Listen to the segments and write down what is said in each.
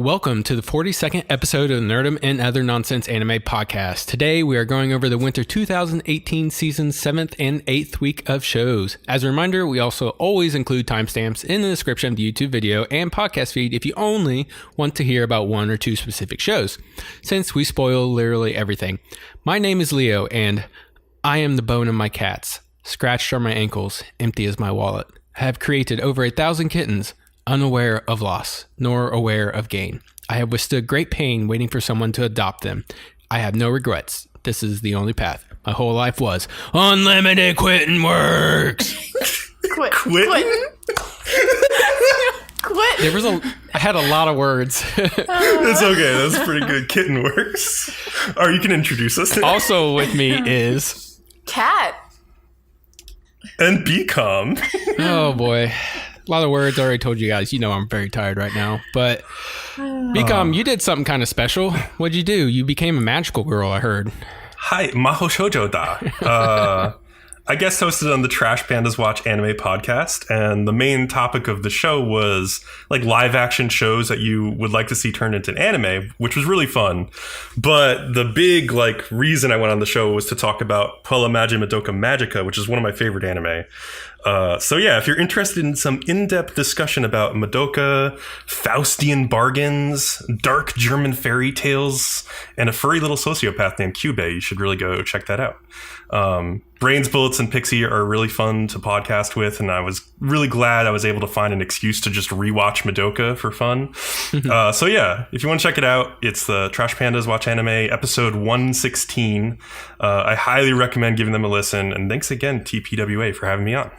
Welcome to the 42nd episode of the Nerdom and Other Nonsense Anime Podcast. Today we are going over the winter 2018 season 7th and 8th week of shows. As a reminder, we also always include timestamps in the description of the YouTube video and podcast feed if you only want to hear about one or two specific shows, since we spoil literally everything. My name is Leo, and I am the bone of my cats. Scratched are my ankles, empty is my wallet. I have created over 1,000 kittens, unaware of loss, nor aware of gain. I have withstood great pain waiting for someone to adopt them. I have no regrets. This is the only path. My whole life was unlimited quitting works. Quitting? Quit. I had a lot of words. It's okay. That's pretty good. Kitten works. Or you can introduce us. Also with me is Cat. And Bcom. Oh boy. A lot of words. I already told you guys. You know I'm very tired right now. But Bcom, you did something kind of special. What'd you do? You became a magical girl, I heard. Hi, Maho Shoujo da. I guest hosted on the Trash Pandas Watch Anime podcast, and the main topic of the show was like live action shows that you would like to see turned into anime, which was really fun. But the big reason I went on the show was to talk about Puella Magi Madoka Magica, which is one of my favorite anime. So yeah, if you're interested in some in-depth discussion about Madoka, Faustian bargains, dark German fairy tales, and a furry little sociopath named Kyubey, you should really go check that out. Brains, Bullets, and Pixie are really fun to podcast with, and I was really glad I was able to find an excuse to just rewatch Madoka for fun. So yeah, if you want to check it out, it's the Trash Pandas Watch Anime episode 116. I highly recommend giving them a listen, and thanks again, TPWA, for having me on.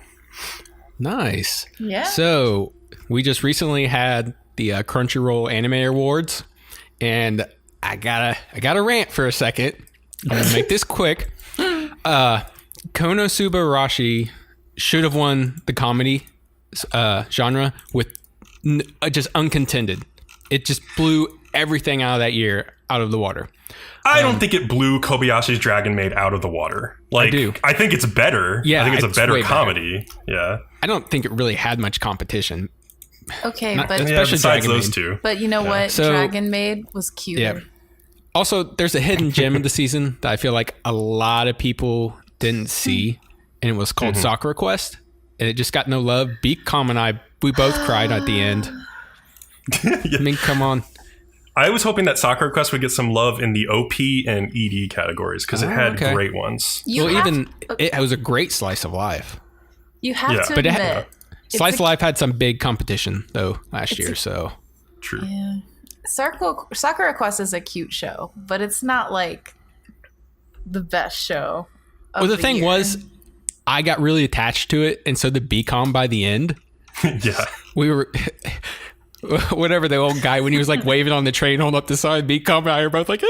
Nice. Yeah. So we just recently had the Crunchyroll Anime Awards, and I gotta rant for a second. I'm gonna make this quick. Konosuba Arashi should have won the comedy genre with just uncontended. It just blew everything out of that year out of the water. I don't think it blew Kobayashi's Dragon Maid out of the water. I do. I think it's better. Yeah, I think it's a better comedy. Better. Yeah. I don't think it really had much competition. Okay, but especially besides Dragon those Maid. two. But you know what? So, Dragon Maid was cute. Yeah. Also, there's a hidden gem of the season that I feel like a lot of people didn't see, and it was called Sakura Quest, and it just got no love. Bcom and we both cried at the end. Yeah. I mean, come on. I was hoping that Sakura Quest would get some love in the OP and ED categories because it had great ones. It was a great slice of life. You have to but admit, Slice of Life had some big competition though last year, so true. Yeah. Sakura Quest is a cute show, but it's not like the best show. Well, the thing was, I got really attached to it, and so the Bcom by the end, yeah, we were. Whatever the old guy when he was waving on the train holding up the sign, Bcom and I were both like, we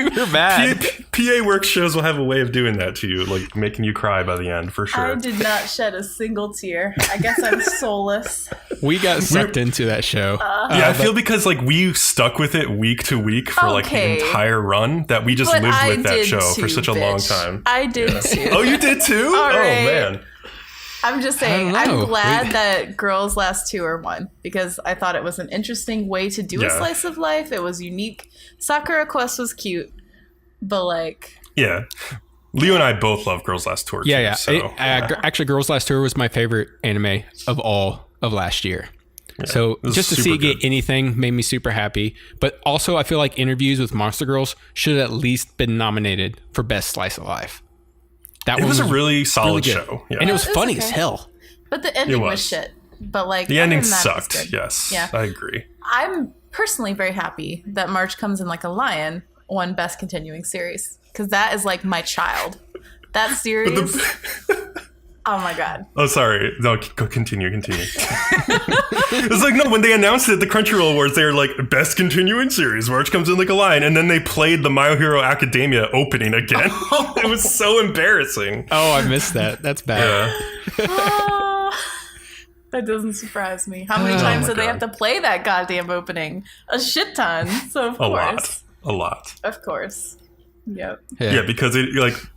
were mad. PA work shows will have a way of doing that to you, making you cry by the end for sure. I did not shed a single tear. I guess I'm soulless. We got sucked into that show. I feel because we stuck with it week to week for the entire run that we just lived with that show for such a long time. I did too. Oh, you did too? All right. Oh man. I'm just saying, I'm glad that Girls Last Tour won because I thought it was an interesting way to do a slice of life. It was unique. Sakura Quest was cute, but yeah. Leo and I both love Girls Last Tour. Yeah, too, yeah. Actually, Girls Last Tour was my favorite anime of all of last year. Yeah, so just to see it get anything made me super happy. But also, I feel like Interviews with Monster Girls should have at least been nominated for Best Slice of Life. It was a really solid show. Yeah. And it was funny as hell. But the ending was shit. But the ending sucked. Yes. Yeah. I agree. I'm personally very happy that March Comes in Like a Lion won Best Continuing Series. Because that is my child. That series. Oh my god. Oh, sorry. No, continue. It's no, when they announced it at the Crunchyroll Awards, they were Best Continuing Series, March Comes in Like a Lion, and then they played the My Hero Academia opening again. It was so embarrassing. Oh, I missed that. That's bad. Yeah. That doesn't surprise me. How many times did they have to play that goddamn opening? A shit ton. So of course. A lot. Of course. Yep. Yeah, because it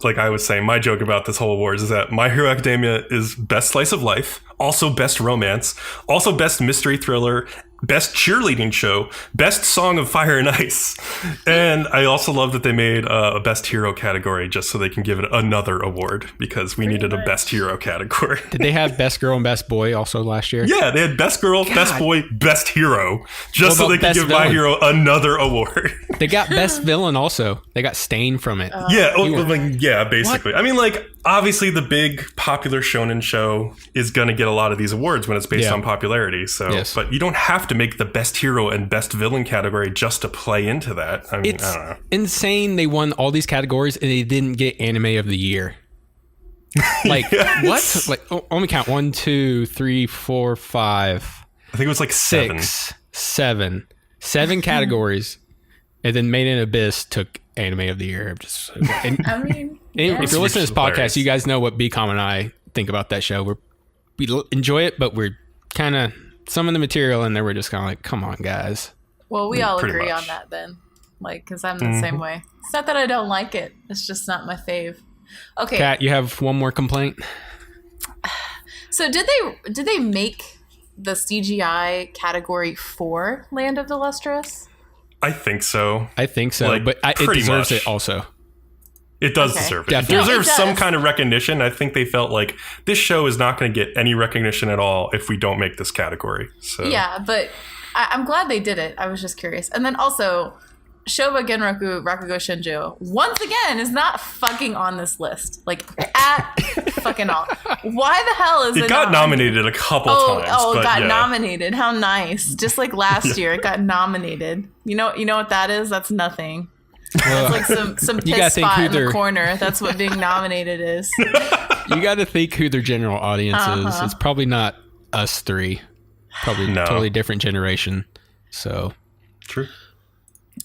like I was saying, my joke about this whole awards is that My Hero Academia is best slice of life, also best romance, also best mystery thriller, Best Cheerleading Show, Best Song of Fire and Ice. And I also love that they made a Best Hero category just so they can give it another award because we needed a Best Hero category. Did they have Best Girl and Best Boy also last year? Yeah, they had Best Girl, Best Boy, Best Hero, just so they could give My Hero another award. They got Best Villain also. They got Stain from it. Yeah, basically. What? I mean, like, obviously the big popular shonen show is going to get a lot of these awards when it's based on popularity. So, but you don't have to make the Best Hero and Best Villain category just to play into that. I mean, I don't know. Insane. They won all these categories and they didn't get Anime of the Year. Like, what? Like, let me count. 1, 2, 3, 4, 5. I think it was like 7 categories. And then Made in Abyss took Anime of the Year. I mean, if you're listening to this podcast, you guys know what Bcom and I think about that show. We enjoy it, but we're kind of, some of the material in there, we're just kind of like, come on, guys. Well, we all agree on that then. Like, because I'm the same way. It's not that I don't like it. It's just not my fave. Okay. Kat, you have one more complaint? So did they make the CGI category for Land of the Lustrous? I think so. Like, but it deserves it also. It does deserve it. Definitely. It deserves some kind of recognition. I think they felt like this show is not going to get any recognition at all if we don't make this category. So yeah, but I'm glad they did it. I was just curious. And then also, Showa Genroku Rakugo Shinju once again is not fucking on this list. Like at fucking all. Why the hell is it? It got nominated a couple times. Oh, it got nominated. How nice! Just like last year, it got nominated. You know what that is? That's nothing. Well, it's like some piss spot in the corner. That's what being nominated is. You got to think who their general audience is. It's probably not us three. Probably totally different generation. So true.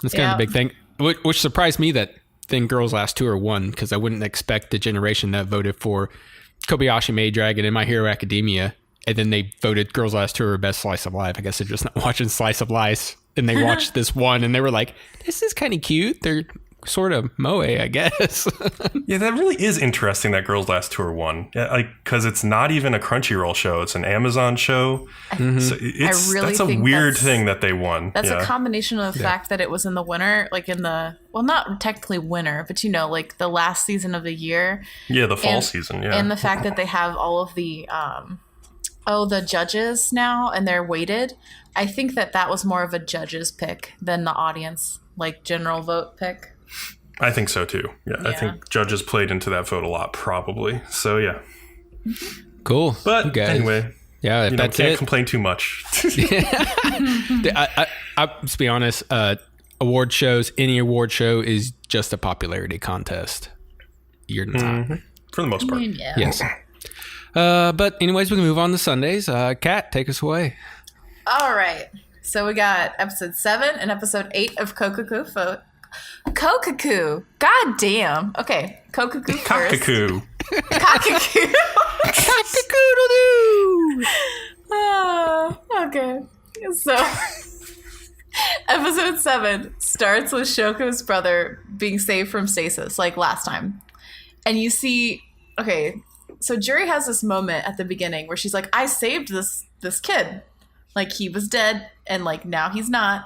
That's kind of a big thing. Which surprised me that Thin Girls Last Tour won, because I wouldn't expect the generation that voted for Kobayashi Maid Dragon and My Hero Academia, and then they voted Girls Last Tour Best Slice of Life. I guess they're just not watching Slice of Life. And they watched this one and they were like, this is kind of cute. They're sort of moe, I guess. Yeah, that really is interesting that Girls Last Tour won. Yeah, like, because it's not even a Crunchyroll show. It's an Amazon show. So that's a weird thing that they won. That's a combination of the fact that it was in the winter, like in the, well, not technically winter, but like the last season of the year. Yeah, the fall season, And the fact that they have all of the, the judges now and they're weighted. I think that was more of a judge's pick than the audience, like general vote pick. I think so too. Yeah, I think judges played into that vote a lot, probably. So yeah. Cool. But anyway, that's can't complain too much. Let's be honest. Award shows, any award show is just a popularity contest. You're not. For the most part. Yeah. Yes. But anyways, we can move on to Sundays. Kat, take us away. All right. So we got episode 7 and episode 8 of Kokkoku. Kokkoku. God damn. Okay. Kokkoku first. Kokkoku. Kokkoku. Kokkoku-doo-doo. Okay. So episode 7 starts with Shoko's brother being saved from stasis, like last time. And you see, so Juri has this moment at the beginning where she's like, I saved this kid. Like, he was dead, and, like, now he's not.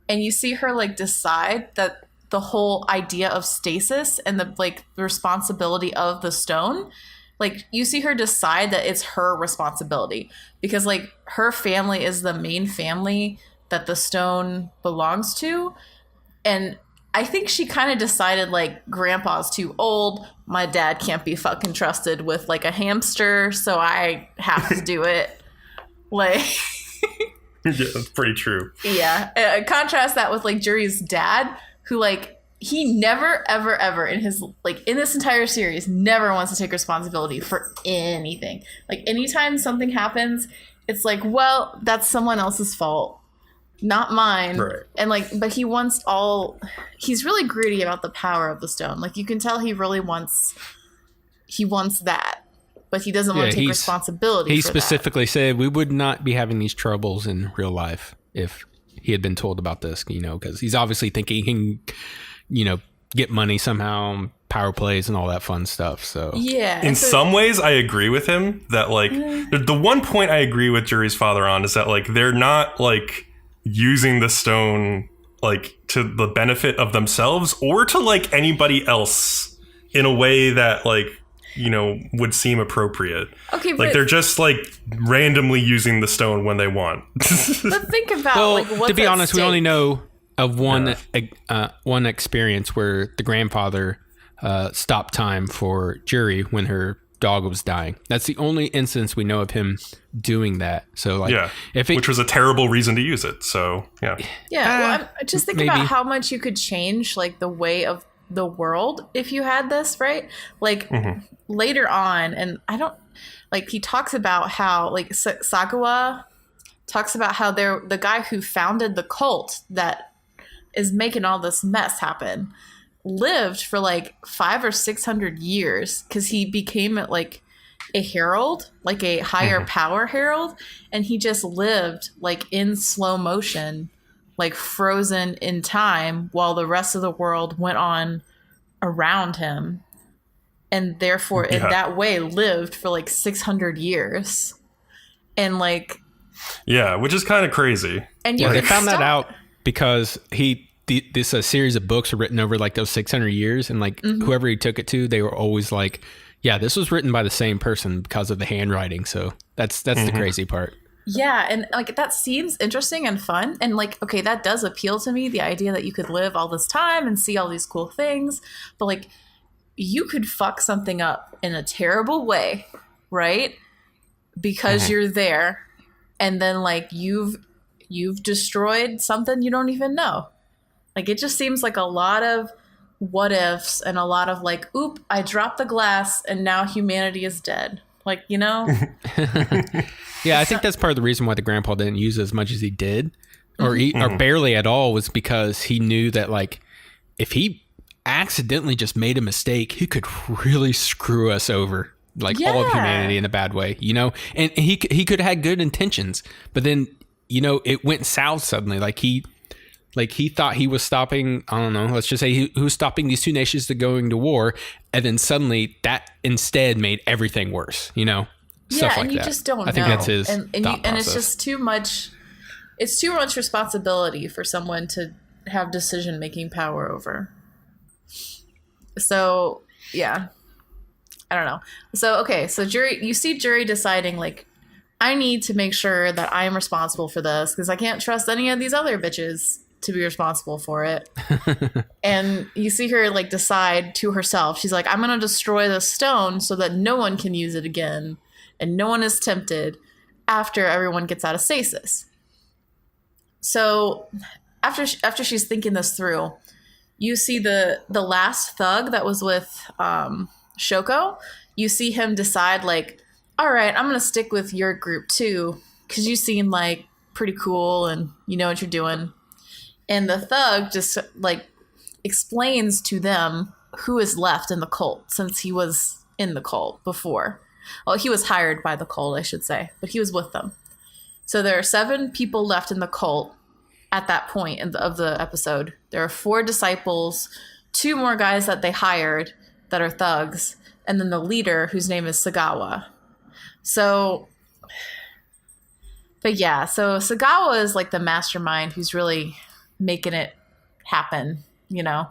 And you see her, like, decide that the whole idea of stasis and the, like, responsibility of the stone, like, you see her decide that it's her responsibility. Because, like, her family is the main family that the stone belongs to. And I think she kind of decided, like, Grandpa's too old. My dad can't be fucking trusted with, like, a hamster, so I have to do it. Like... Yeah, that's pretty true. Yeah. Contrast that with, like, Juri's dad, who, like, he never, ever, ever in his, like, in this entire series, never wants to take responsibility for anything. Like, anytime something happens, it's like, well, that's someone else's fault, not mine. Right. And, like, but he's really greedy about the power of the stone. Like, you can tell he really wants that. But he doesn't want to take responsibility. He specifically said we would not be having these troubles in real life if he had been told about this, because he's obviously thinking he can, get money somehow, power plays and all that fun stuff. So yeah, in some ways I agree with him that like the one point I agree with Juri's father on is that like they're not like using the stone like to the benefit of themselves or to like anybody else in a way that like, you know, would seem appropriate. Okay, like they're just like randomly using the stone when they want. But think about like what's to be at honest, we stake. only know of one experience where the grandfather stopped time for Juri when her dog was dying. That's the only instance we know of him doing that. So like, which was a terrible reason to use it. So well, just think about how much you could change like the way of the world if you had this, right? Like later on, and I don't like, he talks about how like Sagawa talks about how they're the guy who founded the cult that is making all this mess happen lived for like 500 or 600 years because he became like a herald, like a higher power herald, and he just lived like in slow motion, like frozen in time while the rest of the world went on around him, and therefore in that way lived for like 600 years. And like which is kind of crazy. And they found that out because this series of books are written over like those 600 years, and like whoever he took it to, they were always like, yeah, this was written by the same person because of the handwriting. So that's the crazy part. Yeah, and like that seems interesting and fun, and like, okay, that does appeal to me, the idea that you could live all this time and see all these cool things, but like you could fuck something up in a terrible way, right? Because you're there, and then like you've destroyed something you don't even know. Like it just seems like a lot of what ifs and a lot of like, oop, I dropped the glass and now humanity is dead. Like, you know? Yeah, I think that's part of the reason why the grandpa didn't use as much as he did, or barely at all, was because he knew that like if he accidentally just made a mistake, he could really screw us over, like all of humanity in a bad way, you know? And he could have had good intentions, but then, you know, it went south suddenly. Like he thought he was stopping, I don't know, let's just say he was stopping these two nations to going to war. And then suddenly that instead made everything worse, you know? Stuff like and you that. just don't know. I think that's his and it's just too much. It's too much responsibility for someone to have decision-making power over. So, yeah. I don't know. So, okay. So you see Juri deciding like, I need to make sure that I am responsible for this because I can't trust any of these other bitches to be responsible for it. And you see her like decide to herself, she's like, I'm going to destroy the stone so that no one can use it again and no one is tempted after everyone gets out of stasis. So after she's thinking this through, you see the last thug that was with Shoko. You see him decide like, all right, I'm going to stick with your group too because you seem like pretty cool and you know what you're doing. And the thug just like explains to them who is left in the cult since he was in the cult before. Well, he was hired by the cult, I should say, but he was with them. So there are 7 people left in the cult at that point of the episode. There are 4 disciples, 2 more guys that they hired that are thugs, and then the leader whose name is Sagawa. So, but yeah, so Sagawa is like the mastermind who's really making it happen, you know?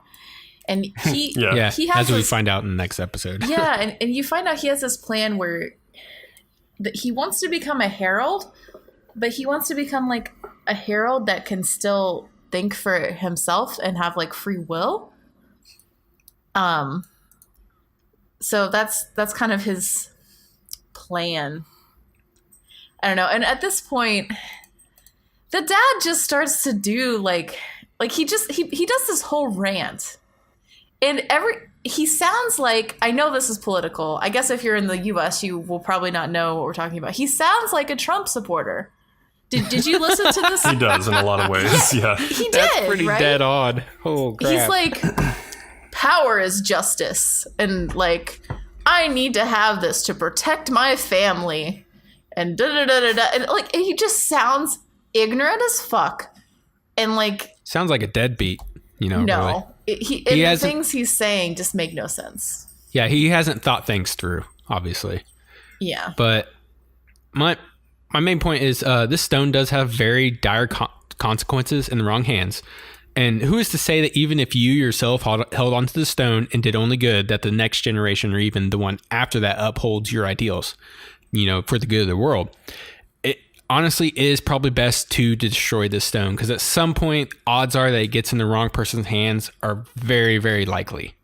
And he has as we find out in the next episode. Yeah, and you find out he has this plan where that he wants to become a herald, but he wants to become like a herald that can still think for himself and have like free will. So that's kind of his plan. I don't know. And at this point, the dad just starts to do like he does this whole rant. And he sounds like, I know this is political. I guess if you're in the US, you will probably not know what we're talking about. He sounds like a Trump supporter. Did you listen to this? He does in a lot of ways. Yeah. He did. That's pretty right? dead on. Oh, crap. He's like, power is justice. And like, I need to have this to protect my family. And da-da-da-da-da. And like, he just sounds ignorant as fuck. And like, sounds like a deadbeat, you know. No, really. the things he's saying just make no sense. Yeah, he hasn't thought things through, obviously. Yeah. But my main point is this stone does have very dire consequences in the wrong hands. And who is to say that even if you yourself held onto the stone and did only good, that the next generation or even the one after that upholds your ideals, for the good of the world? It honestly is probably best to destroy this stone, because at some point, odds are that it gets in the wrong person's hands are very, very likely.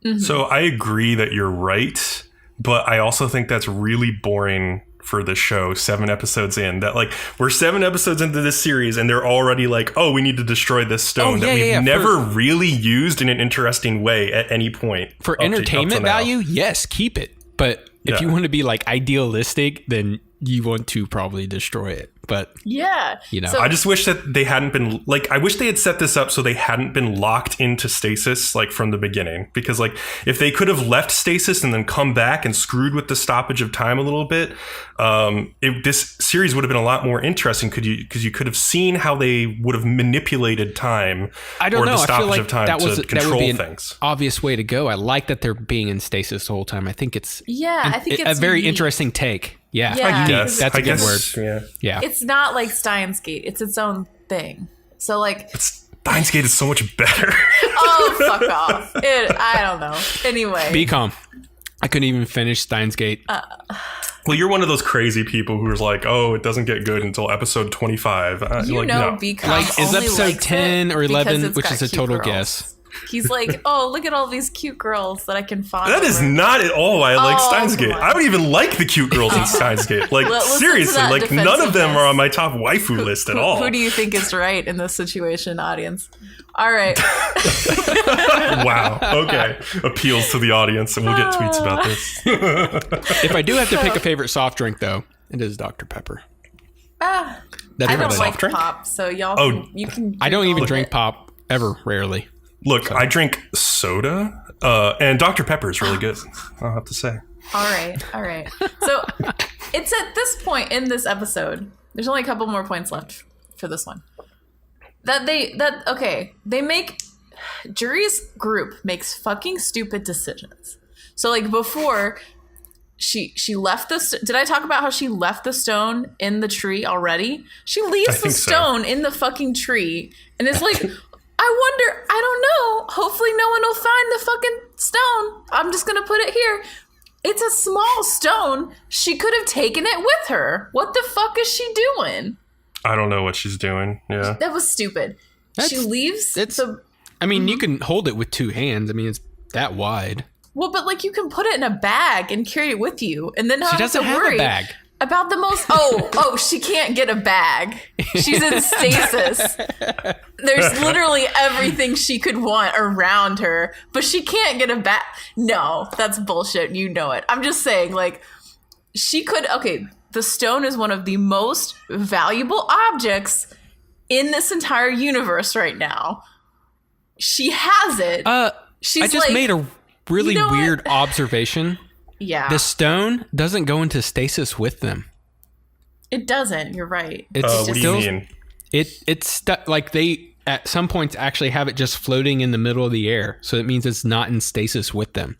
Mm-hmm. So I agree that you're right, but I also think that's really boring for the show 7 episodes in. That we're 7 episodes into this series and they're already like, oh, we need to destroy this stone that we've never really used in an interesting way at any point. For entertainment value, yes, keep it. But if you want to be idealistic, then you want to probably destroy it. But So, I just wish that they hadn't been I wish they had set this up so they hadn't been locked into stasis from the beginning, because if they could have left stasis and then come back and screwed with the stoppage of time a little bit, this series would have been a lot more interesting, because you could have seen how they would have manipulated time the stoppage of time to control things. Obvious way to go. I like that they're being in stasis the whole time. I think it's I think it's a very interesting take. Yeah, that's a good word. Yeah. It's not like Steins Gate. It's its own thing. So Steins Gate is so much better. Oh, fuck off. I don't know. Anyway. Bcom. I couldn't even finish Steins Gate. Well, you're one of those crazy people who's oh, it doesn't get good until episode 25. Bcom is episode 10 or 11, which is a total guess. He's oh, look at all these cute girls that I can find. That is not at all why I like Steins Gate. I don't even like the cute girls in Steins Gate. Seriously, none of them are on my top waifu list at all. Who do you think is right in this situation, audience? All right. Wow. Okay. Appeals to the audience, and we'll get tweets about this. If I do have to pick a favorite soft drink, though, it is Dr. Pepper. I don't like pop, so y'all you can I don't even drink pop, ever, rarely. Look, I drink soda, and Dr. Pepper is really good, I'll have to say. All right. So it's at this point in this episode, there's only a couple more points left for this one. Juri's group makes fucking stupid decisions. So before she left did I talk about how she left the stone in the tree already? She leaves the stone in the fucking tree and is I don't know. Hopefully no one will find the fucking stone. I'm just going to put it here. It's a small stone. She could have taken it with her. What the fuck is she doing? I don't know what she's doing. Yeah. That was stupid. She leaves. You can hold it with 2 hands. It's that wide. Well, but you can put it in a bag and carry it with you and then not have to worry a bag. About the most... she can't get a bag. She's in stasis. There's literally everything she could want around her, but she can't get a bag. No, that's bullshit. You know it. I'm just saying, she could... Okay, the stone is one of the most valuable objects in this entire universe right now. She has it. I just made a really weird observation. Yeah. The stone doesn't go into stasis with them. It doesn't. You're right. What do you mean? It's stuck. They at some points actually have it just floating in the middle of the air, so it means it's not in stasis with them.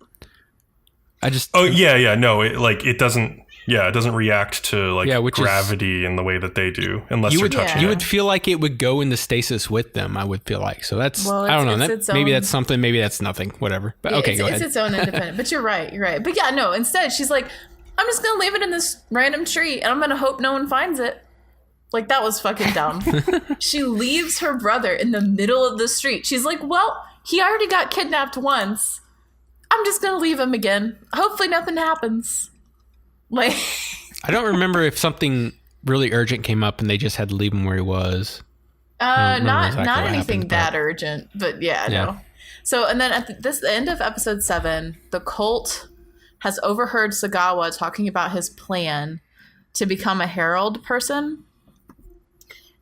No, it doesn't. Yeah, it doesn't react to gravity in the way that they do, unless you're touching it. You would feel like it would go into stasis with them, I would feel like. So that's, I don't know. Maybe that's something, maybe that's nothing, whatever. But go ahead. It's its own independent. But you're right. But yeah, no, instead she's I'm just going to leave it in this random tree and I'm going to hope no one finds it. That was fucking dumb. She leaves her brother in the middle of the street. She's well, he already got kidnapped once. I'm just going to leave him again. Hopefully nothing happens. I don't remember if something really urgent came up and they just had to leave him where he was. Not anything that urgent, but no. So, and then at the end of episode 7, the cult has overheard Sagawa talking about his plan to become a herald person.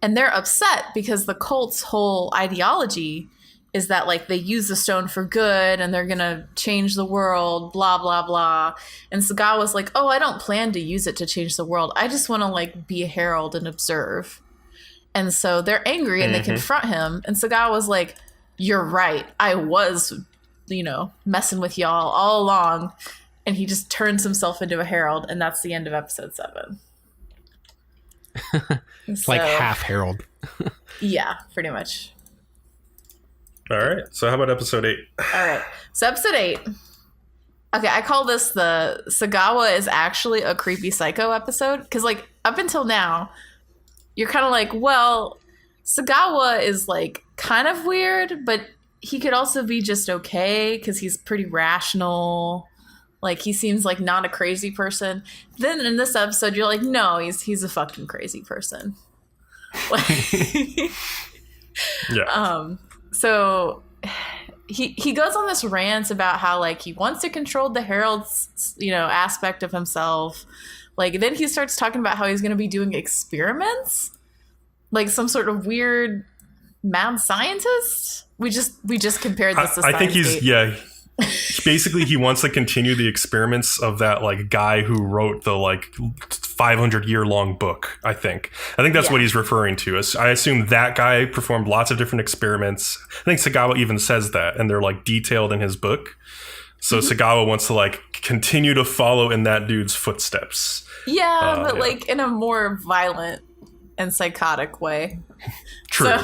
And they're upset because the cult's whole ideology is that they use the stone for good and they're going to change the world, blah, blah, blah. And Sagawa's I don't plan to use it to change the world. I just want to be a herald and observe. And so they're angry and they confront him. And Sagawa's you're right. I was, messing with y'all all along. And he just turns himself into a herald, and that's the end of episode 7. Like half herald. Yeah, pretty much. All right. So how about episode 8? All right. So episode 8. Okay, I call this the Sagawa is actually a creepy psycho episode. Because, like, up until now, you're kind of like, well, Sagawa is, like, kind of weird, but he could also be just okay because he's pretty rational. Like, he seems like not a crazy person. Then in this episode, you're like, no, he's a fucking crazy person. Yeah. So he goes on this rant about how, like, he wants to control the herald's, aspect of himself. Like, then he starts talking about how he's going to be doing experiments, like some sort of weird mad scientist. We just compared this to I think basically he wants to continue the experiments of that, like, guy who wrote the, like, 500-year-long book. I think that's what he's referring to. I assume that guy performed lots of different experiments. I think Sagawa even says that, and they're, like, detailed in his book. So Sagawa wants to, like, continue to follow in that dude's footsteps. Yeah, but like in a more violent and psychotic way. True.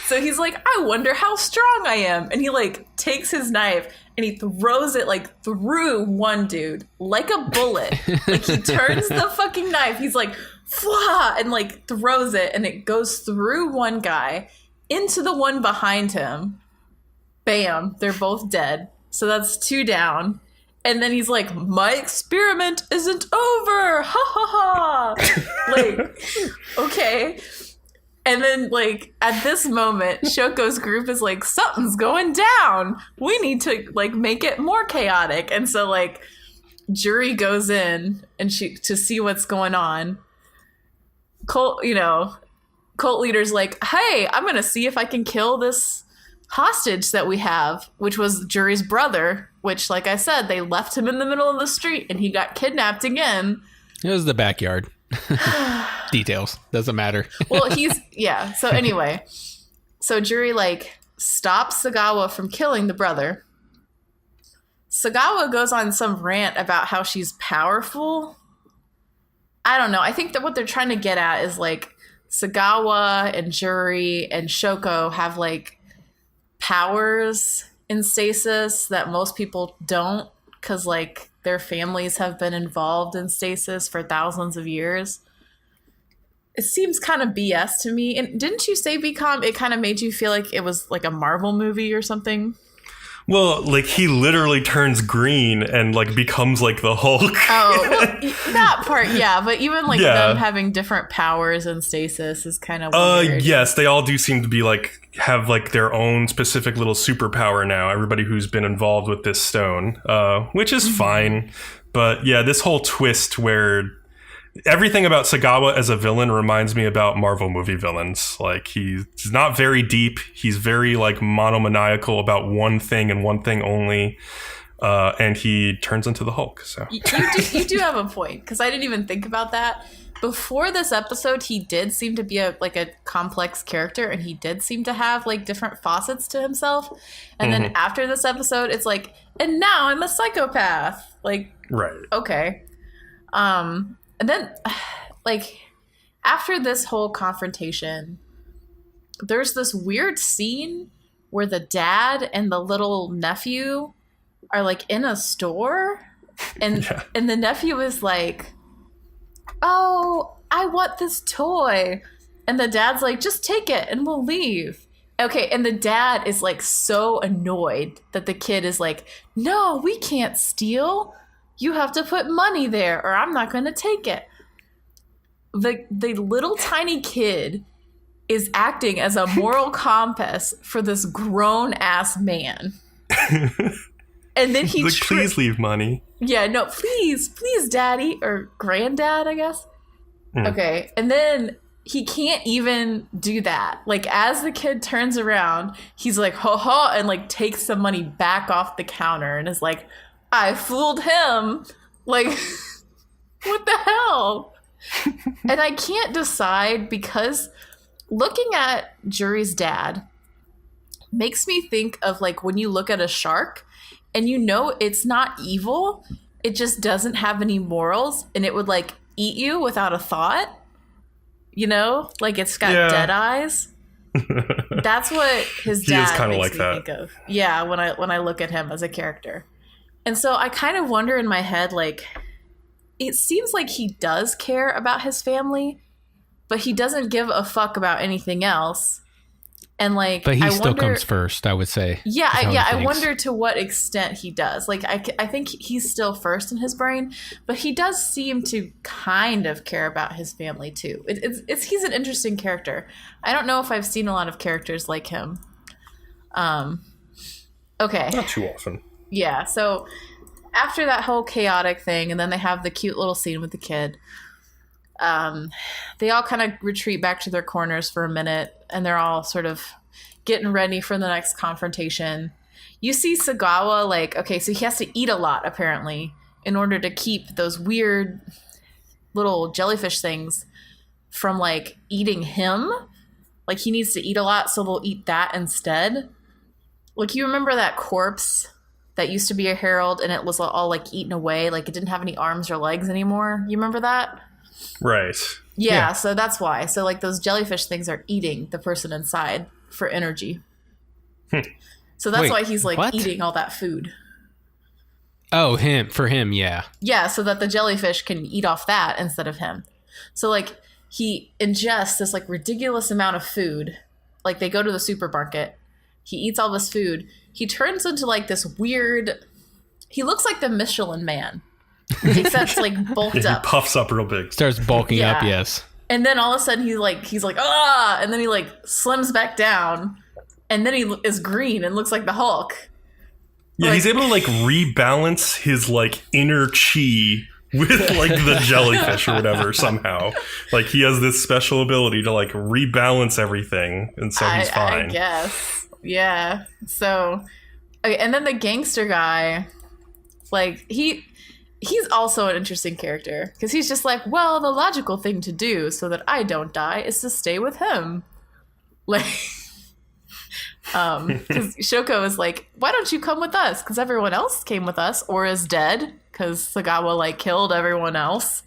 So he's like, I wonder how strong I am. And he, like, takes his knife and he throws it, like, through one dude like a bullet. Like, he turns the fucking knife. He's like, Fwah! And, like, throws it, and it goes through one guy into the one behind him. Bam. They're both dead. So that's 2 down. And then he's like, my experiment isn't over. Ha ha ha. Like, okay. And then, like, at this moment, Shoko's group is like, something's going down. We need to, like, make it more chaotic. And so, like, Juri goes in and to see what's going on. Cult leader's like, hey, I'm going to see if I can kill this hostage that we have, which was Juri's brother, which, like I said, they left him in the middle of the street and he got kidnapped again. It was the backyard. Details. Doesn't matter. Well, so anyway, so Juri, like, stops Sagawa from killing the brother. Sagawa goes on some rant about how she's powerful. I don't know. I think that what they're trying to get at is, like, Sagawa and Juri and Shoko have, like, powers in stasis that most people don't, because, like, their families have been involved in stasis for thousands of years. It seems kind of BS to me. And didn't you say, Bcom, it kind of made you feel like it was like a Marvel movie or something? Well, like, he literally turns green and, like, becomes, like, the Hulk. Oh, well, that part, yeah. But even, like, them having different powers in stasis is kind of weird. Yes, they all do seem to be, like, have, like, their own specific little superpower now. Everybody who's been involved with this stone, which is fine. But, yeah, this whole twist where everything about Sagawa as a villain reminds me about Marvel movie villains. Like, he's not very deep. He's very, like, monomaniacal about one thing and one thing only. And he turns into the Hulk. So you do have a point, because I didn't even think about that. Before this episode, he did seem to be a complex character, and he did seem to have, like, different facets to himself. And then after this episode, it's like, and now I'm a psychopath. Like, right. Okay. And then, like, after this whole confrontation, there's this weird scene where the dad and the little nephew are, like, in a store. And and the nephew is like, oh, I want this toy. And the dad's like, just take it and we'll leave. Okay, and the dad is, like, so annoyed that the kid is like, no, we can't steal. You have to put money there or I'm not going to take it. The little tiny kid is acting as a moral compass for this grown-ass man. And then he... like, please leave money. Yeah, no, please, daddy. Or granddad, I guess. Okay, and then he can't even do that. Like, as the kid turns around, he's like, ho ho, and, like, takes the money back off the counter and is like, I fooled him. Like, what the hell? And I can't decide, because looking at Juri's dad, makes me think of like when you look at a shark and you know it's not evil, it just doesn't have any morals, and it would like eat you without a thought. You know, like it's got dead eyes. That's what his dad kind of makes like me think of. Yeah, when I look at him as a character. And so I kind of wonder in my head, like, it seems like he does care about his family, but he doesn't give a fuck about anything else. And like, but he still comes first, I would say. Yeah, I wonder to what extent he does. Like, I think he's still first in his brain, but he does seem to kind of care about his family too. He's an interesting character. I don't know if I've seen a lot of characters like him. Okay. Not too often. Yeah. So after that whole chaotic thing, and then they have the cute little scene with the kid. They all kind of retreat back to their corners for a minute, and they're all sort of getting ready for the next confrontation. You see Sagawa, like, okay, so he has to eat a lot, apparently, in order to keep those weird little jellyfish things from, like, eating him. Like, he needs to eat a lot, so they'll eat that instead. Like, you remember that corpse that used to be a herald, and it was all, like, eaten away? Like, it didn't have any arms or legs anymore. You remember that? Right. Yeah, so that's why. So, like, those jellyfish things are eating the person inside for energy. So that's why he's, like, eating all that food. Oh, for him, yeah. Yeah, so that the jellyfish can eat off that instead of him. So, like, he ingests this, like, ridiculous amount of food. Like, they go to the supermarket. He eats all this food. He turns into, like, this weird... He looks like the Michelin Man. Except like bulked up. He puffs up real big. Starts bulking up, yes. And then all of a sudden he's like, ah! And then he like slims back down. And then he is green and looks like the Hulk. Yeah, he's able to like rebalance his like inner chi with like the jellyfish or whatever somehow. Like he has this special ability to like rebalance everything, and so he's fine. I guess. Yeah. So, okay, and then the gangster guy, like he's also an interesting character because he's just like, well, the logical thing to do so that I don't die is to stay with him. Like, because Shoko is like, why don't you come with us? Because everyone else came with us or is dead because Sagawa like killed everyone else.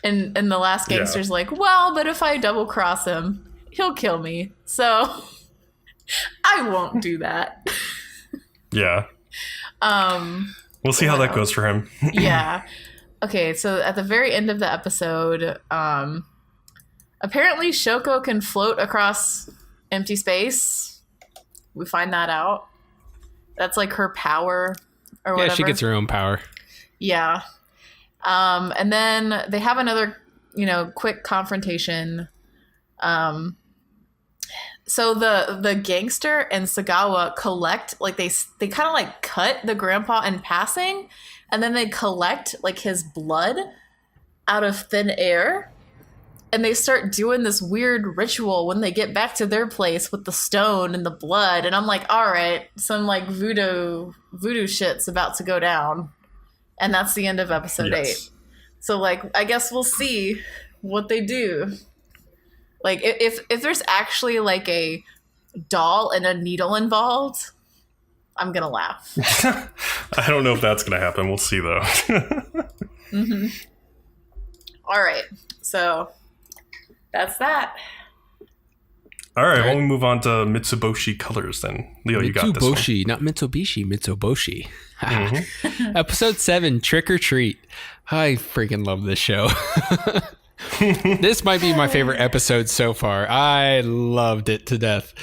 And the last gangster's like, well, but if I double cross him, he'll kill me. So I won't do that. Yeah. We'll see how that goes for him. Yeah. Okay, so at the very end of the episode, apparently Shoko can float across empty space. We find that out. That's like her power or whatever. Yeah, she gets her own power. Yeah. And then they have another, quick confrontation. So the gangster and Sagawa collect, like they kind of like cut the grandpa in passing, and then they collect like his blood out of thin air, and they start doing this weird ritual when they get back to their place with the stone and the blood. And I'm like, all right, some like voodoo shit's about to go down. And that's the end of episode 8. So like, I guess we'll see what they do. Like, if there's actually, like, a doll and a needle involved, I'm going to laugh. I don't know if that's going to happen. We'll see, though. Mm-hmm. All right. So, that's that. All right. Well, we move on to Mitsuboshi Colors, then. Leo, you got this one. Mitsuboshi, not Mitsubishi, Mitsuboshi. Mm-hmm. Episode 7, Trick or Treat. I freaking love this show. This might be my favorite episode so far. I loved it to death.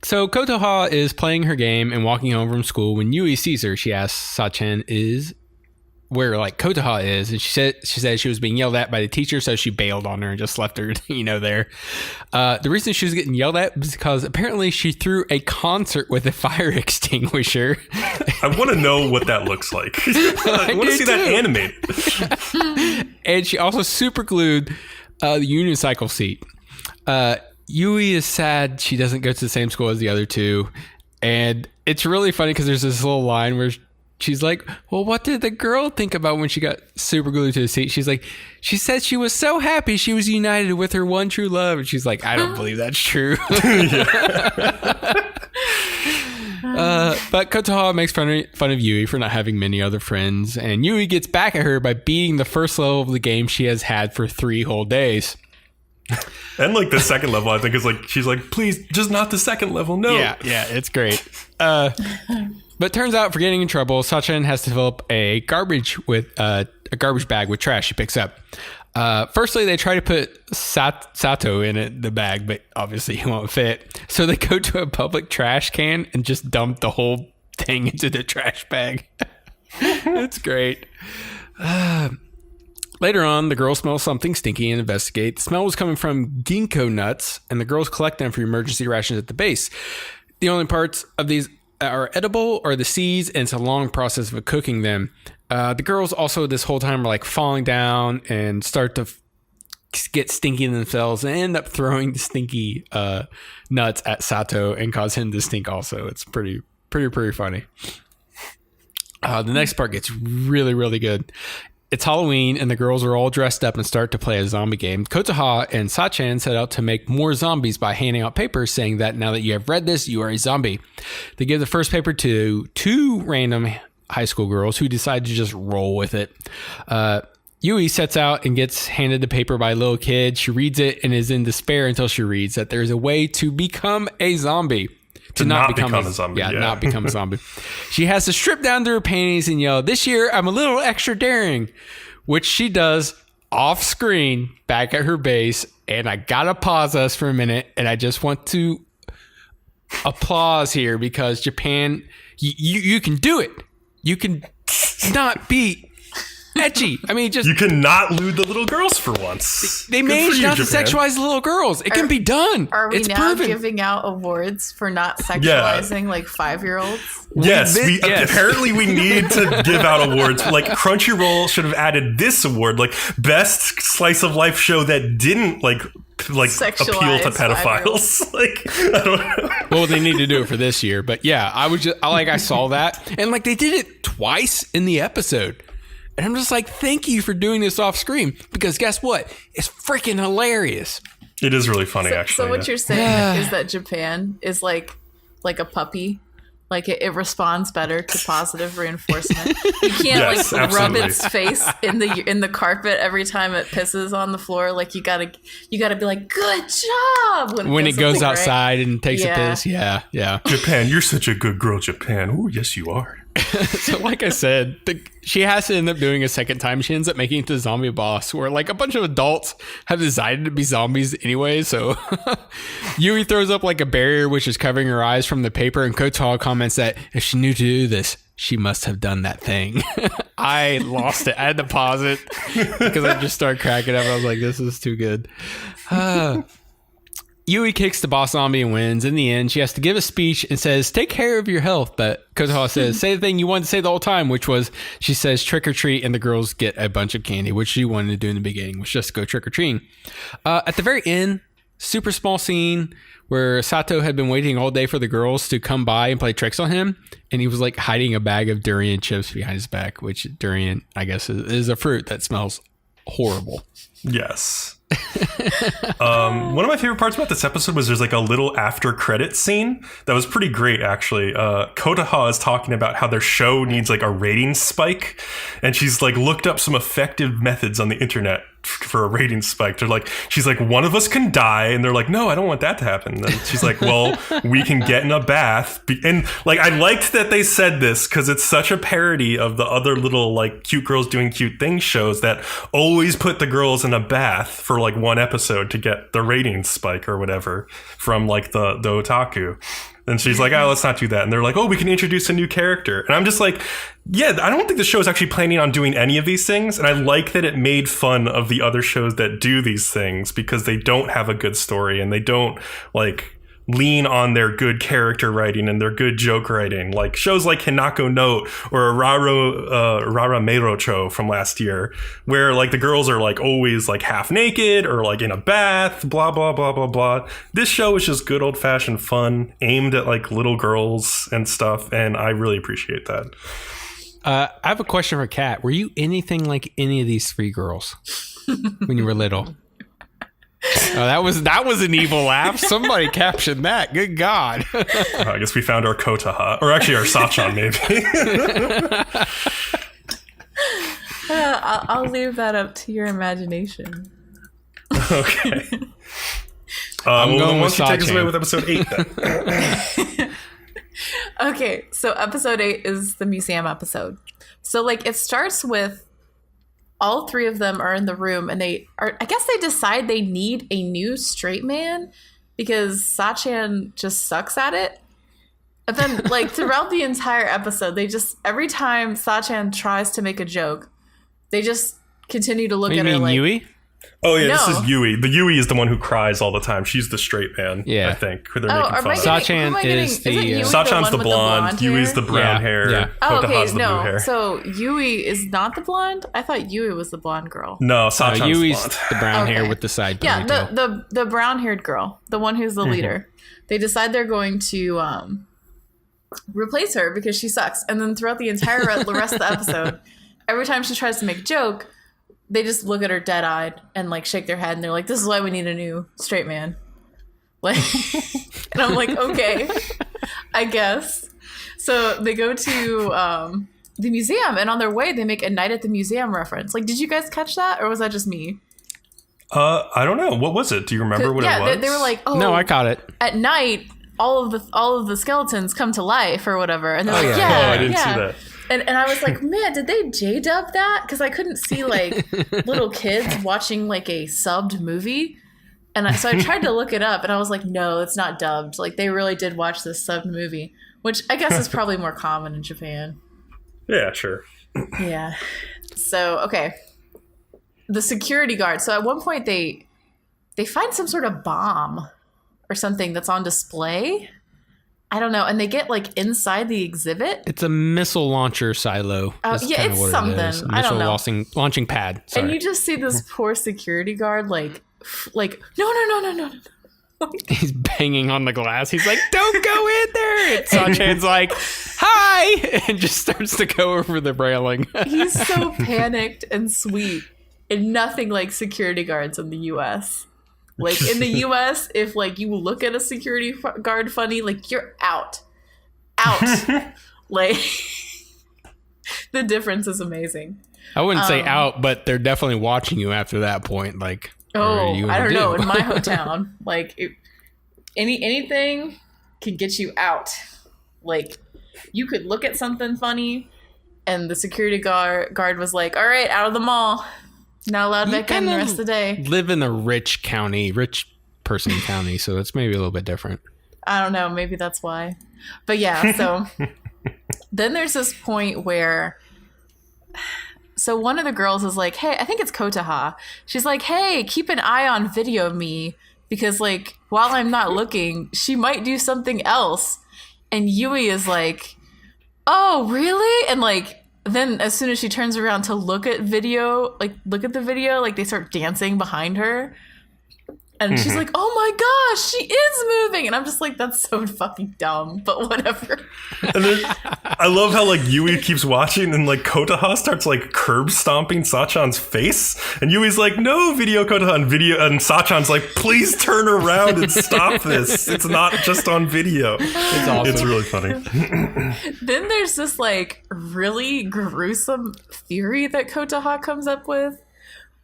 So Kotoha is playing her game and walking home from school. When Yui sees her, she asks Sachin is where like Kotoha is, and she said she was being yelled at by the teacher, so she bailed on her and just left her, there. The reason she was getting yelled at was because apparently she threw a concert with a fire extinguisher. I want to know what that looks like. I want to see that animated. And she also super glued the unicycle seat. Yui is sad she doesn't go to the same school as the other two, and it's really funny because there's this little line where she's like, well, what did the girl think about when she got super glued to the seat? She's like, she said she was so happy she was united with her one true love. And she's like, I don't believe that's true. But Kotoha makes fun of Yui for not having many other friends, and Yui gets back at her by beating the first level of the game she has had for 3 whole days. And like the second level, I think is like, she's like, please, just not the second level. No. Yeah, it's great. But turns out for getting in trouble, Sachin has to fill up a garbage bag with trash she picks up. Firstly, they try to put Sato in the bag, but obviously he won't fit. So they go to a public trash can and just dump the whole thing into the trash bag. That's great. Later on, the girls smell something stinky and investigate. The smell was coming from ginkgo nuts, and the girls collect them for emergency rations at the base. The only parts of these are edible are the seeds, and it's a long process of cooking them. The girls also this whole time are like falling down and start to get stinky themselves and end up throwing the stinky nuts at Sato and cause him to stink also. It's pretty funny. The next part gets really, really good. It's Halloween and the girls are all dressed up and start to play a zombie game. Kotoha and Sachin set out to make more zombies by handing out papers saying that now that you have read this, you are a zombie. They give the first paper to 2 random high school girls who decide to just roll with it. Yui sets out and gets handed the paper by a little kid. She reads it and is in despair until she reads that there's a way to become a zombie. To not become a zombie. Yeah, not become a zombie. She has to strip down to her panties and yell, "This year I'm a little extra daring," which she does off screen back at her base. And I gotta pause us for a minute, and I just want to applause here because Japan, you can do it. You can not be etchy. I mean, just you cannot lewd the little girls for once. They managed not to sexualize the little girls. It can be done. Are we it's now proven. Giving out awards for not sexualizing like 5-year-olds? Yes, apparently we need to give out awards. Like Crunchyroll should have added this award, like best slice of life show that didn't like appeal to pedophiles. Like I don't know. Well, they need to do it for this year, but yeah, I saw that, and like they did it twice in the episode. And I'm just like, thank you for doing this off screen because guess what? It's freaking hilarious. It is really funny, actually. So what you're saying is that Japan is like a puppy. Like it responds better to positive reinforcement. You can't rub its face in the carpet every time it pisses on the floor. Like you gotta be like, good job when it goes outside and takes a piss. Yeah. Japan, you're such a good girl, Japan. Oh, yes, you are. So like I said, she has to end up doing a second time. She ends up making it to zombie boss where like a bunch of adults have decided to be zombies anyway. So Yui throws up like a barrier which is covering her eyes from the paper, and Kotal comments that if she knew to do this, she must have done that thing. I lost it. I had to pause it because I just started cracking up. I was like, this is too good. Yui kicks the boss zombie and wins. In the end, she has to give a speech and says, take care of your health. But Kotoha says, say the thing you wanted to say the whole time, which was, she says, trick or treat, and the girls get a bunch of candy, which she wanted to do in the beginning, was just go trick or treating. At the very end, super small scene where Sato had been waiting all day for the girls to come by and play tricks on him. And he was like hiding a bag of durian chips behind his back, which durian, I guess, is a fruit that smells horrible. Yes. One of my favorite parts about this episode was there's like a little after credit scene that was pretty great, actually. Kotoha is talking about how their show needs like a rating spike, and she's like looked up some effective methods on the internet for a rating spike. She's like, one of us can die, and they're like, no, I don't want that to happen. And she's like, well, we can get in a bath, and like I liked that they said this because it's such a parody of the other little like cute girls doing cute things shows that always put the girls in a bath for like one episode to get the rating spike or whatever from like the otaku. And she's like, oh, let's not do that. And they're like, oh, we can introduce a new character. And I'm just like, yeah, I don't think the show is actually planning on doing any of these things. And I like that it made fun of the other shows that do these things because they don't have a good story and they don't like lean on their good character writing and their good joke writing. Like shows like Hinako Note or Rara Meirocho from last year, where like the girls are like always like half naked or like in a bath, blah, blah, blah, blah, blah. This show is just good old fashioned fun aimed at like little girls and stuff. And I really appreciate that. I have a question for Kat. Were you anything like any of these three girls when you were little? Oh, that was an evil laugh. Somebody captioned that. Good God. I guess we found our Kotaha, or actually our Sachan, maybe. I'll leave that up to your imagination. Okay. I'm going why with don't you take us Sachan. away with episode 8 then? Okay, so episode 8 is the museum episode. So like it starts with all three of them are in the room and I guess they decide they need a new straight man because Sachan just sucks at it. But then like throughout the entire episode, they just, every time Sachan tries to make a joke, they just continue to look at her like... Yui? Oh, yeah, No. This is Yui. The Yui is the one who cries all the time. She's the straight man, Yeah. I think, who they're making fun of. Sachan is the... Sachan's the blonde. Yui's the brown hair. Yeah. Oh, okay, Kotaha's the blue no. hair. So Yui is not the blonde? I thought Yui was the blonde girl. No, Sachan's Yui's blonde. the brown hair Okay. with the side Yeah, ponytail. the brown-haired girl, the one who's the leader. They decide they're going to replace her because she sucks. And then throughout the entire the rest of the episode, every time she tries to make a joke, they just look at her dead-eyed and like shake their head and they're like, this is why we need a new straight man. Like, and I'm like, okay, I guess. So they go to the museum, and on their way they make a Night at the Museum reference. Like, did you guys catch that, or was that just me? I don't know. What was it? Do you remember what it was? They were like, oh, No, I caught it. at night all of the skeletons come to life or whatever, and they're like, yeah. Oh, I didn't see that. And I was like, man, did they J-dub that? Because I couldn't see like little kids watching like a subbed movie. And so I tried to look it up and I was like, no, it's not dubbed. Like they really did watch this subbed movie, which I guess is probably more common in Japan. Yeah, sure. Yeah. So, okay. The security guard. So at one point they find some sort of bomb or something that's on display. I don't know. And they get like inside the exhibit. It's a missile launcher silo. Oh, That's yeah, kinda it's what something. It is. I don't know. Launching pad. Sorry. And you just see this poor security guard like no. He's banging on the glass. He's like, don't go in there. And Sachan's like, hi. And just starts to go over the railing. He's so panicked and sweet, and nothing like security guards in the U.S. Like in the U.S., if like you look at a security guard funny, like you're out. Like the difference is amazing. I wouldn't say out, but they're definitely watching you after that point. Like, what are you I gonna don't know. do? In my hometown, like anything can get you out. Like you could look at something funny, and the security guard was like, "All right, out of the mall. Not allowed back in the rest of the day." Live in a rich person county, so it's maybe a little bit different. I don't know. Maybe that's why. But yeah, so then there's this point where. So one of the girls is like, hey, I think it's Kotaha. She's like, hey, keep an eye on video of me because, like, while I'm not looking, she might do something else. And Yui is like, oh, really? And, like, then as soon as she turns around to look at the video, like, they start dancing behind her. And she's like, oh my gosh, she is moving. And I'm just like, that's so fucking dumb, but whatever. And then I love how like Yui keeps watching and like Kotaha starts like curb stomping Sachan's face. And Yui's like, no, video Kotaha, and Sachan's like, please turn around and stop this. It's not just on video. It's awesome. It's really funny. Then there's this like really gruesome theory that Kotaha comes up with,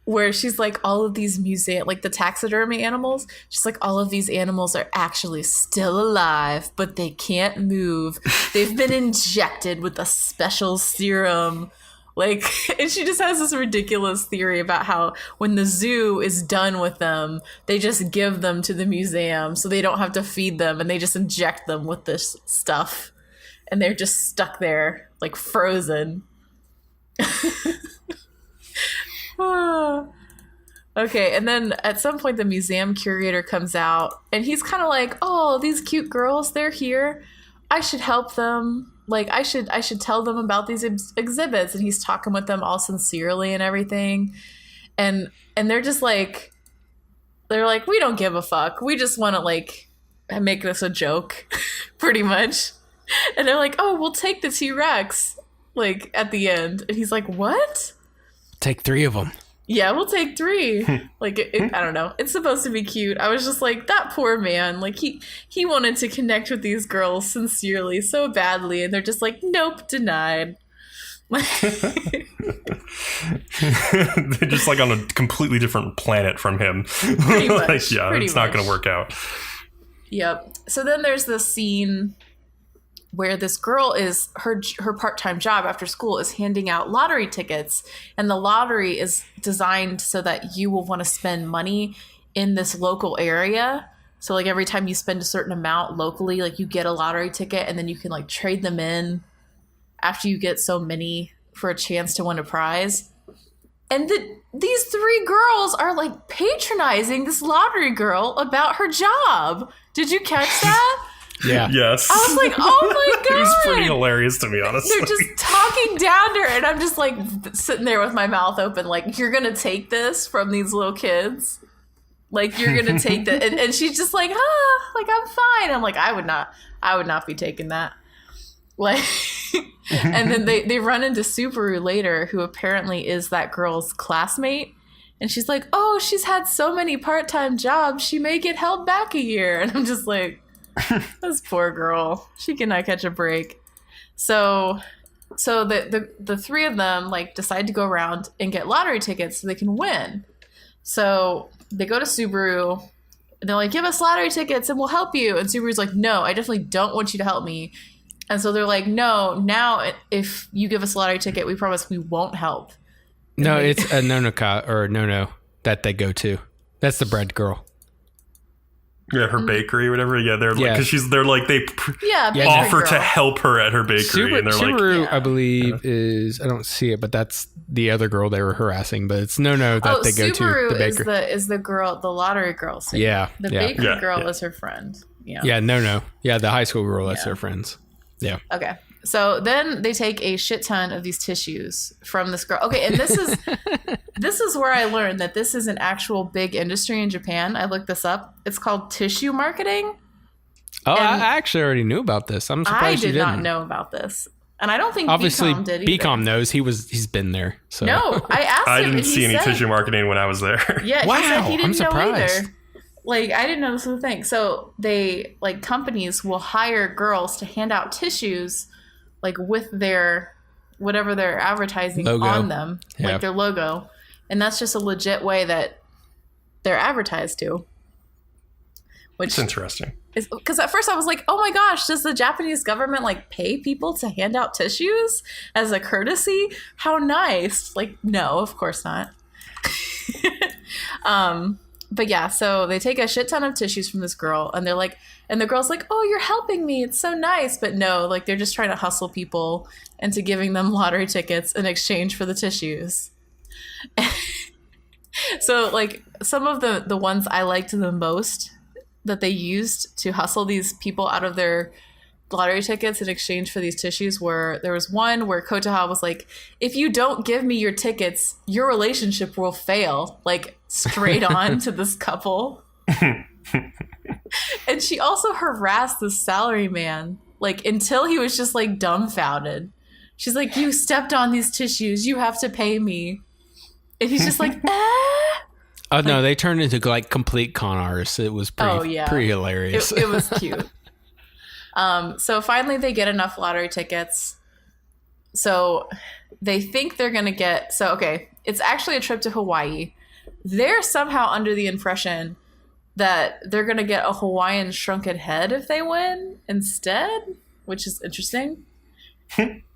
where she's like, all of these like the taxidermy animals, she's like, all of these animals are actually still alive, but they can't move. They've been injected with a special serum. Like, and she just has this ridiculous theory about how when the zoo is done with them, they just give them to the museum so they don't have to feed them, and they just inject them with this stuff. And they're just stuck there, like frozen. Okay, and then at some point the museum curator comes out and he's kind of like, oh, these cute girls, they're here, I should help them, like I should tell them about these exhibits. And he's talking with them all sincerely and everything, and they're just like, we don't give a fuck, we just want to like make this a joke. Pretty much. And they're like, oh, we'll take the T-Rex. like at the end, and he's like, "What? Take 3 of them." Yeah, we'll take 3. Like, I don't know. It's supposed to be cute. I was just like, that poor man. Like, he wanted to connect with these girls sincerely so badly, and they're just like, nope, denied. They're just like on a completely different planet from him. Pretty much. Like, yeah, pretty it's not much. going to work out. Yep. So then there's this scene where this girl is her part-time job after school is handing out lottery tickets, and the lottery is designed so that you will want to spend money in this local area. So like every time you spend a certain amount locally, like you get a lottery ticket, and then you can like trade them in after you get so many for a chance to win a prize. And these 3 girls are like patronizing this lottery girl about her job. Did you catch that? Yeah. Yes. I was like, oh my God. It was pretty hilarious to me, honestly. They're just talking down to her, and I'm just like sitting there with my mouth open, like, you're going to take this from these little kids? Like, you're going to take that? And she's just like, like, I'm fine. I'm like, I would not be taking that. Like, and then they run into Subaru later, who apparently is that girl's classmate. And she's like, oh, she's had so many part-time jobs, she may get held back a year. And I'm just like, this poor girl, she cannot catch a break. So the 3 of them like decide to go around and get lottery tickets so they can win. So they go to Subaru, and they're like, give us lottery tickets and we'll help you. And Subaru's like, no, I definitely don't want you to help me. And so they're like, no, now if you give us a lottery ticket, we promise we won't help. No, it's a Nonoka or no that they go to. That's the bread girl. Yeah, her bakery or whatever. Yeah, they're like, because they're like, they offer to help her at her bakery. And they're Subaru, like, I believe, is, I don't see it, but that's the other girl they were harassing. But it's no that they go Subaru to the bakery. is the girl, the lottery girl. So Yeah. The bakery girl is her friend. Yeah. Yeah, no. Yeah, the high school girl, that's their friends. Yeah. Okay. So then they take a shit ton of these tissues from this girl. Okay, and this is where I learned that this is an actual big industry in Japan. I looked this up. It's called tissue marketing. Oh, I actually already knew about this. I'm surprised you didn't. I did not know about this. And I don't think obviously Bcom did either. Bcom knows. He's been there. So. No, I asked him. I didn't see any tissue marketing when I was there. Yeah, wow, he said he didn't I'm surprised. know either. Like, I didn't know this was a thing. So they, like, companies will hire girls to hand out tissues, like, with their, whatever they're advertising logo on them, like their logo. And that's just a legit way that they're advertised to. Which it's interesting. Because at first I was like, oh my gosh, does the Japanese government, like, pay people to hand out tissues as a courtesy? How nice. Like, no, of course not. But yeah, so they take a shit ton of tissues from this girl, and they're like, and the girl's like, oh, you're helping me. It's so nice. But no, like, they're just trying to hustle people into giving them lottery tickets in exchange for the tissues. So, like, some of the ones I liked the most that they used to hustle these people out of their lottery tickets in exchange for these tissues were, there was one where Kotaha was like, if you don't give me your tickets, your relationship will fail, like, straight on to this couple. And she also harassed the salary man, like, until he was just, like, dumbfounded. She's like, you stepped on these tissues, you have to pay me. And he's just like, ah. Oh, no, they turned into, like, complete con artists. It was pretty hilarious. It was cute. So finally they get enough lottery tickets. So they think they're going to get... So, okay, it's actually a trip to Hawaii. They're somehow under the impression that they're going to get a Hawaiian shrunken head if they win instead, which is interesting.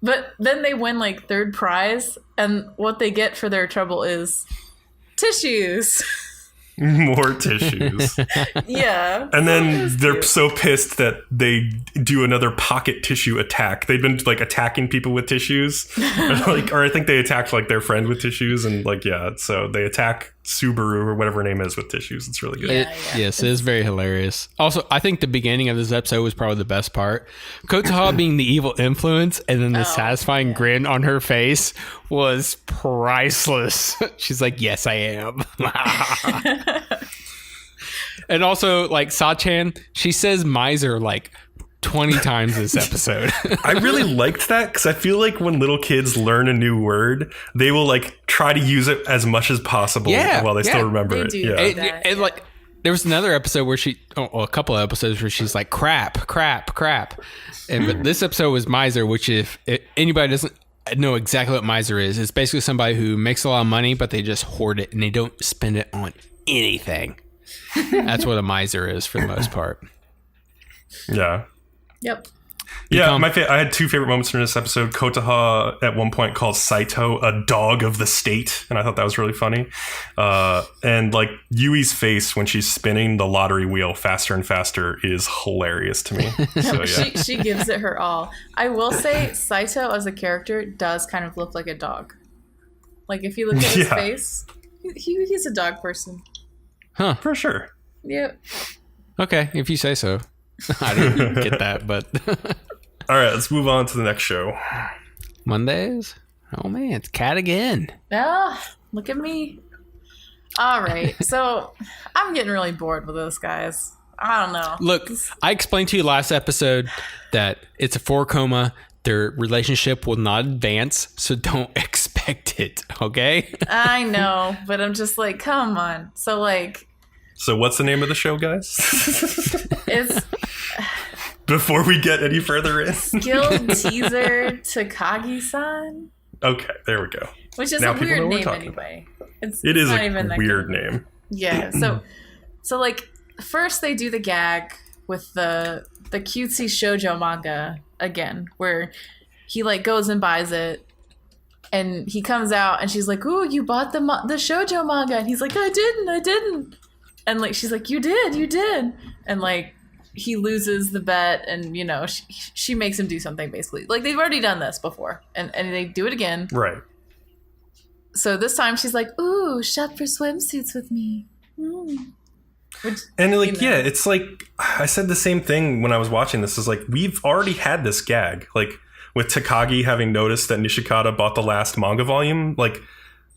But then they win, like, third prize, and what they get for their trouble is tissues. More tissues. Yeah. And then they're so pissed that they do another pocket tissue attack. They've been, like, attacking people with tissues. or I think they attacked, like, their friend with tissues. And, like, yeah, so they attack Subaru or whatever her name is with tissues. It's really good. Yes, it is very hilarious. Also, I think the beginning of this episode was probably the best part. Kotaha being the evil influence and then the satisfying grin on her face was priceless. She's like, yes, I am. And also, like, Sachan, she says miser like 20 times this episode. I really liked that because I feel like when little kids learn a new word, they will like try to use it as much as possible while they still remember it. Yeah. Like there was another episode where a couple of episodes where she's like crap. But this episode was miser, which if anybody doesn't know exactly what miser is, it's basically somebody who makes a lot of money, but they just hoard it and they don't spend it on anything. That's what a miser is for the most part. Yeah. Yep. Yeah, I had two favorite moments in this episode. Kotaha at one point calls Saito a dog of the state, and I thought that was really funny. And like Yui's face when she's spinning the lottery wheel faster and faster is hilarious to me. So, yeah. she gives it her all. I will say Saito as a character does kind of look like a dog. Like if you look at his face, he's a dog person. Huh. For sure. Yep. Okay, if you say so. I didn't get that, but... All right, let's move on to the next show. Mondays? Oh, man, it's Cat again. Look at me. All right, so I'm getting really bored with this, guys. I don't know. Look, I explained to you last episode that it's a 4-coma. Their relationship will not advance, so don't expect it, okay? I know, but I'm just like, come on. So what's the name of the show, guys? It's... Before we get any further in. Skilled Teaser Takagi-san. Okay, there we go. Which is a weird name anyway. It is a weird name. Yeah, so like first they do the gag with the cutesy shoujo manga again, where he like goes and buys it and he comes out and she's like, "Ooh, you bought the shoujo manga." And he's like, I didn't. And like she's like, you did. And like he loses the bet, and you know she makes him do something basically. Like they've already done this before, and they do it again. Right. So this time she's like, "Ooh, shop for swimsuits with me." Which, and like, you know. Yeah, it's like I said the same thing when I was watching this. Is like we've already had this gag, like with Takagi having noticed that Nishikata bought the last manga volume, like.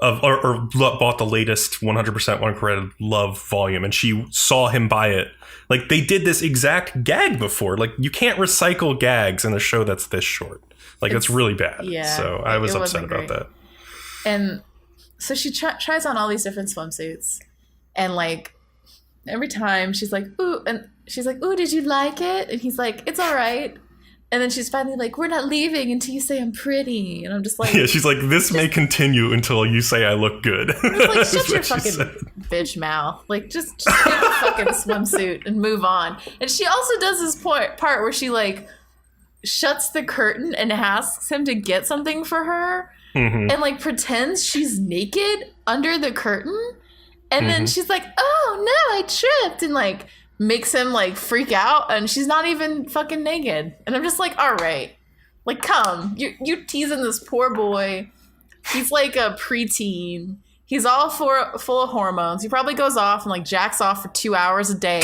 Or bought the latest 100% One Credit Love volume, and she saw him buy it. Like they did this exact gag before. Like you can't recycle gags in a show that's this short. Like it's really bad. Yeah. So I was upset about that. And so she tries on all these different swimsuits, and like every time she's like, "Ooh," and she's like, "Ooh, did you like it?" And he's like, "It's all right." And then she's finally like, "We're not leaving until you say I'm pretty." And I'm just like... Yeah, she's like, this may continue until you say I look good. Like, shut your fucking bitch mouth. Like, just get the fucking swimsuit and move on. And she also does this part where she, like, shuts the curtain and asks him to get something for her. Mm-hmm. And, like, pretends she's naked under the curtain. And then she's like, "Oh, no, I tripped." And, like... makes him like freak out, and she's not even fucking naked. And I'm just like, all right, like, come, you're teasing this poor boy. He's like a preteen. He's all full of hormones. He probably goes off and like jacks off for 2 hours a day.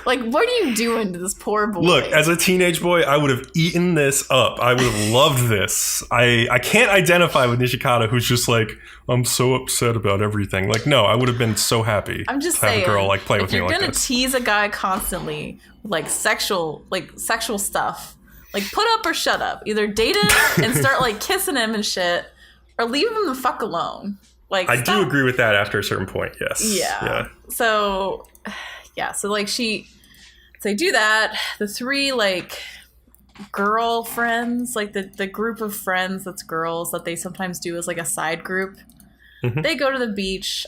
Like, what are you doing to this poor boy? Look, as a teenage boy, I would have eaten this up. I would have loved this. I can't identify with Nishikata, who's just like, I'm so upset about everything. Like, no, I would have been so happy. I'm just to saying, have a girl like play with me like this. If you're gonna tease a guy constantly with like sexual stuff, like put up or shut up. Either date him and start like kissing him and shit, or leave him the fuck alone. Like, I do agree with that after a certain point. Yes. Yeah. So, yeah. So like they do that. The three like girl friends, like the group of friends that's girls that they sometimes do as like a side group. Mm-hmm. They go to the beach.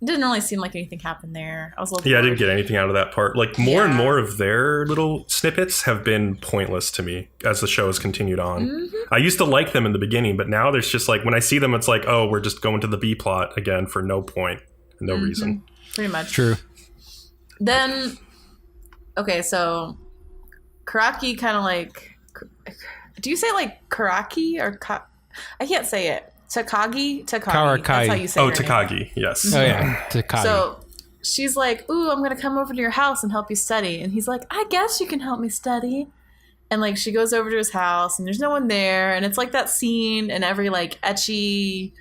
Didn't really seem like anything happened there. I was a little bored. I didn't get anything out of that part. Like more and more of their little snippets have been pointless to me as the show has continued on. Mm-hmm. I used to like them in the beginning, but now there's just like when I see them, it's like, oh, we're just going to the B plot again for no point, no reason. Pretty much. True. Then, okay, so Karaki kind of like, do you say like Karaki or I can't say it. Takagi. Karakai. That's how you say it. Takagi. Name. Yes. Oh yeah, Takagi. So she's like, "Ooh, I'm gonna come over to your house and help you study." And he's like, "I guess you can help me study." And like she goes over to his house and there's no one there, and it's like that scene in every like ecchi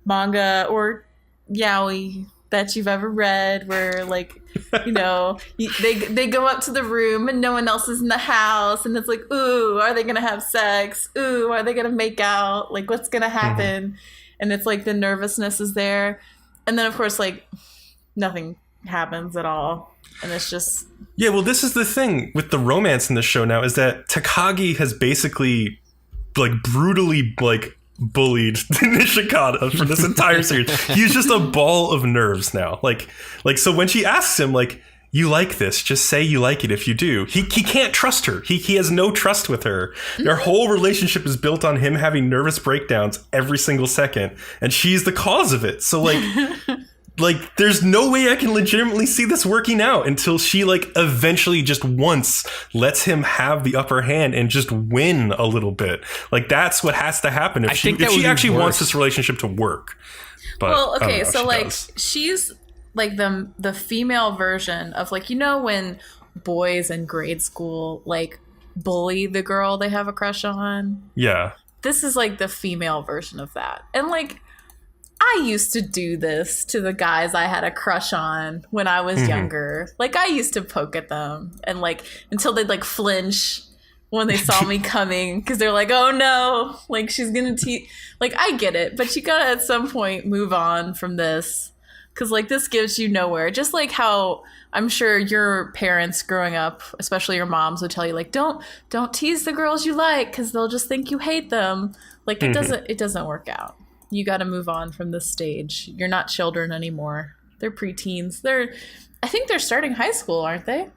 manga or yaoi that you've ever read where like, you know, they go up to the room and no one else is in the house and it's like, ooh, are they gonna have sex? Ooh, are they gonna make out? Like, what's gonna happen? And it's like the nervousness is there, and then of course like nothing happens at all, and it's just well, this is the thing with the romance in this show now, is that Takagi has basically like brutally like bullied Nishikata for this entire series. He's just a ball of nerves now. Like so when she asks him like, you like this, just say you like it if you do. He can't trust her. He has no trust with her. Their whole relationship is built on him having nervous breakdowns every single second, and she's the cause of it. So like like there's no way I can legitimately see this working out until she like eventually just once lets him have the upper hand and just win a little bit. Like that's what has to happen if she actually wants this relationship to work. But well, okay, so like she's like the female version of like, you know, when boys in grade school like bully the girl they have a crush on. Yeah. This is like the female version of that. And like I used to do this to the guys I had a crush on when I was younger. Like I used to poke at them and like until they'd like flinch when they saw me coming because they're like, oh no, like she's gonna like I get it, but you gotta at some point move on from this because like this gives you nowhere. Just like how I'm sure your parents growing up, especially your moms, would tell you like don't tease the girls you like because they'll just think you hate them. Like it doesn't work out. You got to move on from this stage. You're not children anymore. They're preteens. I think they're starting high school, aren't they?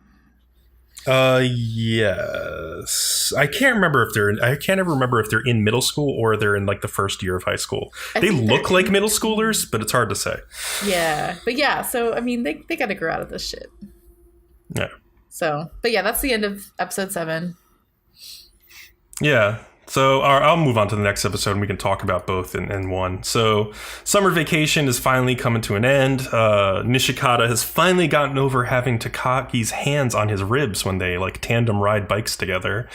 Yes. I can't ever remember if they're in middle school or they're in like the first year of high school. They look like middle schoolers, but it's hard to say. Yeah. But yeah, so I mean they got to grow out of this shit. Yeah. So, but yeah, that's the end of episode 7. Yeah. So I'll move on to the next episode and we can talk about both in one. So summer vacation is finally coming to an end. Nishikata has finally gotten over having Takagi's hands on his ribs when they like tandem ride bikes together.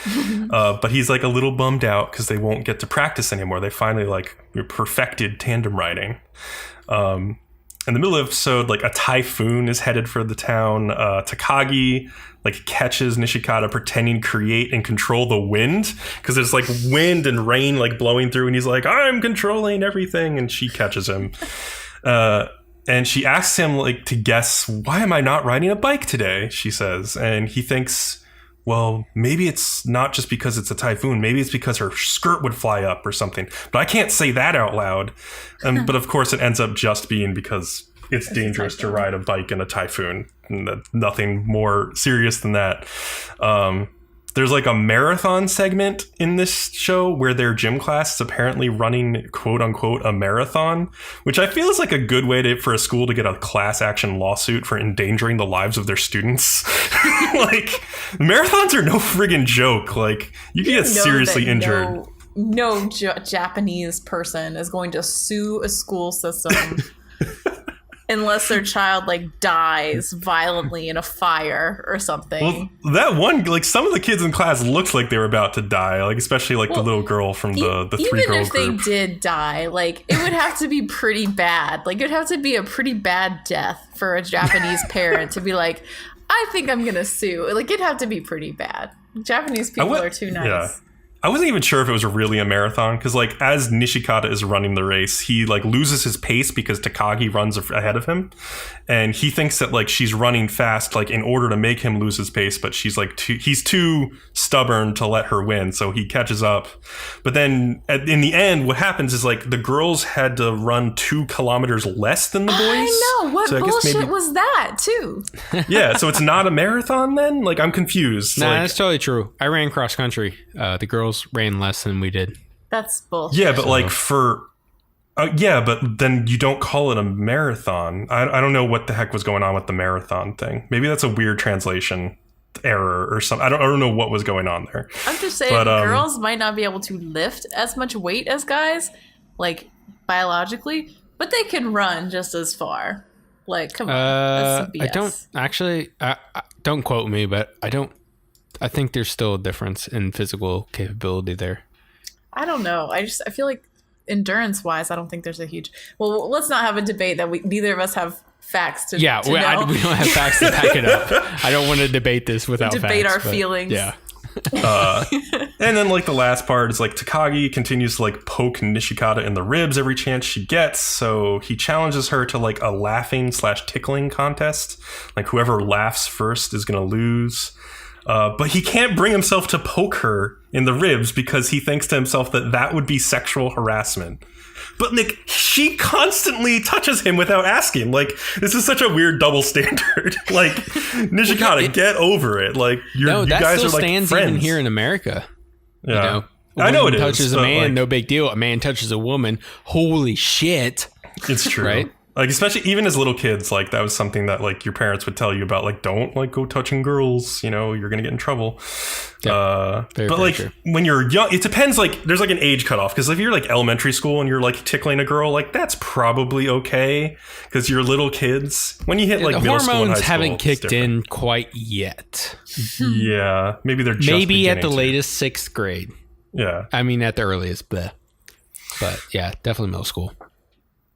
But he's like a little bummed out because they won't get to practice anymore. They finally like perfected tandem riding. In the middle of the episode, like a typhoon is headed for the town. Takagi like catches Nishikata pretending to create and control the wind because there's like wind and rain like blowing through, and he's like, I'm controlling everything, and she catches him. And she asks him like to guess, why am I not riding a bike today? She says, and he thinks, well, maybe it's not just because it's a typhoon. Maybe it's because her skirt would fly up or something. But I can't say that out loud. But of course, it ends up just being because it's dangerous to ride a bike in a typhoon. Nothing more serious than that. There's like a marathon segment in this show where their gym class is apparently running, quote unquote, a marathon, which I feel is like a good way for a school to get a class action lawsuit for endangering the lives of their students. Like, marathons are no friggin' joke. Like, you can get seriously injured. No Japanese person is going to sue a school system unless their child like dies violently in a fire or something. Well, that one, like some of the kids in class looked like they were about to die, like especially like the little girl from the 3-girl group. Even if they did die, like it would have to be pretty bad. Like it would have to be a pretty bad death for a Japanese parent to be like, I think I'm gonna sue. Like it'd have to be pretty bad. Japanese people are too nice. Yeah. I wasn't even sure if it was really a marathon because, like, as Nishikata is running the race, he like loses his pace because Takagi runs ahead of him, and he thinks that like she's running fast, like in order to make him lose his pace, but she's like he's too stubborn to let her win, so he catches up. But then in the end, what happens is like the girls had to run 2 kilometers less than the boys. I know what bullshit was that too. Yeah, so it's not a marathon then. Like I'm confused. Nah, like, that's totally true. I ran cross country. The girls ran less than we did. That's bullshit. Yeah, but like but then you don't call it a marathon. I don't know what the heck was going on with the marathon thing. Maybe that's a weird translation error or something. I don't know what was going on there. I'm just saying, girls might not be able to lift as much weight as guys, like biologically, but they can run just as far. Like, come on, that's some BS. I don't actually. Don't quote me, but I think there's still a difference in physical capability there. I don't know. I feel like endurance wise, I don't think there's a huge. Well, let's not have a debate that neither of us have facts to Yeah, to we know. don't have facts to back it up. I don't want to debate this without Debate facts, our but feelings. Yeah. And then like the last part is like Takagi continues to like poke Nishikata in the ribs every chance she gets. So he challenges her to like a laughing/tickling contest. Like whoever laughs first is going to lose. But he can't bring himself to poke her in the ribs because he thinks to himself that would be sexual harassment. But like she constantly touches him without asking. Like this is such a weird double standard. Like Nishikata, get over it. Like you guys are like stands friends. even here in America. Yeah. You know, I know it woman touches is, a but, man, like, no big deal. A man touches a woman, holy shit! It's true, Right? Like especially even as little kids, like that was something that like your parents would tell you about. Like don't like go touching girls. You know you're gonna get in trouble. But like true. when you're young, it depends. Like there's like an age cutoff because if you're like elementary school and you're like tickling a girl, like that's probably okay because you're little kids. When you hit like the middle school and high hormones school, haven't it's kicked different. in quite yet. Yeah, maybe they're just Maybe at the beginning to. latest 6th grade. Yeah. I mean, at the earliest, but yeah, definitely middle school.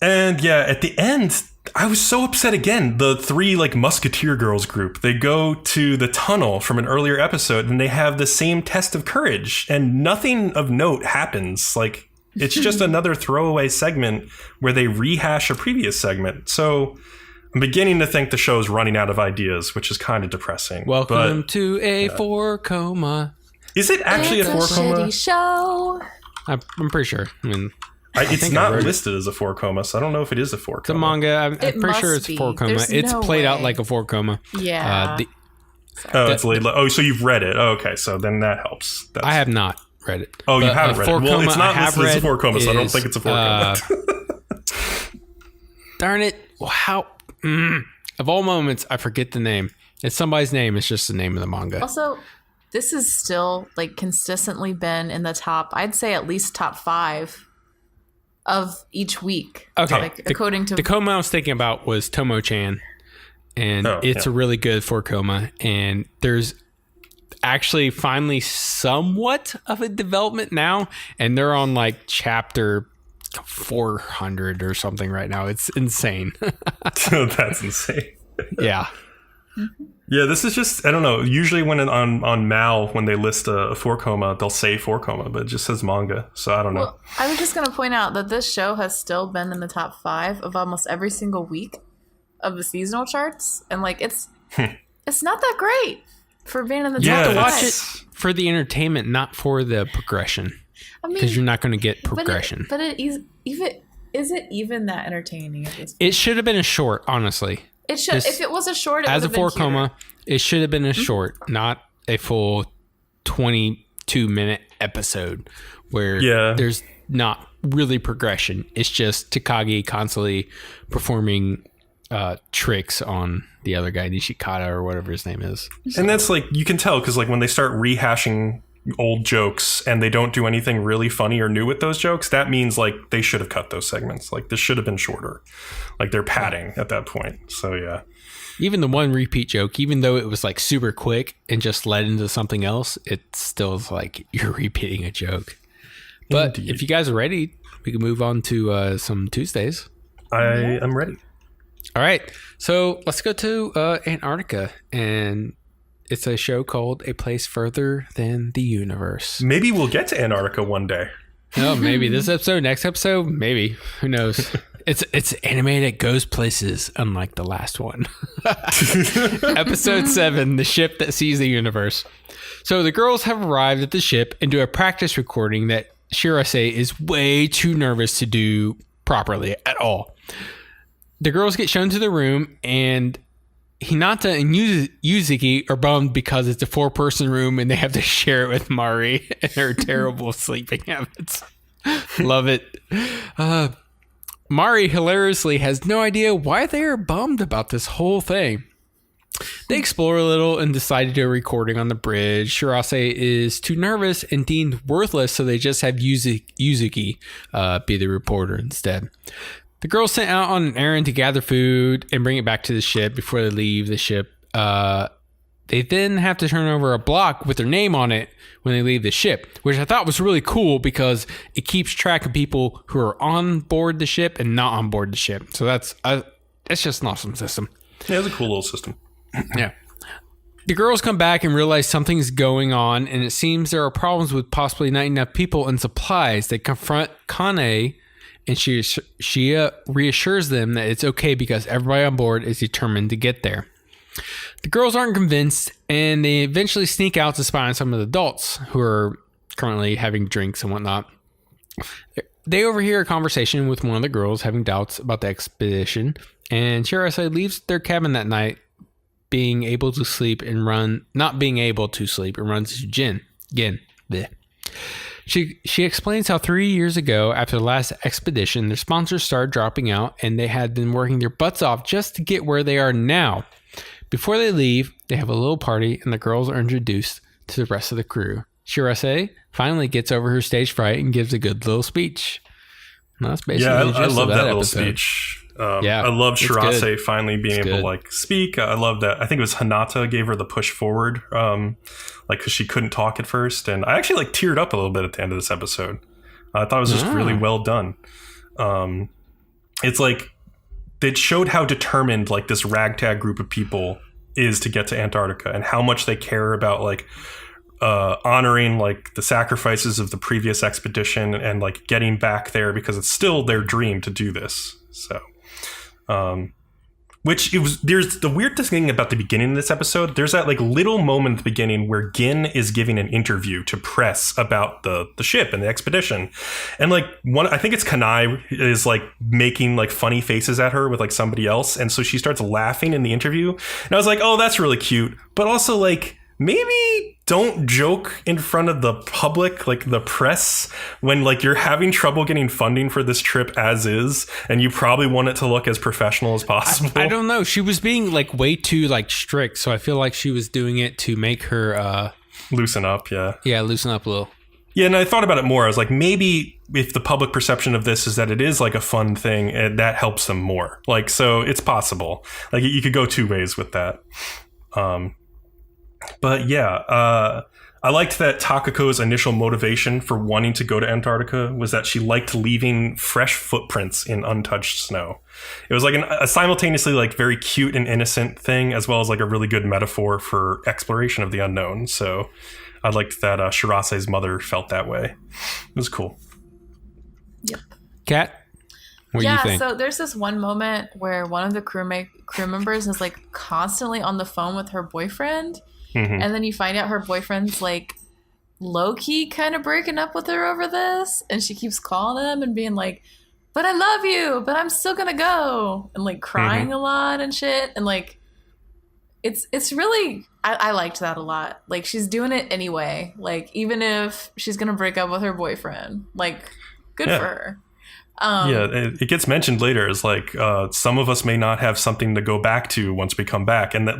And yeah, at the end, I was so upset again. The 3 like Musketeer girls group, they go to the tunnel from an earlier episode and they have the same test of courage and nothing of note happens. Like it's just another throwaway segment where they rehash a previous segment. So I'm beginning to think the show's running out of ideas, which is kind of depressing. Welcome to a 4 coma. Is it actually It's a 4 coma? shitty show. I'm pretty sure. I mean, It's think I not wrote it. listed as a 4 coma, so I don't know if it is a 4 the coma. manga, I'm It pretty sure must it's a 4 be. coma. There's It's no played out way. like a 4 coma. Yeah. It's late. Oh, so you've read it. Oh, okay, so then that helps. I have not read it. Oh, you But, haven't read it. 4 Well, coma it's not I have listed as a read 4 coma, so I don't is, think it's a 4 coma. Darn it. How? Of all moments, I forget the name. It's somebody's name. It's just the name of the manga. Also, this has still like consistently been in the top, I'd say at least top 5 of each week. Okay. Like according to The coma I was thinking about was Tomo-chan. And it's a really good 4 coma. And there's actually finally somewhat of a development now. And they're on like chapter 400 or something right now. It's insane. That's insane. Yeah. Yeah, this is just, I don't know. Usually when on Mal, when they list a 4 coma, they'll say 4 coma, but it just says manga. So I don't know. Well, I was just going to point out that this show has still been in the top 5 of almost every single week of the seasonal charts. And like, it's not that great for being in the Yeah, top 5. Watch it for the entertainment, not for the progression. I mean, Because you're not going to get progression. But it is even that entertaining at this point? It should have been a short, honestly. It should. If it was a short, it As a would have been 4 coma, it should have been a short, not a full 22-minute episode where there's not really progression. It's just Takagi constantly performing tricks on the other guy, Nishikata or whatever his name is. And that's like, you can tell because like when they start rehashing old jokes and they don't do anything really funny or new with those jokes, that means like they should have cut those segments. Like this should have been shorter. Like they're padding at that point. So yeah. Even the one repeat joke, even though it was like super quick and just led into something else, it still is like you're repeating a joke. But Indeed. if you guys are ready, we can move on to some Tuesdays. I am ready. All right. So let's go to Antarctica. And it's a show called A Place Further Than the Universe. Maybe we'll get to Antarctica one day. Oh, maybe this episode, next episode, maybe. Who knows? It's anime that goes places, unlike the last one. Episode 7, The Ship That Sees the Universe. So the girls have arrived at the ship and do a practice recording that Shirase is way too nervous to do properly at all. The girls get shown to the room, and Hinata and Yuzuki are bummed because it's a 4-person room and they have to share it with Mari and her terrible sleeping habits. Love it. Mari hilariously has no idea why they are bummed about this whole thing. They explore a little and decide to do a recording on the bridge. Shirase is too nervous and deemed worthless, so they just have Yuzuki be the reporter instead. The girls sent out on an errand to gather food and bring it back to the ship before they leave the ship. They then have to turn over a block with their name on it when they leave the ship, which I thought was really cool because it keeps track of people who are on board the ship and not on board the ship. So that's it's just an awesome system. Yeah, it's a cool little system. Yeah. The girls come back and realize something's going on, and it seems there are problems with possibly not enough people and supplies. They confront Kane, and she reassures them that it's okay because everybody on board is determined to get there. The girls aren't convinced, and they eventually sneak out to spy on some of the adults who are currently having drinks and whatnot. They overhear a conversation with one of the girls having doubts about the expedition, and Shirase leaves their cabin that night, not being able to sleep and runs to Gin. Bleh. She explains how 3 years ago, after the last expedition, their sponsors started dropping out, and they had been working their butts off just to get where they are now. Before they leave, they have a little party, and the girls are introduced to the rest of the crew. Shirase finally gets over her stage fright and gives a good little speech. And that's basically I love that little episode. Speech. I love Shirase finally being able to speak. I love that. I think it was Hinata gave her the push forward, because she couldn't talk at first, and I actually teared up a little bit at the end of this episode. I thought it was just really well done. It's it showed how determined this ragtag group of people is to get to Antarctica, and how much they care about honoring the sacrifices of the previous expedition and getting back there because it's still their dream to do this. So. There's the weirdest thing about the beginning of this episode. There's that little moment at the beginning where Gin is giving an interview to press about the ship and the expedition. And I think it's Kanai is making funny faces at her with somebody else. And so she starts laughing in the interview. And I was like, oh, that's really cute. But also maybe don't joke in front of the public, the press, when you're having trouble getting funding for this trip as is, and you probably want it to look as professional as possible. I don't know. She was being way too strict, so I feel like she was doing it to make her loosen up. Yeah, loosen up a little. Yeah, and I thought about it more. I was maybe if the public perception of this is that it is a fun thing, that helps them more. So it's possible. You could go two ways with that. But yeah, I liked that Takako's initial motivation for wanting to go to Antarctica was that she liked leaving fresh footprints in untouched snow. It was a simultaneously very cute and innocent thing, as well as a really good metaphor for exploration of the unknown. So I liked that Shirase's mother felt that way. It was cool. Yep. Kat, what do you think? So there's this one moment where one of the crew members is constantly on the phone with her boyfriend. Mm-hmm. And then you find out her boyfriend's low-key kind of breaking up with her over this. And she keeps calling him and being but I love you, but I'm still gonna go. And crying a lot and shit. And it's really, I liked that a lot. She's doing it anyway. Even if she's gonna break up with her boyfriend. Good for her. It gets mentioned later as some of us may not have something to go back to once we come back. And that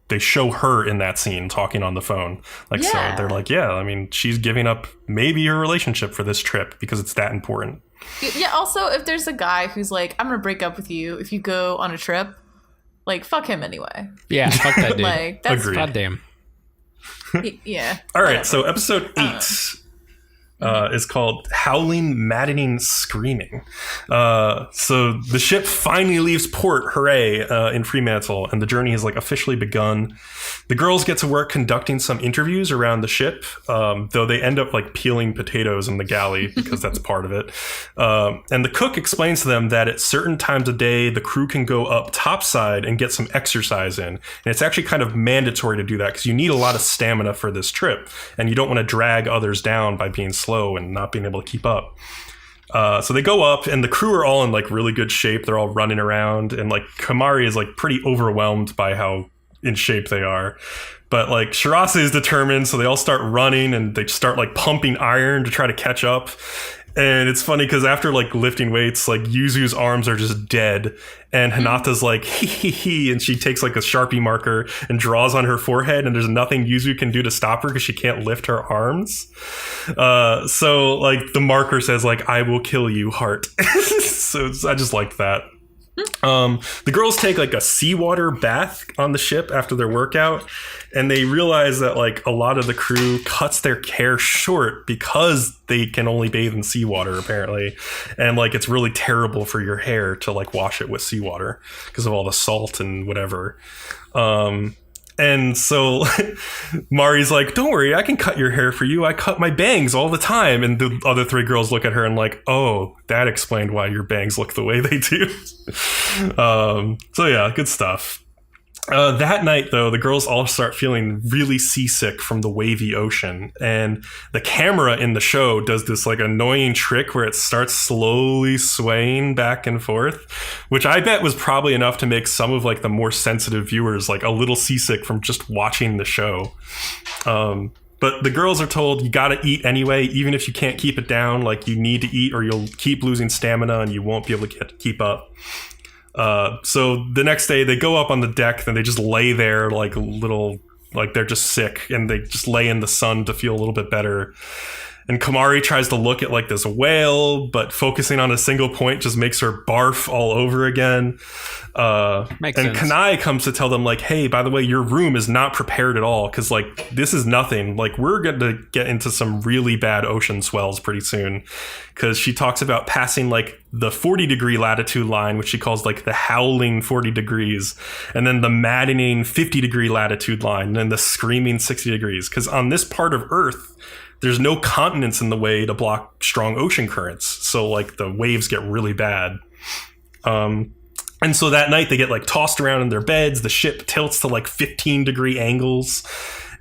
they show her in that scene talking on the phone. So they're she's giving up maybe her relationship for this trip because it's that important. Yeah. Also, if there's a guy who's I'm going to break up with you if you go on a trip, fuck him anyway. Yeah. Fuck that dude. That's agreed. Goddamn. Yeah. All right. So episode 8 is called Howling, Maddening, Screaming. So the ship finally leaves port, hooray, in Fremantle, and the journey has officially begun. The girls get to work conducting some interviews around the ship, though they end up peeling potatoes in the galley because that's part of it. And the cook explains to them that at certain times of day, the crew can go up topside and get some exercise in. And it's actually kind of mandatory to do that because you need a lot of stamina for this trip, and you don't want to drag others down by being slow and not being able to keep up. So they go up, and the crew are all in really good shape. They're all running around, and Kamari is pretty overwhelmed by how in shape they are. But Shirase is determined, so they all start running, and they start pumping iron to try to catch up. And it's funny because after lifting weights, Yuzu's arms are just dead, and Hinata's hee, and she takes a Sharpie marker and draws on her forehead, and there's nothing Yuzu can do to stop her because she can't lift her arms. So the marker says I will kill you, heart. So I just liked that. The girls take like a seawater bath on the ship after their workout, and they realize that like a lot of the crew cuts their hair short because they can only bathe in seawater apparently, and like it's really terrible for your hair to like wash it with seawater because of all the salt and whatever. And so Mari's like, don't worry, I can cut your hair for you. I cut my bangs all the time. And the other three girls look at her and like, oh, that explained why your bangs look the way they do. So yeah, good stuff. That night, though, the girls all start feeling really seasick from the wavy ocean. And the camera in the show does this like annoying trick where it starts slowly swaying back and forth, which I bet was probably enough to make some of like the more sensitive viewers like a little seasick from just watching the show. But the girls are told you got to eat anyway, even if you can't keep it down. Like you need to eat or you'll keep losing stamina and you won't be able to keep up. So the next day they go up on the deck and they just lay there like they're just sick, and they just lay in the sun to feel a little bit better. And Kamari tries to look at like this whale, but focusing on a single point just makes her barf all over again. Makes and sense. Kanai comes to tell them like, hey, by the way, your room is not prepared at all, because like this is nothing. Like we're going to get into some really bad ocean swells pretty soon, because she talks about passing like the 40-degree latitude line, which she calls like the howling 40 degrees, and then the maddening 50-degree latitude line, and then the screaming 60 degrees. Because on this part of Earth, there's no continents in the way to block strong ocean currents. So like the waves get really bad. And so that night they get like tossed around in their beds. The ship tilts to like 15-degree angles.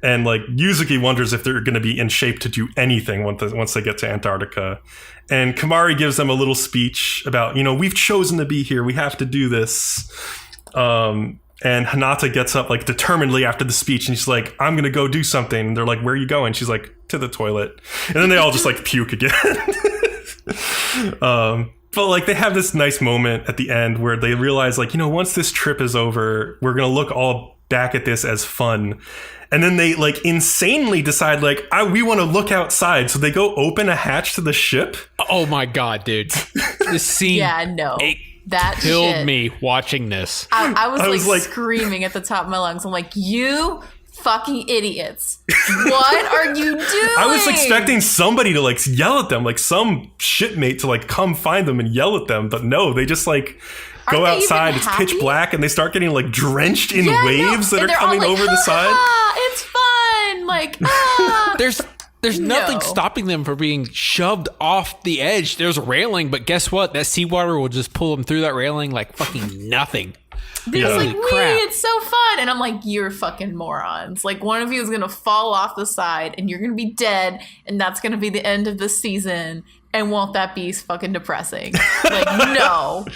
And like Yuzuki wonders if they're going to be in shape to do anything once they get to Antarctica. And Kamari gives them a little speech about, we've chosen to be here. We have to do this. And Hinata gets up like determinedly after the speech, and she's like, I'm going to go do something. And they're like, where are you going? She's like, to the toilet. And then they all just like puke again. But like they have this nice moment at the end where they realize like, once this trip is over, we're going to look all back at this as fun. And then they like insanely decide like, we want to look outside. So they go open a hatch to the ship. Oh my God, dude. This scene. Yeah, no. That killed shit. me watching this. I was like screaming at the top of my lungs. I'm like, you fucking idiots. What are you doing? I was expecting somebody to like yell at them, like some shipmate to like come find them and yell at them. But no, they just like go outside. It's pitch black and they start getting like drenched in waves that are coming over the side. It's fun. Like, There's nothing stopping them from being shoved off the edge. There's a railing, but guess what? That seawater will just pull them through that railing like fucking nothing. They're like, it's so fun. And I'm like, you're fucking morons. Like, one of you is going to fall off the side and you're going to be dead. And that's going to be the end of the season. And won't that be fucking depressing? Like, no.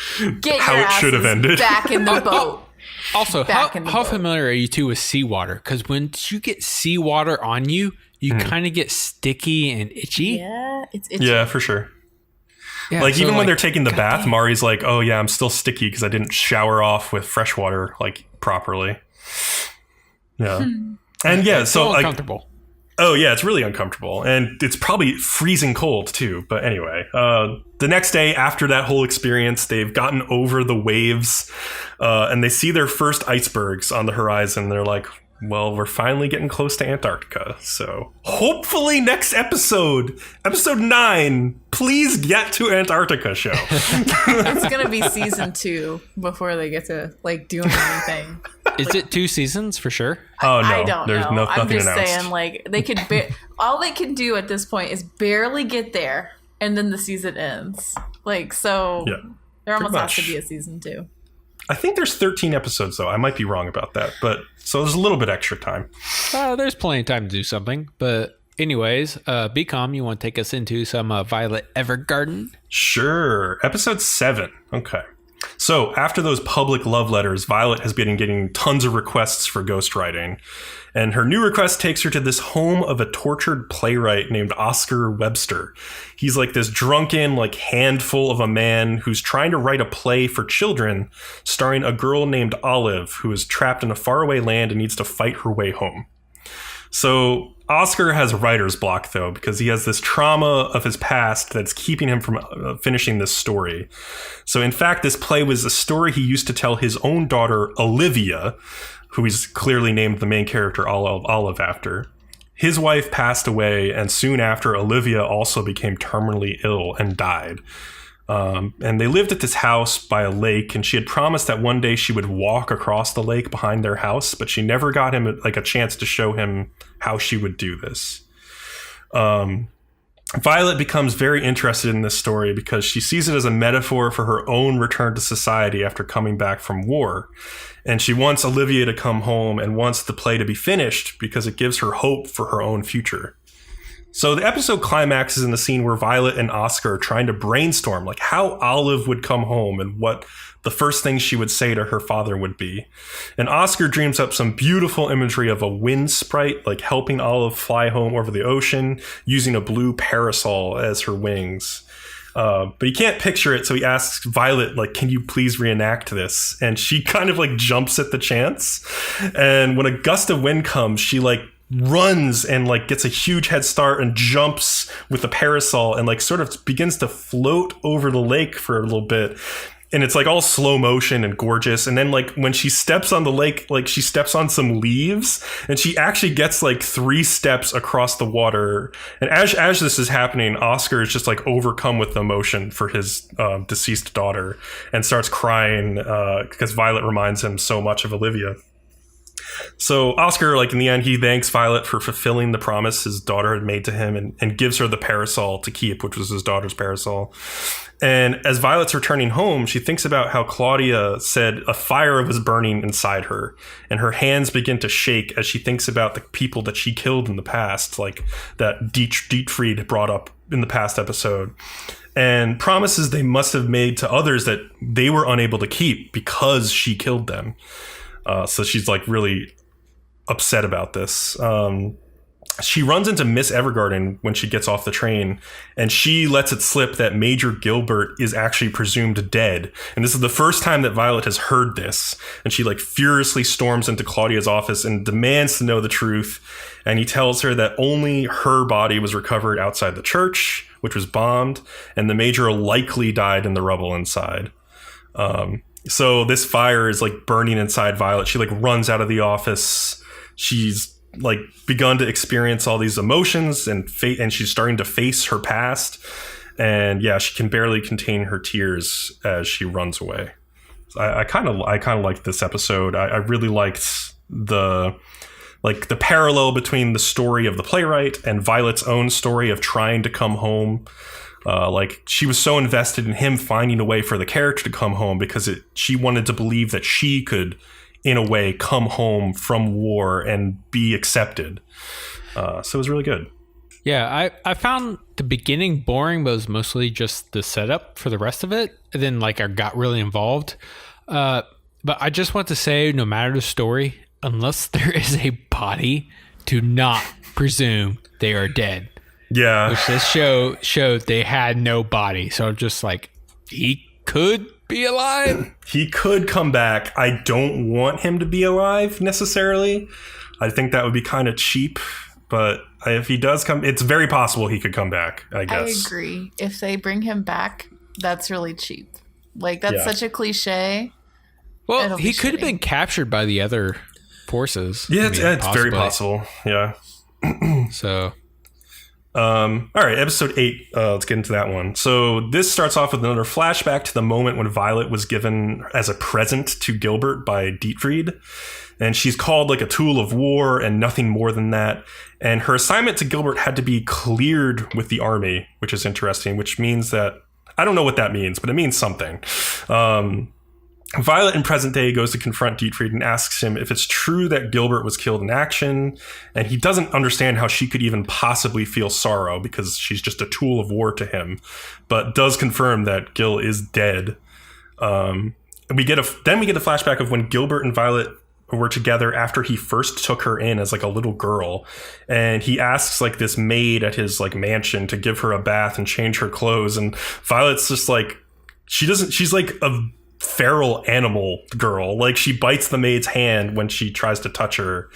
Get how your it should have ended. Back in the boat. Also, how familiar are you two with seawater? Because when you get seawater on you, you kind of get sticky and itchy. Yeah, it's itchy. Yeah, for sure. Yeah, like so even when they're taking the bath, Mari's like, oh yeah, I'm still sticky because I didn't shower off with fresh water like properly. Yeah. And yeah, it's so like, uncomfortable. Oh yeah, it's really uncomfortable. And it's probably freezing cold too. But anyway, the next day after that whole experience, they've gotten over the waves and they see their first icebergs on the horizon. They're like, well, we're finally getting close to Antarctica. So hopefully next episode 9, please get to Antarctica show. It's going to be season 2 before they get to like doing anything. Is it 2 seasons for sure? Oh no, I don't there's know. nothing I'm just announced. saying like they could all they can do at this point is barely get there and then the season ends. Like, so there almost has to be a season 2. I think there's 13 episodes, though. I might be wrong about that. But so there's a little bit extra time. There's plenty of time to do something. But anyways, Bcom, you want to take us into some Violet Evergarden? Sure. Episode 7. Okay. So after those public love letters, Violet has been getting tons of requests for ghostwriting. And her new request takes her to this home of a tortured playwright named Oscar Webster. He's like this drunken, like handful of a man who's trying to write a play for children starring a girl named Olive who is trapped in a faraway land and needs to fight her way home. So Oscar has writer's block, though, because he has this trauma of his past that's keeping him from finishing this story. So, in fact, this play was a story he used to tell his own daughter, Olivia, who he's clearly named the main character Olive after. His wife passed away, and soon after, Olivia also became terminally ill and died. And they lived at this house by a lake, and she had promised that one day she would walk across the lake behind their house, but she never got him a chance to show him how she would do this. Violet becomes very interested in this story because she sees it as a metaphor for her own return to society after coming back from war. And she wants Olivia to come home and wants the play to be finished because it gives her hope for her own future. So the episode climaxes in the scene where Violet and Oscar are trying to brainstorm like how Olive would come home and what the first thing she would say to her father would be. And Oscar dreams up some beautiful imagery of a wind sprite, like helping Olive fly home over the ocean using a blue parasol as her wings. But he can't picture it, so he asks Violet, like, can you please reenact this? And she kind of like jumps at the chance. And when a gust of wind comes, she like runs and like gets a huge head start and jumps with the parasol and like sort of begins to float over the lake for a little bit. And it's like all slow motion and gorgeous. And then like when she steps on the lake, like she steps on some leaves and she actually gets like 3 steps across the water. And as this is happening, Oscar is just like overcome with emotion for his deceased daughter and starts crying because Violet reminds him so much of Olivia. So Oscar, like in the end, he thanks Violet for fulfilling the promise his daughter had made to him and gives her the parasol to keep, which was his daughter's parasol. And as Violet's returning home, she thinks about how Claudia said a fire was burning inside her, and her hands begin to shake as she thinks about the people that she killed in the past, like that Dietfried brought up in the past episode, and promises they must have made to others that they were unable to keep because she killed them. So she's like really upset about this. She runs into Miss Evergarden when she gets off the train, and she lets it slip that Major Gilbert is actually presumed dead. And this is the first time that Violet has heard this. And she like furiously storms into Claudia's office and demands to know the truth. And he tells her that only her body was recovered outside the church, which was bombed, and the Major likely died in the rubble inside. So this fire is like burning inside Violet. She like runs out of the office. She's like begun to experience all these emotions and she's starting to face her past. And yeah, she can barely contain her tears as she runs away. I kind of liked this episode. I really liked the parallel between the story of the playwright and Violet's own story of trying to come home. Like she was so invested in him finding a way for the character to come home because she wanted to believe that she could, in a way, come home from war and be accepted. So it was really good. Yeah, I found the beginning boring, but it was mostly just the setup for the rest of it. And then like I got really involved. But I just want to say, no matter the story, unless there is a body, do not presume they are dead. Yeah. Which this show showed they had no body. So I'm just like, he could be alive. He could come back. I don't want him to be alive necessarily. I think that would be kind of cheap. But if he does come, it's very possible he could come back, I guess. I agree. If they bring him back, that's really cheap. Like, that's such a cliche. Well, he could have been captured by the other forces. Yeah, it's very possible. Yeah. So... all right, episode 8, let's get into that one. So this starts off with another flashback to the moment when Violet was given as a present to Gilbert by Dietfried, and she's called like a tool of war and nothing more than that. And her assignment to Gilbert had to be cleared with the army, which is interesting, which means that I don't know what that means, but it means something. Violet in present day goes to confront Dietfried and asks him if it's true that Gilbert was killed in action, and he doesn't understand how she could even possibly feel sorrow because she's just a tool of war to him, but does confirm that Gil is dead. And we get a flashback of when Gilbert and Violet were together after he first took her in as like a little girl, and he asks like this maid at his like mansion to give her a bath and change her clothes, and Violet's just like she's like a feral animal girl. Like, she bites the maid's hand when she tries to touch her.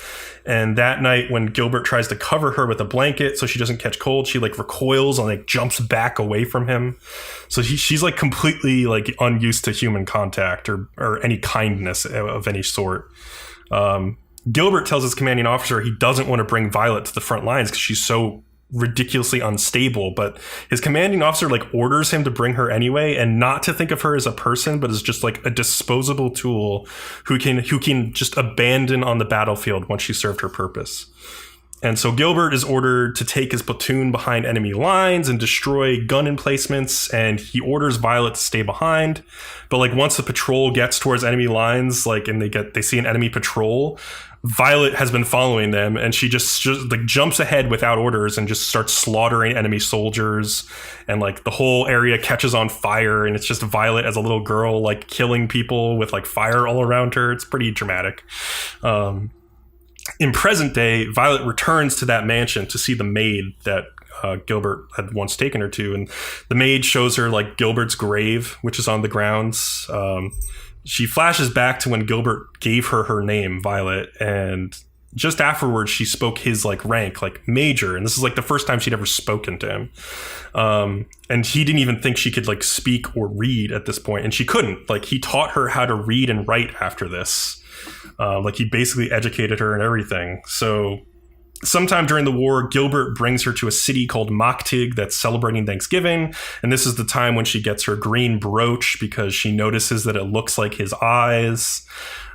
And that night, when Gilbert tries to cover her with a blanket so she doesn't catch cold, she like recoils and like jumps back away from him. So she's like completely like unused to human contact or any kindness of any sort. Gilbert tells his commanding officer he doesn't want to bring Violet to the front lines because she's so ridiculously unstable, but his commanding officer like orders him to bring her anyway, and not to think of her as a person, but as just like a disposable tool who can just abandon on the battlefield once she served her purpose. And so Gilbert is ordered to take his platoon behind enemy lines and destroy gun emplacements, and he orders Violet to stay behind. But like once the patrol gets towards enemy lines, like, and they see an enemy patrol, Violet has been following them, and she just like jumps ahead without orders and just starts slaughtering enemy soldiers, and like the whole area catches on fire, and it's just Violet as a little girl like killing people with like fire all around her. It's pretty dramatic. In present day, Violet returns to that mansion to see the maid that Gilbert had once taken her to, and the maid shows her like Gilbert's grave, which is on the grounds. She flashes back to when Gilbert gave her name, Violet, and just afterwards she spoke his like rank, like major, and this is like the first time she'd ever spoken to him. And he didn't even think she could like speak or read at this point, and she couldn't. Like, he taught her how to read and write after this. Like, he basically educated her and everything. So sometime during the war, Gilbert brings her to a city called Maktig that's celebrating Thanksgiving. And this is the time when she gets her green brooch because she notices that it looks like his eyes.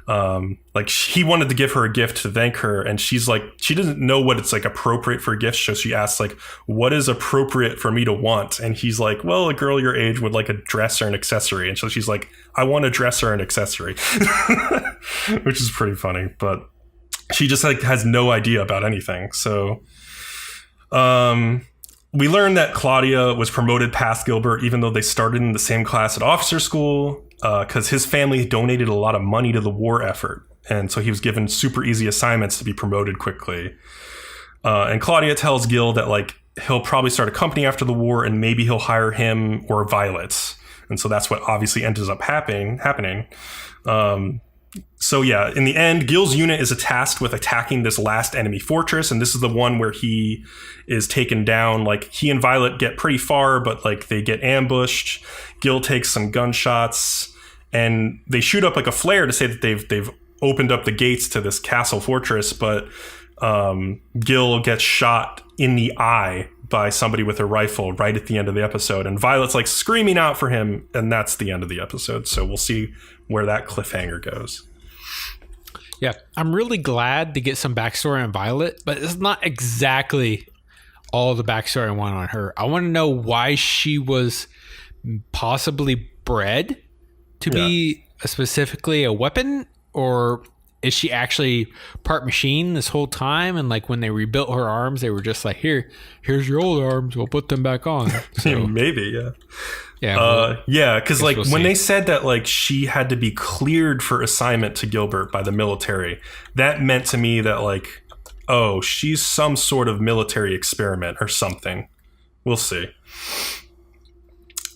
Like, he wanted to give her a gift to thank her, and she's like, she doesn't know what it's like appropriate for a gift, so she asks like, what is appropriate for me to want? And he's like, well, a girl your age would like a dress or an accessory. And so she's like, I want a dress or an accessory. Which is pretty funny, but she just like has no idea about anything. So we learned that Claudia was promoted past Gilbert, even though they started in the same class at officer school, because his family donated a lot of money to the war effort. And so he was given super easy assignments to be promoted quickly. And Claudia tells Gil that like he'll probably start a company after the war, and maybe he'll hire him or Violet. And so that's what obviously ends up happening. So yeah, in the end, Gil's unit is tasked with attacking this last enemy fortress, and this is the one where he is taken down. Like, he and Violet get pretty far, but like they get ambushed. Gil takes some gunshots, and they shoot up like a flare to say that they've opened up the gates to this castle fortress, but Gil gets shot in the eye by somebody with a rifle right at the end of the episode, and Violet's like screaming out for him, and that's the end of the episode. So we'll see where that cliffhanger goes. Yeah, I'm really glad to get some backstory on Violet, but it's not exactly all the backstory I want on her. I want to know why she was possibly bred to be specifically a weapon, or is she actually part machine this whole time? And like when they rebuilt her arms, they were just like, here's your old arms, we'll put them back on. So, maybe, yeah. Yeah, because like when they said that like she had to be cleared for assignment to Gilbert by the military, that meant to me that like, oh, she's some sort of military experiment or something. We'll see.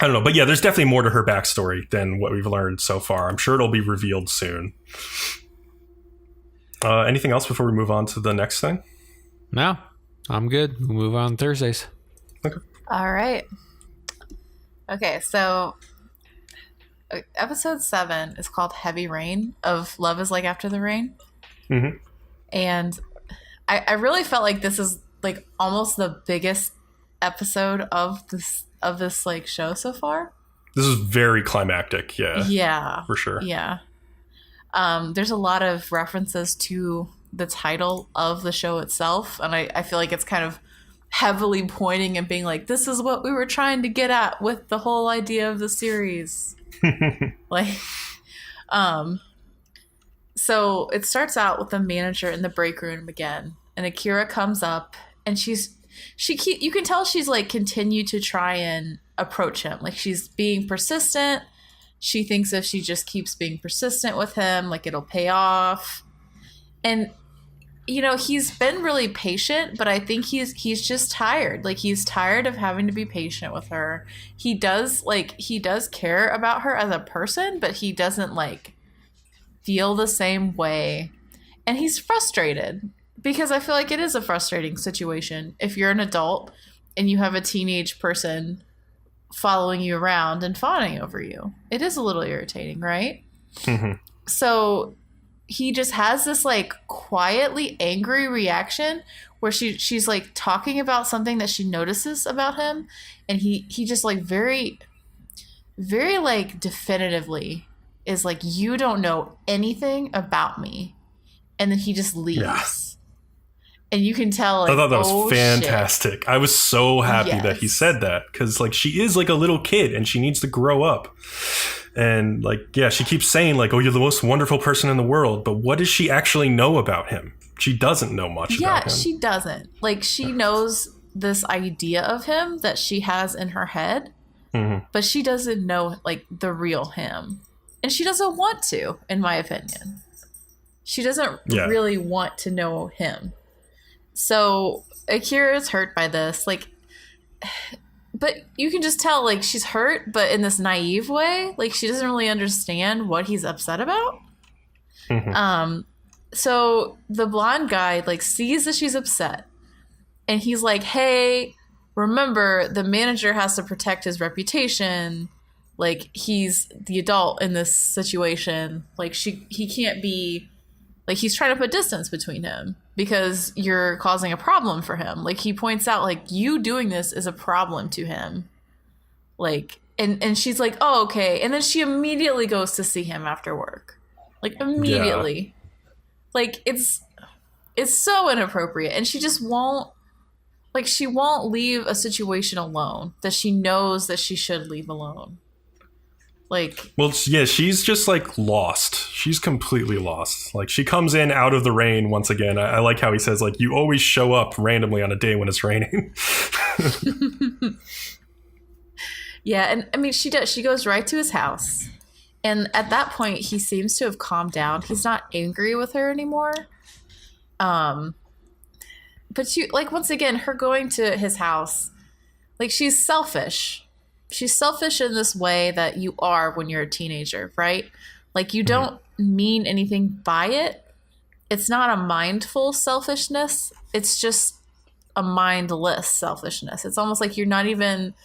I don't know, but yeah, there's definitely more to her backstory than what we've learned so far. I'm sure it'll be revealed soon. Anything else before we move on to the next thing? No, I'm good. We'll move on Thursdays. Okay. All right. Okay, so episode 7 is called Heavy Rain of Love is Like After the Rain. Mm-hmm. And I really felt like this is like almost the biggest episode of this like show so far. This is very climactic, yeah. Yeah. For sure. Yeah. There's a lot of references to the title of the show itself, and I feel like it's kind of heavily pointing and being like, this is what we were trying to get at with the whole idea of the series. Like, so it starts out with the manager in the break room again, and Akira comes up, and you can tell she's like continued to try and approach him. Like, she's being persistent. She thinks if she just keeps being persistent with him, like it'll pay off. And he's been really patient, but I think he's just tired. Like, he's tired of having to be patient with her. He does care about her as a person, but he doesn't like feel the same way. And he's frustrated because I feel like it is a frustrating situation if you're an adult and you have a teenage person following you around and fawning over you. It is a little irritating, right? Mm-hmm. So he just has this like quietly angry reaction where she's like talking about something that she notices about him, and he just like very, very like definitively is like, you don't know anything about me, and then he just leaves. Yeah. And you can tell, like, I thought that was fantastic. Shit. I was so happy that he said that, because like she is like a little kid and she needs to grow up. And like, yeah, she keeps saying like, oh, you're the most wonderful person in the world. But what does she actually know about him? She doesn't know much about him. Yeah, she doesn't. Like, she knows this idea of him that she has in her head, but she doesn't know like the real him. And she doesn't want to, in my opinion. She doesn't really want to know him. So Akira is hurt by this, like, but you can just tell, like, she's hurt, but in this naive way. Like, she doesn't really understand what he's upset about. So the blonde guy, like, sees that she's upset, and he's like, hey, remember, the manager has to protect his reputation. Like, he's the adult in this situation. Like, he can't be, like, he's trying to put distance between him because you're causing a problem for him. Like, he points out, like, you doing this is a problem to him. Like, and she's like, oh, okay. And then she immediately goes to see him after work. Like, immediately. Yeah. Like, it's so inappropriate. And she just won't, like, she won't leave a situation alone that she knows that she should leave alone. Like, well, yeah, she's just like lost. She's completely lost. Like, she comes in out of the rain once again. I like how he says, like, you always show up randomly on a day when it's raining. Yeah, and I mean, she does. She goes right to his house, and at that point, he seems to have calmed down. He's not angry with her anymore. But she, like, once again, her going to his house, like, she's selfish. She's selfish in this way that you are when you're a teenager, right? Like, you don't mean anything by it. It's not a mindful selfishness. It's just a mindless selfishness. It's almost like you're not even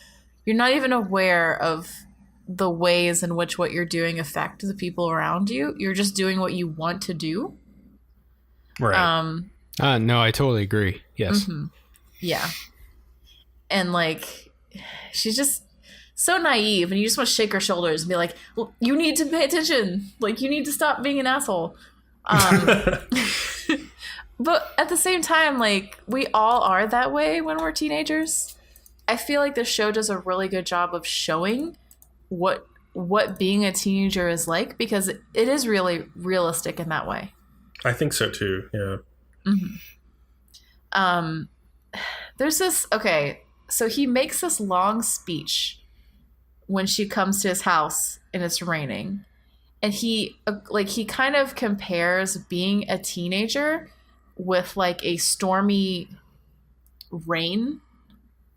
aware of the ways in which what you're doing affect the people around you. You're just doing what you want to do. Right. No, I totally agree. Yes. Mm-hmm. Yeah. And like, she's just so naive, and you just want to shake her shoulders and be like, well, you need to pay attention. Like, you need to stop being an asshole. But at the same time, like, we all are that way when we're teenagers. I feel like the show does a really good job of showing what being a teenager is like, because it is really realistic in that way. I think so too. Yeah. Mm-hmm. There's this, okay, so he makes this long speech when she comes to his house and it's raining, and he kind of compares being a teenager with like a stormy rain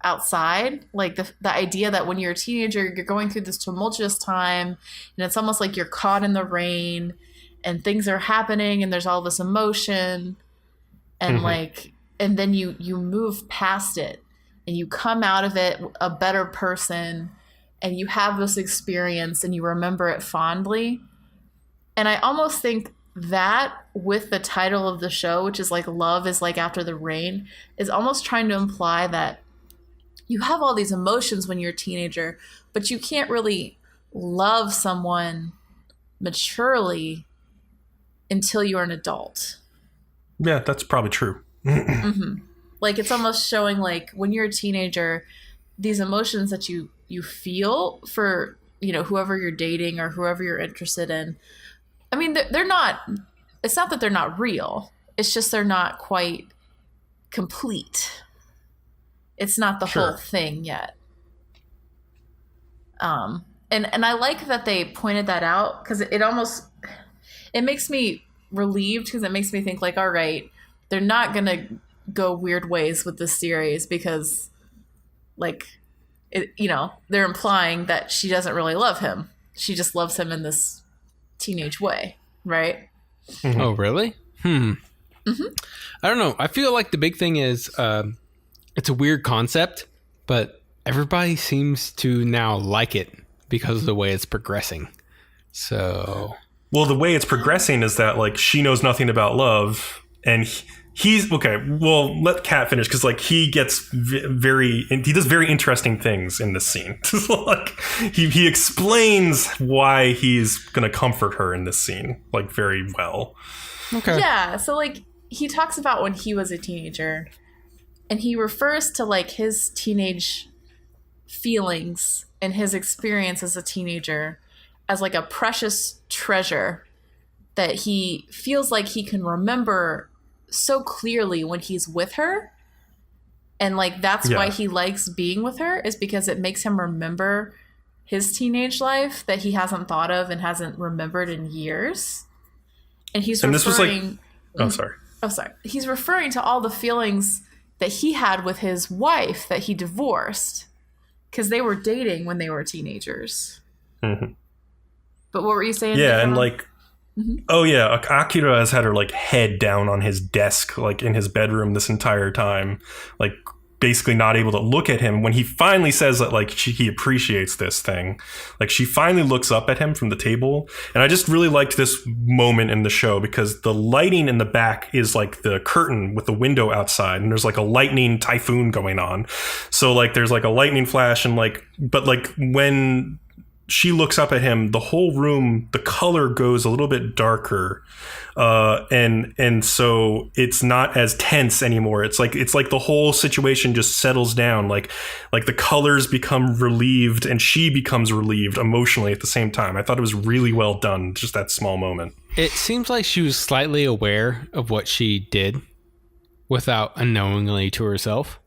outside. Like the idea that when you're a teenager, you're going through this tumultuous time, and it's almost like you're caught in the rain and things are happening and there's all this emotion, and like, and then you move past it and you come out of it a better person, and you have this experience and you remember it fondly. And I almost think that with the title of the show, which is like Love is Like After the Rain, is almost trying to imply that you have all these emotions when you're a teenager, but you can't really love someone maturely until you're an adult. Yeah, that's probably true. Like, it's almost showing, like, when you're a teenager, these emotions that you feel for, you know, whoever you're dating or whoever you're interested in. I mean, they're not, it's not that they're not real. It's just they're not quite complete. It's not the whole thing yet. And I like that they pointed that out, because it makes me relieved, because it makes me think like, all right, they're not going to go weird ways with this series because, like, they're implying that she doesn't really love him. She just loves him in this teenage way, right? Mm-hmm. Oh, really? I don't know. I feel like the big thing is it's a weird concept, but everybody seems to now like it because of the way it's progressing. So... Well, the way it's progressing is that, like, she knows nothing about love, and he's... Okay, well, let Kat finish, because, like, he gets he does very interesting things in this scene. Like, he explains why he's going to comfort her in this scene, like, very well. Okay. Yeah, so, like, he talks about when he was a teenager, and he refers to, like, his teenage feelings and his experience as a teenager as like a precious treasure that he feels like he can remember so clearly when he's with her. And like, that's why he likes being with her, is because it makes him remember his teenage life that he hasn't thought of and hasn't remembered in years. And he's referring... This was like... Oh, sorry. Oh, sorry. He's referring to all the feelings that he had with his wife that he divorced because they were dating when they were teenagers. Mm-hmm. But what were you saying? Yeah, and like, oh yeah, Akira has had her like head down on his desk, like in his bedroom this entire time, like basically not able to look at him. When he finally says that like he appreciates this thing, like she finally looks up at him from the table. And I just really liked this moment in the show because the lighting in the back is like the curtain with the window outside, and there's like a lightning typhoon going on. So like there's like a lightning flash and like, but like when she looks up at him, the whole room, the color goes a little bit darker. And so it's not as tense anymore. It's like the whole situation just settles down. Like the colors become relieved and she becomes relieved emotionally at the same time. I thought it was really well done. Just that small moment. It seems like she was slightly aware of what she did without unknowingly to herself.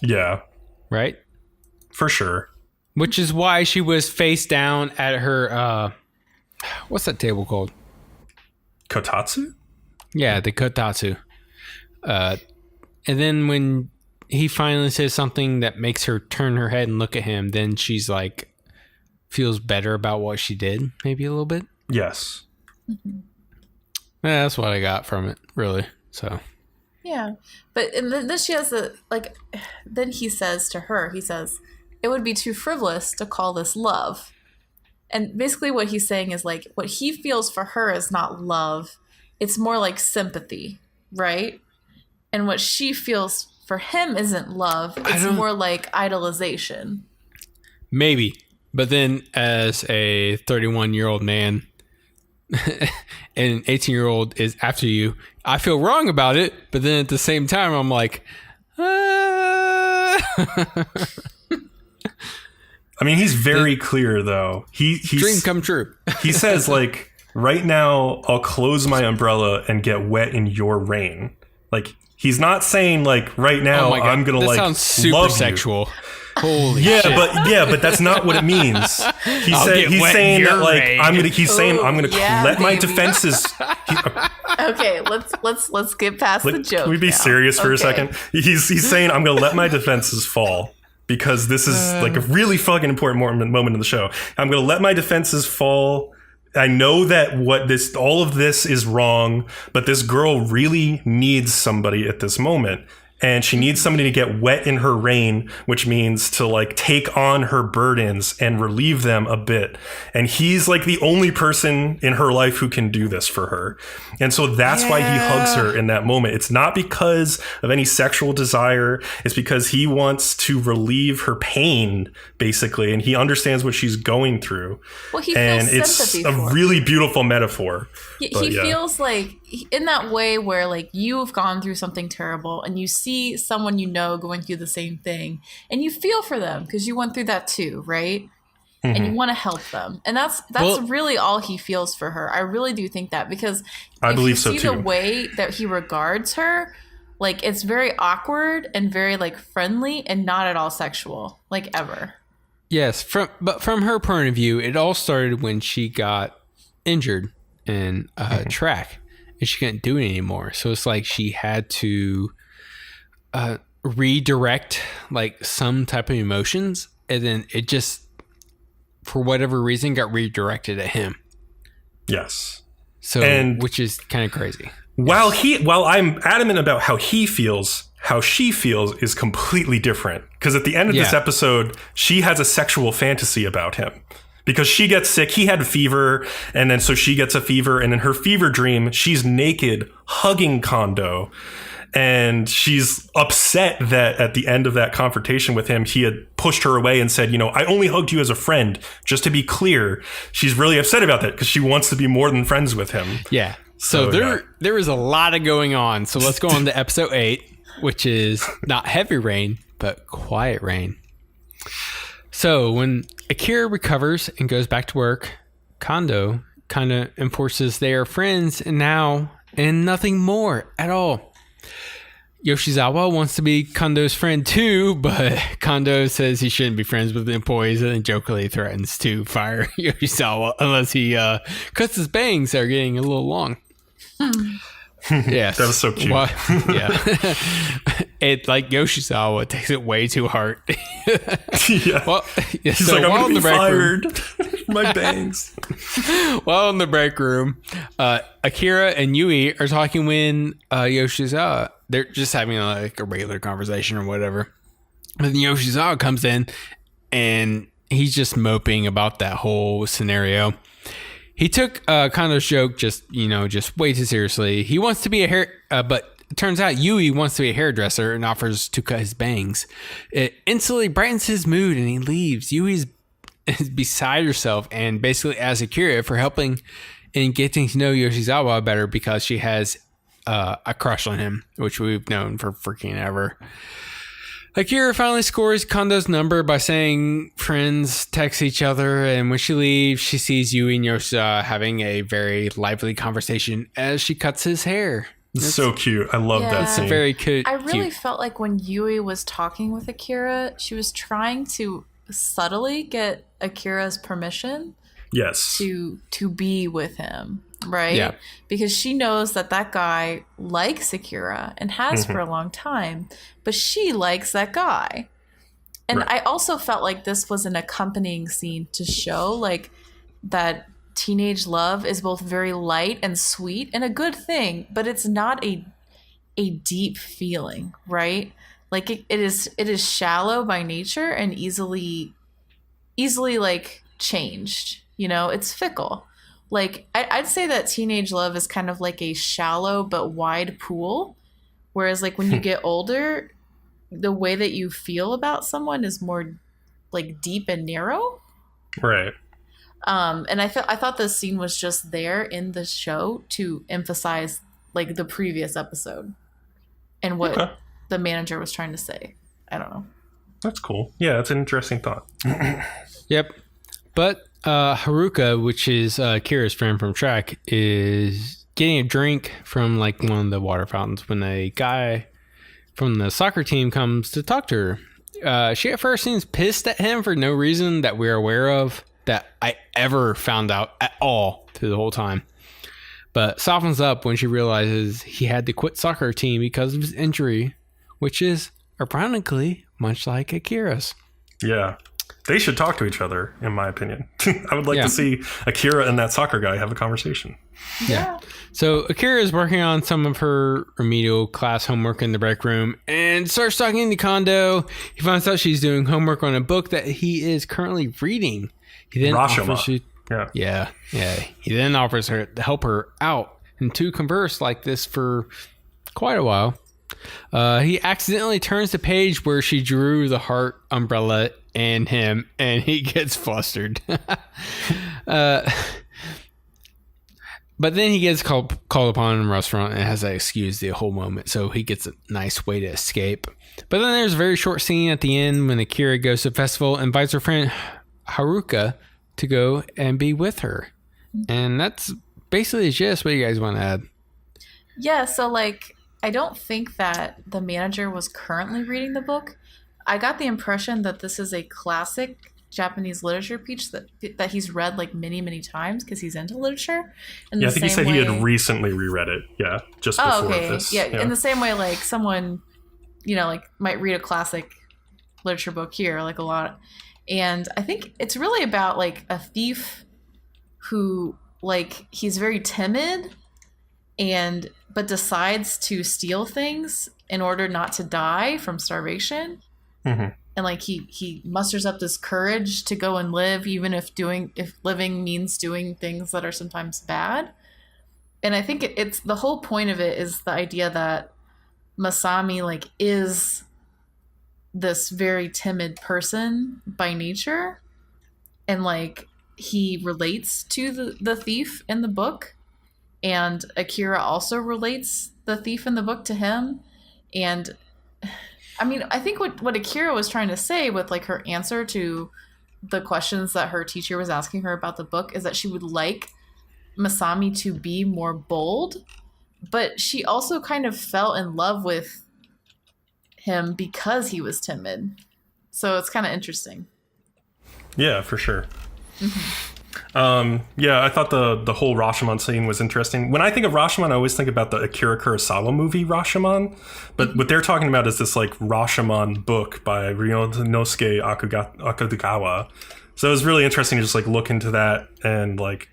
Yeah. Right? For sure. Which is why she was face down at her, what's that table called? Kotatsu? Yeah, the Kotatsu. And then when he finally says something that makes her turn her head and look at him, then she's like, feels better about what she did, maybe a little bit. Yes. Mm-hmm. Yeah, that's what I got from it, really. So. Yeah. But and then she has then he says to her, it would be too frivolous to call this love. And basically what he's saying is like what he feels for her is not love. It's more like sympathy, right? And what she feels for him isn't love. It's more like idolization. Maybe. But then as a 31-year-old man and an 18-year-old is after you, I feel wrong about it. But then at the same time, I'm like, I mean, he's very clear, though. He's dream come true. He says, like, right now, I'll close my umbrella and get wet in your rain. Like, he's not saying, like, right now, I'm going to, like, sounds super love sexual. You. Holy shit. but that's not what it means. He's saying that, like, I'm going to let my defenses. Okay, let's get past the joke. Can we be serious for a second? He's saying I'm going to let my defenses fall. Because this is like a really fucking important moment in the show. I'm going to let my defenses fall. I know that all of this is wrong, but this girl really needs somebody at this moment. And she needs somebody to get wet in her rain, which means to like take on her burdens and relieve them a bit. And he's like the only person in her life who can do this for her. And so that's why he hugs her in that moment. It's not because of any sexual desire. It's because he wants to relieve her pain, basically. And he understands what she's going through. Well, he feels sympathy for her. It's a really beautiful metaphor. He feels like in that way where like you've gone through something terrible and you see someone you know going through the same thing and you feel for them because you went through that too, right? Mm-hmm. And you want to help them. And that's really all he feels for her. I really do think that because I believe so too. You see the way that he regards her, like it's very awkward and very like friendly and not at all sexual, like ever. Yes, but from her point of view, it all started when she got injured in track. and she couldn't do it anymore. So it's like she had to redirect like some type of emotions, and then it just, for whatever reason, got redirected at him. Yes. So, which is kind of crazy. While I'm adamant about how he feels, how she feels is completely different. Because at the end of this episode, she has a sexual fantasy about him. Because she gets sick, he had a fever, and then so she gets a fever, and in her fever dream, she's naked, hugging Kondo. And she's upset that at the end of that confrontation with him, he had pushed her away and said, I only hugged you as a friend. Just to be clear, she's really upset about that because she wants to be more than friends with him. Yeah. So there is a lot of going on. So let's go on to episode 8, which is not heavy rain, but quiet rain. So when Akira recovers and goes back to work, Kondo kind of enforces they are friends and nothing more at all. Yoshizawa wants to be Kondo's friend too, but Kondo says he shouldn't be friends with the employees and jokingly threatens to fire Yoshizawa unless he cuts his bangs that are getting a little long. Yes. That was so cute. It like Yoshizawa takes it way too hard. Yeah. Well, he's so like, I'm while gonna in the be break fired. room, My bangs. while in the break room, Akira and Yui are talking when Yoshizawa, they're just having like a regular conversation or whatever. And then Yoshizawa comes in and he's just moping about that whole scenario. He took Kondo's joke just way too seriously. He wants to be but it turns out Yui wants to be a hairdresser and offers to cut his bangs. It instantly brightens his mood and he leaves. Yui's beside herself and basically asks Akira for helping in getting to know Yoshizawa better because she has a crush on him, which we've known for freaking ever. Akira finally scores Kondo's number by saying friends text each other, and when she leaves, she sees Yui and Yoshizawa having a very lively conversation as she cuts his hair. It's so cute. I love that scene. It's very cute. I really felt like when Yui was talking with Akira, she was trying to subtly get Akira's permission. Yes. To be with him, right? Yeah. Because she knows that guy likes Akira and has for a long time, but she likes that guy. And I also felt like this was an accompanying scene to show like that teenage love is both very light and sweet and a good thing, but it's not a deep feeling, right? Like it is shallow by nature and easily like changed. It's fickle. Like I'd say that teenage love is kind of like a shallow but wide pool, whereas like when you get older, the way that you feel about someone is more like deep and narrow. Right. And I thought this scene was just there in the show to emphasize like the previous episode and what the manager was trying to say. I don't know. That's cool. Yeah, that's an interesting thought. Yep. But Haruka, which is Kira's friend from track, is getting a drink from like one of the water fountains when a guy from the soccer team comes to talk to her. She at first seems pissed at him for no reason that we're aware of that I ever found out at all through the whole time. But softens up when she realizes he had to quit soccer team because of his injury, which is ironically much like Akira's. Yeah. They should talk to each other, in my opinion. I would like to see Akira and that soccer guy have a conversation. Yeah. So Akira is working on some of her remedial class homework in the break room and starts talking to Kondo. He finds out she's doing homework on a book that he is currently reading. He then offers He then offers her to help her out and to converse like this for quite a while. He accidentally turns the page where she drew the heart umbrella and him, and he gets flustered. But then he gets called upon in a restaurant and has to excuse the whole moment, so he gets a nice way to escape. But then there's a very short scene at the end when Akira goes to the festival and invites her friend Haruka to go and be with her. And that's basically just what you guys want to add. Yeah, so like I don't think that the manager was currently reading the book. I got the impression that this is a classic Japanese literature piece that he's read like many times because he's into literature. I think he said he had recently reread it. Yeah, just before this. Yeah, in the same way, like someone, like might read a classic literature book here, like a lot. And I think it's really about like a thief who, like, he's very timid but decides to steal things in order not to die from starvation. Mm-hmm. And like he musters up this courage to go and live, even if living means doing things that are sometimes bad. And I think it's the whole point of it is the idea that Masami like is this very timid person by nature, and like he relates to the thief in the book, and Akira also relates the thief in the book to him. And I mean, I think what Akira was trying to say with like her answer to the questions that her teacher was asking her about the book is that she would like Masami to be more bold, but she also kind of fell in love with him because he was timid. So it's kind of interesting. Yeah, for sure. Mm-hmm. I thought the whole Rashomon scene was interesting. When I think of Rashomon, I always think about the Akira Kurosawa movie Rashomon, but what they're talking about is this like Rashomon book by Ryunosuke Akutagawa. So it was really interesting to just like look into that, and like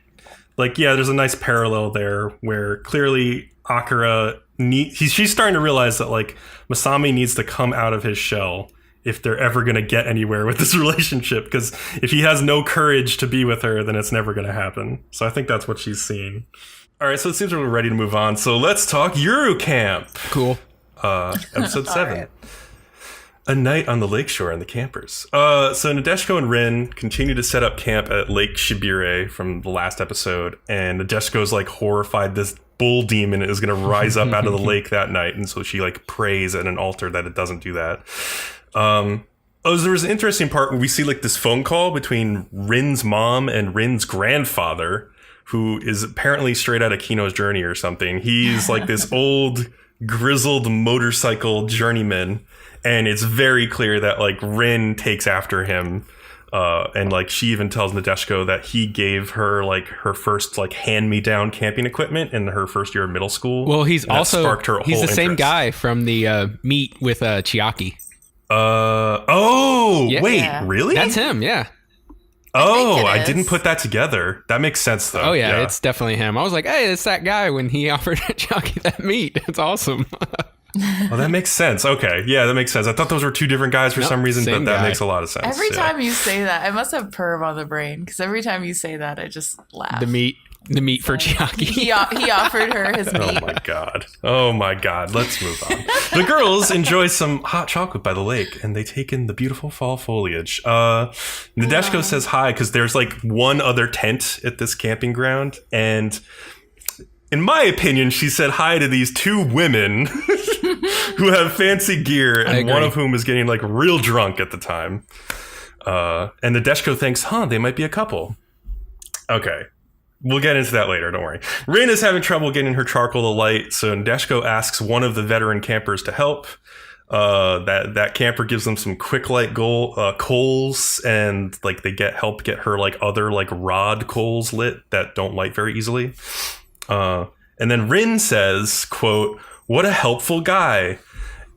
there's a nice parallel there where clearly Akira she's starting to realize that like Masami needs to come out of his shell if they're ever going to get anywhere with this relationship, because if he has no courage to be with her, then it's never going to happen. So I think that's what she's seeing. All right, so it seems we're ready to move on. So let's talk Yuru Camp. Cool. Episode 7. Right. A night on the lakeshore and the campers. So Nadeshiko and Rin continue to set up camp at Lake Shibire from the last episode, and Nadeshiko's like horrified this bull demon is going to rise up out of the lake that night, and so she like prays at an altar that it doesn't do that. There was an interesting part where we see like this phone call between Rin's mom and Rin's grandfather, who is apparently straight out of Kino's Journey or something. He's like this old grizzled motorcycle journeyman, and it's very clear that like Rin takes after him. And like she even tells Nadeshiko that he gave her like her first like hand-me-down camping equipment in her first year of middle school. Well, he's the same guy from the meet with Chiaki. Wait, really? That's him, yeah. I didn't put that together. That makes sense, though. Oh, yeah, it's definitely him. I was like, hey, it's that guy when he offered Chiaki that meat. It's awesome. Oh, that makes sense. Okay, yeah, that makes sense. I thought those were two different guys for some reason, but that makes a lot of sense. Every time you say that, I must have perv on the brain, because every time you say that, I just laugh. The meat for Chiaki. He offered her his meat. Oh my god. Let's move on. The girls enjoy some hot chocolate by the lake, and they take in the beautiful fall foliage. Nadeshiko says hi because there's like one other tent at this camping ground, and in my opinion, she said hi to these two women who have fancy gear, and one of whom is getting like real drunk at the time. And Nadeshiko thinks, they might be a couple. Okay. We'll get into that later, don't worry. Rin is having trouble getting her charcoal to light, so Nadeshiko asks one of the veteran campers to help. That camper gives them some quick light coals, and like they help get her like other like rod coals lit that don't light very easily. And then Rin says, quote, "What a helpful guy."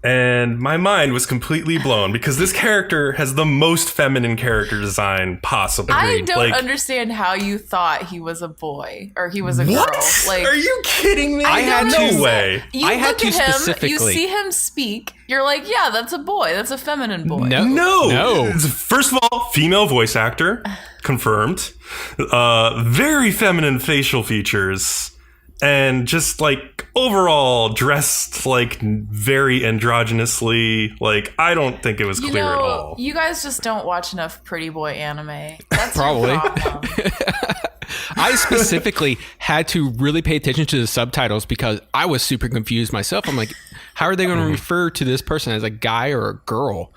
And my mind was completely blown because this character has the most feminine character design possible. I don't understand how you thought he was a boy or he was a girl. Like, are you kidding me? I had no way. You look at him, specifically. You see him speak. You're like, yeah, that's a boy. That's a feminine boy. No. First of all, female voice actor, confirmed. Very feminine facial features. And just like overall dressed like very androgynously. Like, I don't think it was clear at all. You guys just don't watch enough pretty boy anime. That's probably. Your problem. I specifically had to really pay attention to the subtitles because I was super confused myself. I'm like, how are they going to refer to this person as a guy or a girl?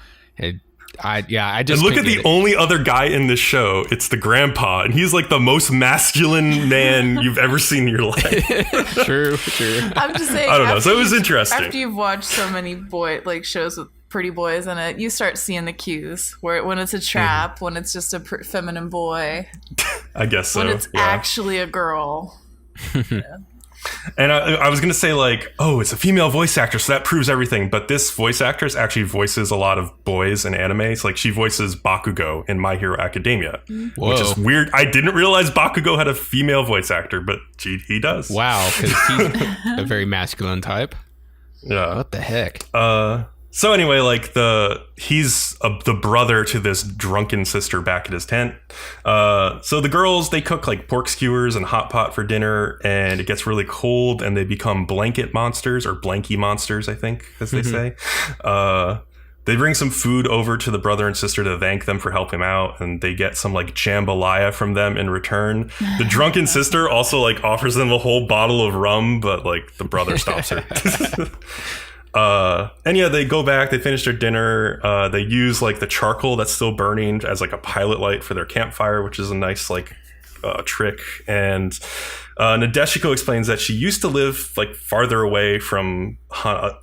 I just and look at the only other guy in this show. It's the grandpa, and he's like the most masculine man you've ever seen in your life. True. I'm just saying. I don't know. So it was interesting. After you've watched so many shows with pretty boys in it, you start seeing the cues when it's a trap, when it's just a feminine boy. I guess so. When it's actually a girl. Yeah. And I was going to say, like, oh, it's a female voice actor, so that proves everything. But this voice actress actually voices a lot of boys in anime. So, like, she voices Bakugo in My Hero Academia, which is weird. I didn't realize Bakugo had a female voice actor, but he does. Wow, because he's a very masculine type. Yeah. What the heck? So anyway, like he's the brother to this drunken sister back at his tent. So the girls, they cook like pork skewers and hot pot for dinner, and it gets really cold and they become blanket monsters, or blankie monsters, I think, as they say. They bring some food over to the brother and sister to thank them for helping out, and they get some like jambalaya from them in return. The drunken sister also like offers them a whole bottle of rum, but like the brother stops her. And yeah, they go back, they finish their dinner, they use like the charcoal that's still burning as like a pilot light for their campfire, which is a nice like trick. And Nadeshiko explains that she used to live like farther away from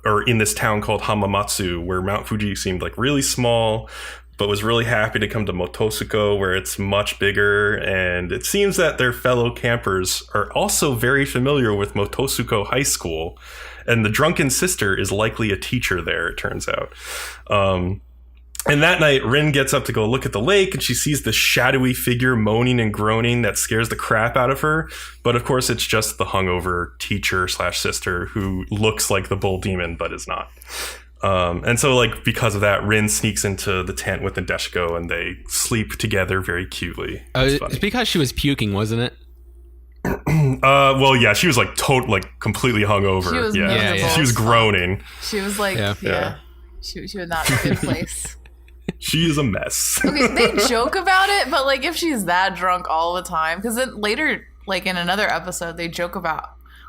or in this town called Hamamatsu, where Mount Fuji seemed like really small, but was really happy to come to Motosuko, where it's much bigger. And it seems that their fellow campers are also very familiar with Motosuko High School. And the drunken sister is likely a teacher there, it turns out. And that night, Rin gets up to go look at the lake, and she sees this shadowy figure moaning and groaning that scares the crap out of her. But of course, it's just the hungover teacher/sister who looks like the bull demon, but is not. And so, like, because of that, Rin sneaks into the tent with Nadeshiko, and they sleep together very cutely. It's because she was puking, wasn't it? Well, yeah, she was like completely hungover. She was she was groaning. She was like, She was not in a good place. She is a mess. Okay, they joke about it, but like if she's that drunk all the time, because then later, like in another episode, they joke about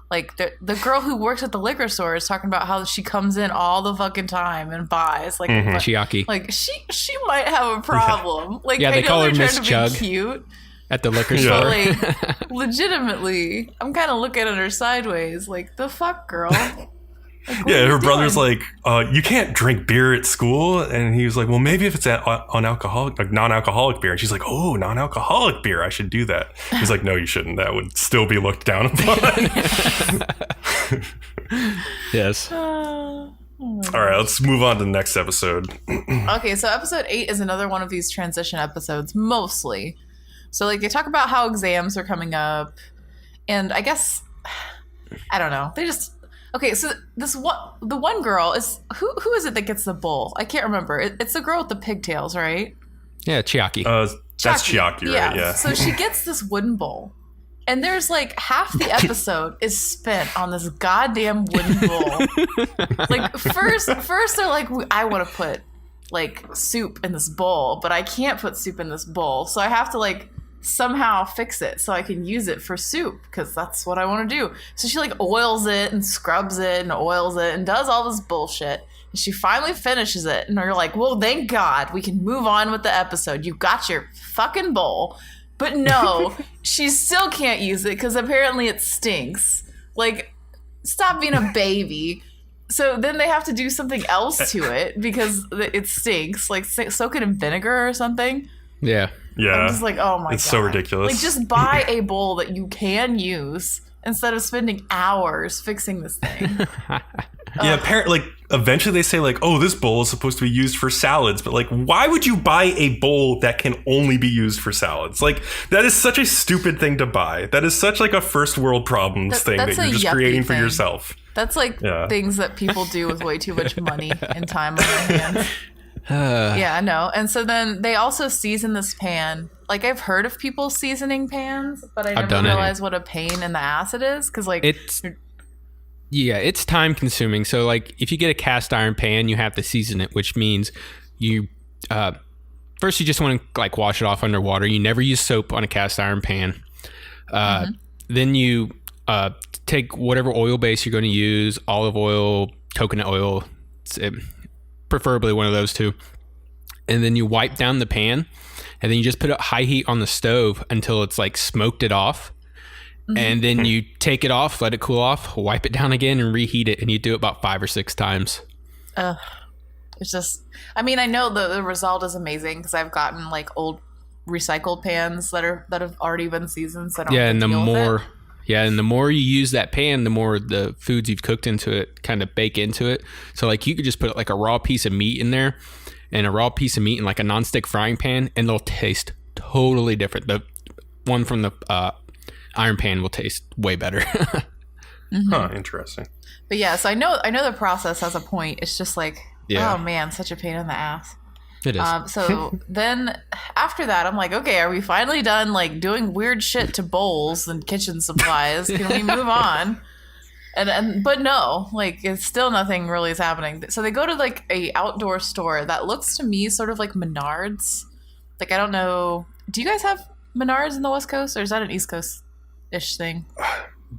like the girl who works at the liquor store is talking about how she comes in all the fucking time and buys like Chiaki. Like she might have a problem. Like they call her Miss Chug. Cute. At the liquor store. Like, legitimately, I'm kind of looking at her sideways. Like, the fuck, girl? Like, her brother's like, you can't drink beer at school. And he was like, well, maybe if it's non-alcoholic beer. And she's like, oh, non-alcoholic beer. I should do that. He's like, no, you shouldn't. That would still be looked down upon. Yes. All right, let's move on to the next episode. Okay, so episode 8 is another one of these transition episodes, mostly. So, like, they talk about how exams are coming up, and I guess, I don't know. They just, okay, so the one girl is, who is it that gets the bowl? I can't remember. It's the girl with the pigtails, right? Yeah, Chiaki. That's Chiaki, right? Yeah. So she gets this wooden bowl, and there's, like, half the episode is spent on this goddamn wooden bowl. Like, first they're like, I want to put, like, soup in this bowl, but I can't put soup in this bowl, so I have to, like, somehow fix it so I can use it for soup, because that's what I want to do. So she like oils it and scrubs it and oils it and does all this bullshit, and she finally finishes it, and you're like, well, thank God, we can move on with the episode. You got your fucking bowl. But no, she still can't use it because apparently it stinks. Like, stop being a baby. So then they have to do something else to it because it stinks, like soak it in vinegar or something. Yeah. Yeah. I'm just like, oh my God. It's so ridiculous. Like, just buy a bowl that you can use instead of spending hours fixing this thing. Yeah, apparently, like, eventually they say, like, oh, this bowl is supposed to be used for salads. But, like, why would you buy a bowl that can only be used for salads? Like, that is such a stupid thing to buy. That is such, like, a first world problems thing that you're just creating for yourself. That's, like, things that people do with way too much money and time on their hands. Yeah, I know. And so then they also season this pan. Like, I've heard of people seasoning pans, but I never realized what a pain in the ass it is. Because, like, it's time consuming. So, like, if you get a cast iron pan, you have to season it, which means you first you just want to like wash it off under water. You never use soap on a cast iron pan. Then you take whatever oil base you're going to use, olive oil, coconut oil, preferably one of those two. And then you wipe down the pan, and then you just put it high heat on the stove until it's like smoked it off. And then you take it off, let it cool off, wipe it down again, and reheat it. And you do it about 5 or 6 times. It's just, I mean, I know the result is amazing because I've gotten like old recycled pans that have already been seasoned. So I don't have to deal with it. Yeah, and the more you use that pan, the more the foods you've cooked into it kind of bake into it. So like you could just put like a raw piece of meat in there and a raw piece of meat in like a nonstick frying pan, and they'll taste totally different. The one from the iron pan will taste way better. Huh, interesting. But yeah, so I know the process has a point. It's just like, oh man, such a pain in the ass. It is. So then after that, I'm like, okay, are we finally done like doing weird shit to bowls and kitchen supplies? Can we move on? But no, like it's still nothing really is happening. So they go to like a outdoor store that looks to me sort of like Menards. Like I don't know. Do you guys have Menards in the West Coast, or is that an East Coast-ish thing?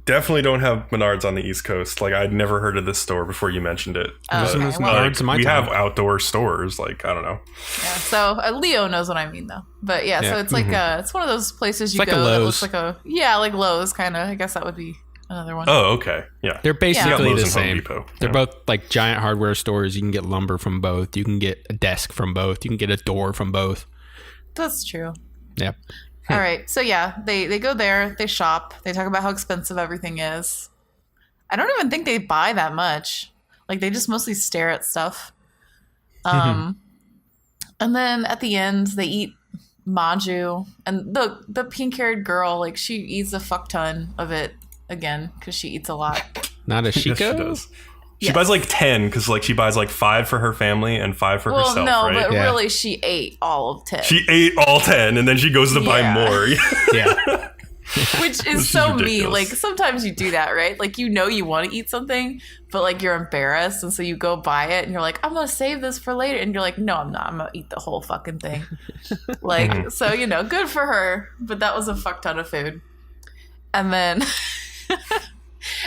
Definitely don't have Menards on the East Coast. Like I'd never heard of this store before you mentioned it. We have outdoor stores. Like I don't know. Yeah. So Leo knows what I mean though. But yeah, so it's like it's one of those places you like go a that looks like like Lowe's kind of. I guess that would be another one. Oh, okay. Yeah. They're basically the same. They're both like giant hardware stores. You can get lumber from both. You can get a desk from both. You can get a door from both. That's true. Yeah. All right. So yeah, they go there, they shop, they talk about how expensive everything is. I don't even think they buy that much. Like they just mostly stare at stuff. And then at the end they eat maju, and the pink-haired girl, like she eats a fuck ton of it again because she eats a lot. Not a Shiko? Yes, she does. She buys like 10 because like she buys like 5 for her family and 5 for herself. Well, no, right? but really she ate all of 10. She ate all 10 and then she goes to buy more. Yeah. Which is so me. Like sometimes you do that, right? Like you want to eat something, but like you're embarrassed, and so you go buy it, and you're like, I'm gonna save this for later, and you're like, no, I'm not. I'm gonna eat the whole fucking thing. Like so, good for her. But that was a fuck ton of food, and then.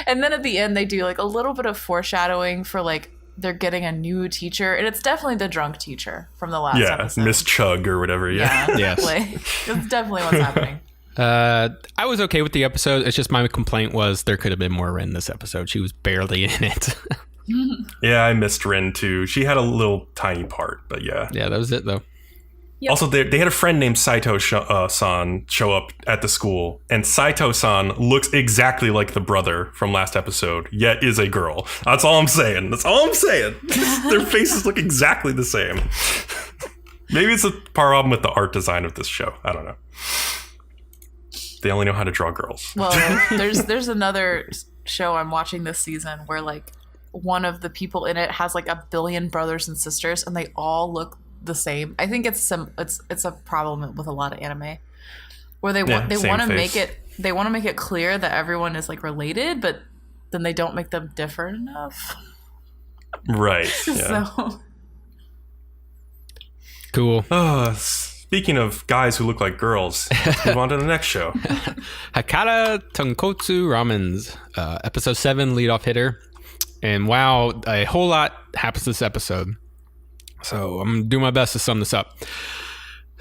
And then at the end, they do like a little bit of foreshadowing for like they're getting a new teacher, and it's definitely the drunk teacher from the last episode. Miss Chug or whatever. Yeah, yes, it's definitely what's happening. I was okay with the episode. It's just my complaint was there could have been more Rin this episode. She was barely in it. Yeah, I missed Rin too. She had a tiny part, but yeah, that was it though. Yep. Also, they had a friend named Saito-san show up at the school, and Saito-san looks exactly like the brother from last episode, yet is a girl. That's all I'm saying. Their faces look exactly the same. Maybe it's a problem with the art design of this show. I don't know. They only know how to draw girls. Well, there's another show I'm watching this season where like one of the people in it has like 1 billion brothers and sisters, and they all look the same. I think it's a problem with a lot of anime where they want to make it clear that everyone is like related, but then they don't make them different enough. Right. Yeah. So cool. Speaking of guys who look like girls, let's move on to the next show. Hakata Tonkotsu Ramens, episode 7, leadoff hitter. And wow, a whole lot happens this episode. So I'm going to do my best to sum this up.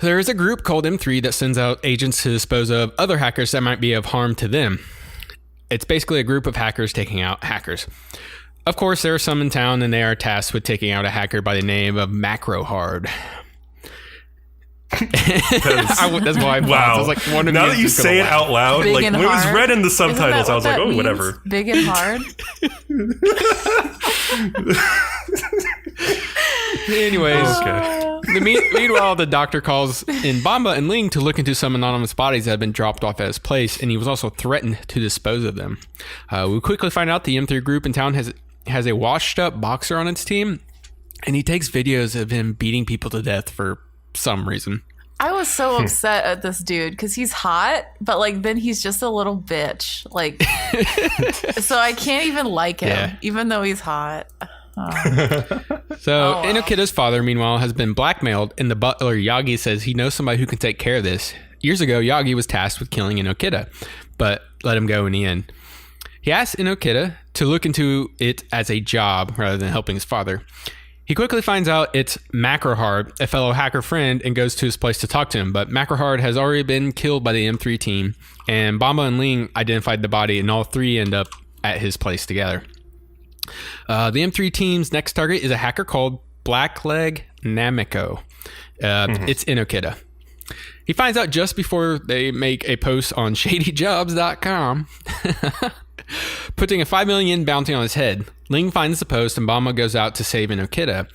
There is a group called M3 that sends out agents to dispose of other hackers that might be of harm to them. It's basically a group of hackers taking out hackers. Of course, there are some in town, and they are tasked with taking out a hacker by the name of Macrohard. That's why I paused. Wow. I was like, one of now that you say it out loud, big like when it was read in the subtitles, I was like, oh, means? whatever. Big and hard. Anyways, okay. Meanwhile, the doctor calls in Bamba and Ling to look into some anonymous bodies that have been dropped off at his place, and he was also threatened to dispose of them. We quickly find out the M3 group in town has a washed-up boxer on its team, and he takes videos of him beating people to death for some reason. I was so upset at this dude because he's hot, but like then he's just a little bitch. Like, so I can't even like him, even though he's hot. So Inokita's father, meanwhile, has been blackmailed, and the butler Yagi says he knows somebody who can take care of this. Years ago, Yagi was tasked with killing Inokita, but let him go in the end. He asked Inokita to look into it as a job rather than helping his father. He quickly finds out it's Macrohard, a fellow hacker friend, and goes to his place to talk to him. But Macrohard has already been killed by the M3 team, and Bamba and Ling identified the body, and all three end up at his place together. The M3 team's next target is a hacker called Blackleg Nameko. It's Inokita. He finds out just before they make a post on shadyjobs.com, putting a 5 million bounty on his head. Ling finds the post and Bamba goes out to save Inokita.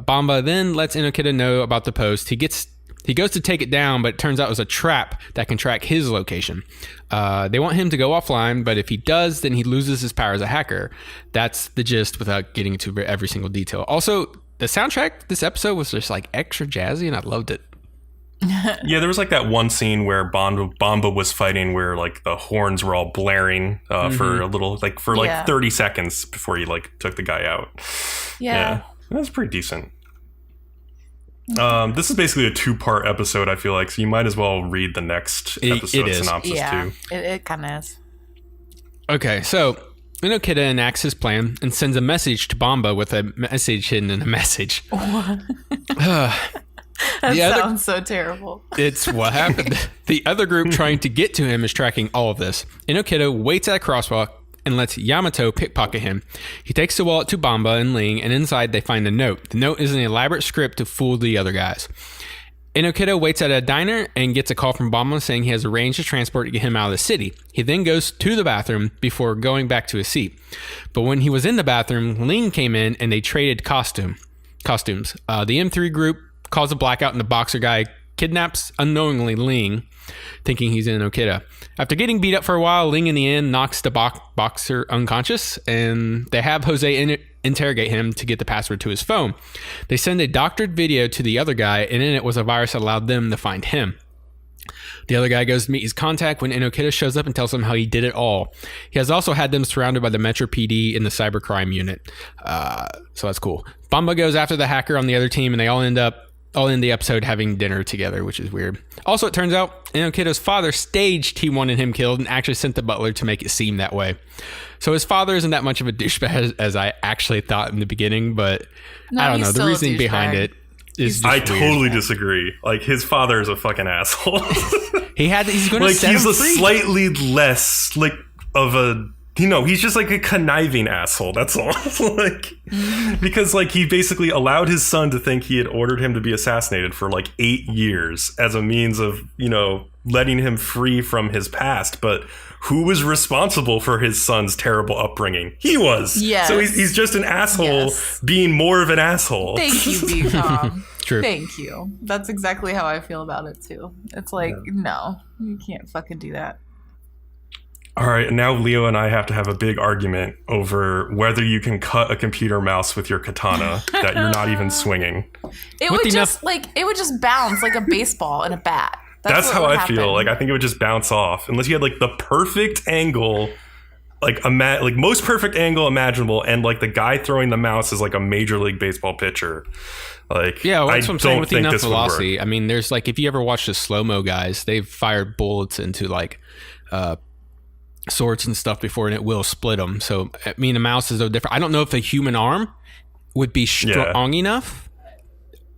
Bamba then lets Inokita know about the post. He goes to take it down, but it turns out it was a trap that can track his location. They want him to go offline, but if he does, then he loses his power as a hacker. That's the gist without getting into every single detail. Also, the soundtrack this episode was just like extra jazzy and I loved it. Yeah, there was like that one scene where Bamba was fighting where like the horns were all blaring for a little, like for like 30 seconds before he like took the guy out. Yeah. That was pretty decent. This is basically a 2-part episode, I feel like, so you might as well read the next episode synopsis too. It kind of is. Okay, so Inokita enacts his plan and sends a message to Bamba with a message hidden in a message. That sounds so terrible. It's what happened. The other group trying to get to him is tracking all of this. Inokita waits at a crosswalk and lets Yamato pickpocket him. He takes the wallet to Bamba and Ling, and inside they find a note. The note is an elaborate script to fool the other guys. Inokita waits at a diner and gets a call from Bamba saying he has arranged a transport to get him out of the city. He then goes to the bathroom before going back to his seat. But when he was in the bathroom, Ling came in and they traded costumes. The M3 group calls a blackout and the boxer guy kidnaps unknowingly Ling, thinking he's in Inokita. After getting beat up for a while, Ling in the end knocks the boxer unconscious, and they have Jose interrogate him to get the password to his phone. They send a doctored video to the other guy, and in it was a virus that allowed them to find him. The other guy goes to meet his contact when Inokita shows up and tells him how he did it all. He has also had them surrounded by the Metro PD in the cybercrime unit. So that's cool. Bamba goes after the hacker on the other team, and they all end the episode having dinner together, which is weird. Also, it turns out Inokita's father staged he wanted him killed and actually sent the butler to make it seem that way. So his father isn't that much of a douchebag as I actually thought in the beginning, but I don't know. The reasoning behind it is just I weird. totally disagree. Like, his father is a fucking asshole. He's going to like, set he's him a free. slightly less, like, of a... he's just like a conniving asshole. That's all. Like, because like he basically allowed his son to think he had ordered him to be assassinated for like 8 years as a means of, letting him free from his past. But who was responsible for his son's terrible upbringing? He was. Yes. So he's just an asshole being more of an asshole. Thank you, Bcom. True. Thank you. That's exactly how I feel about it too. It's like, no, you can't fucking do that. All right, and now Leo and I have to have a big argument over whether you can cut a computer mouse with your katana that you're not even swinging. It would just bounce like a baseball and a bat. That's how I feel. Like, I think it would just bounce off unless you had like the perfect angle, like most perfect angle imaginable, and like the guy throwing the mouse is like a Major League Baseball pitcher. Like, yeah, well, that's what I'm saying with enough velocity. Work. I mean, there's like, if you ever watch the slow-mo guys, they've fired bullets into like swords and stuff before, and it will split them. So I mean, a mouse is no different. I don't know if a human arm would be strong enough,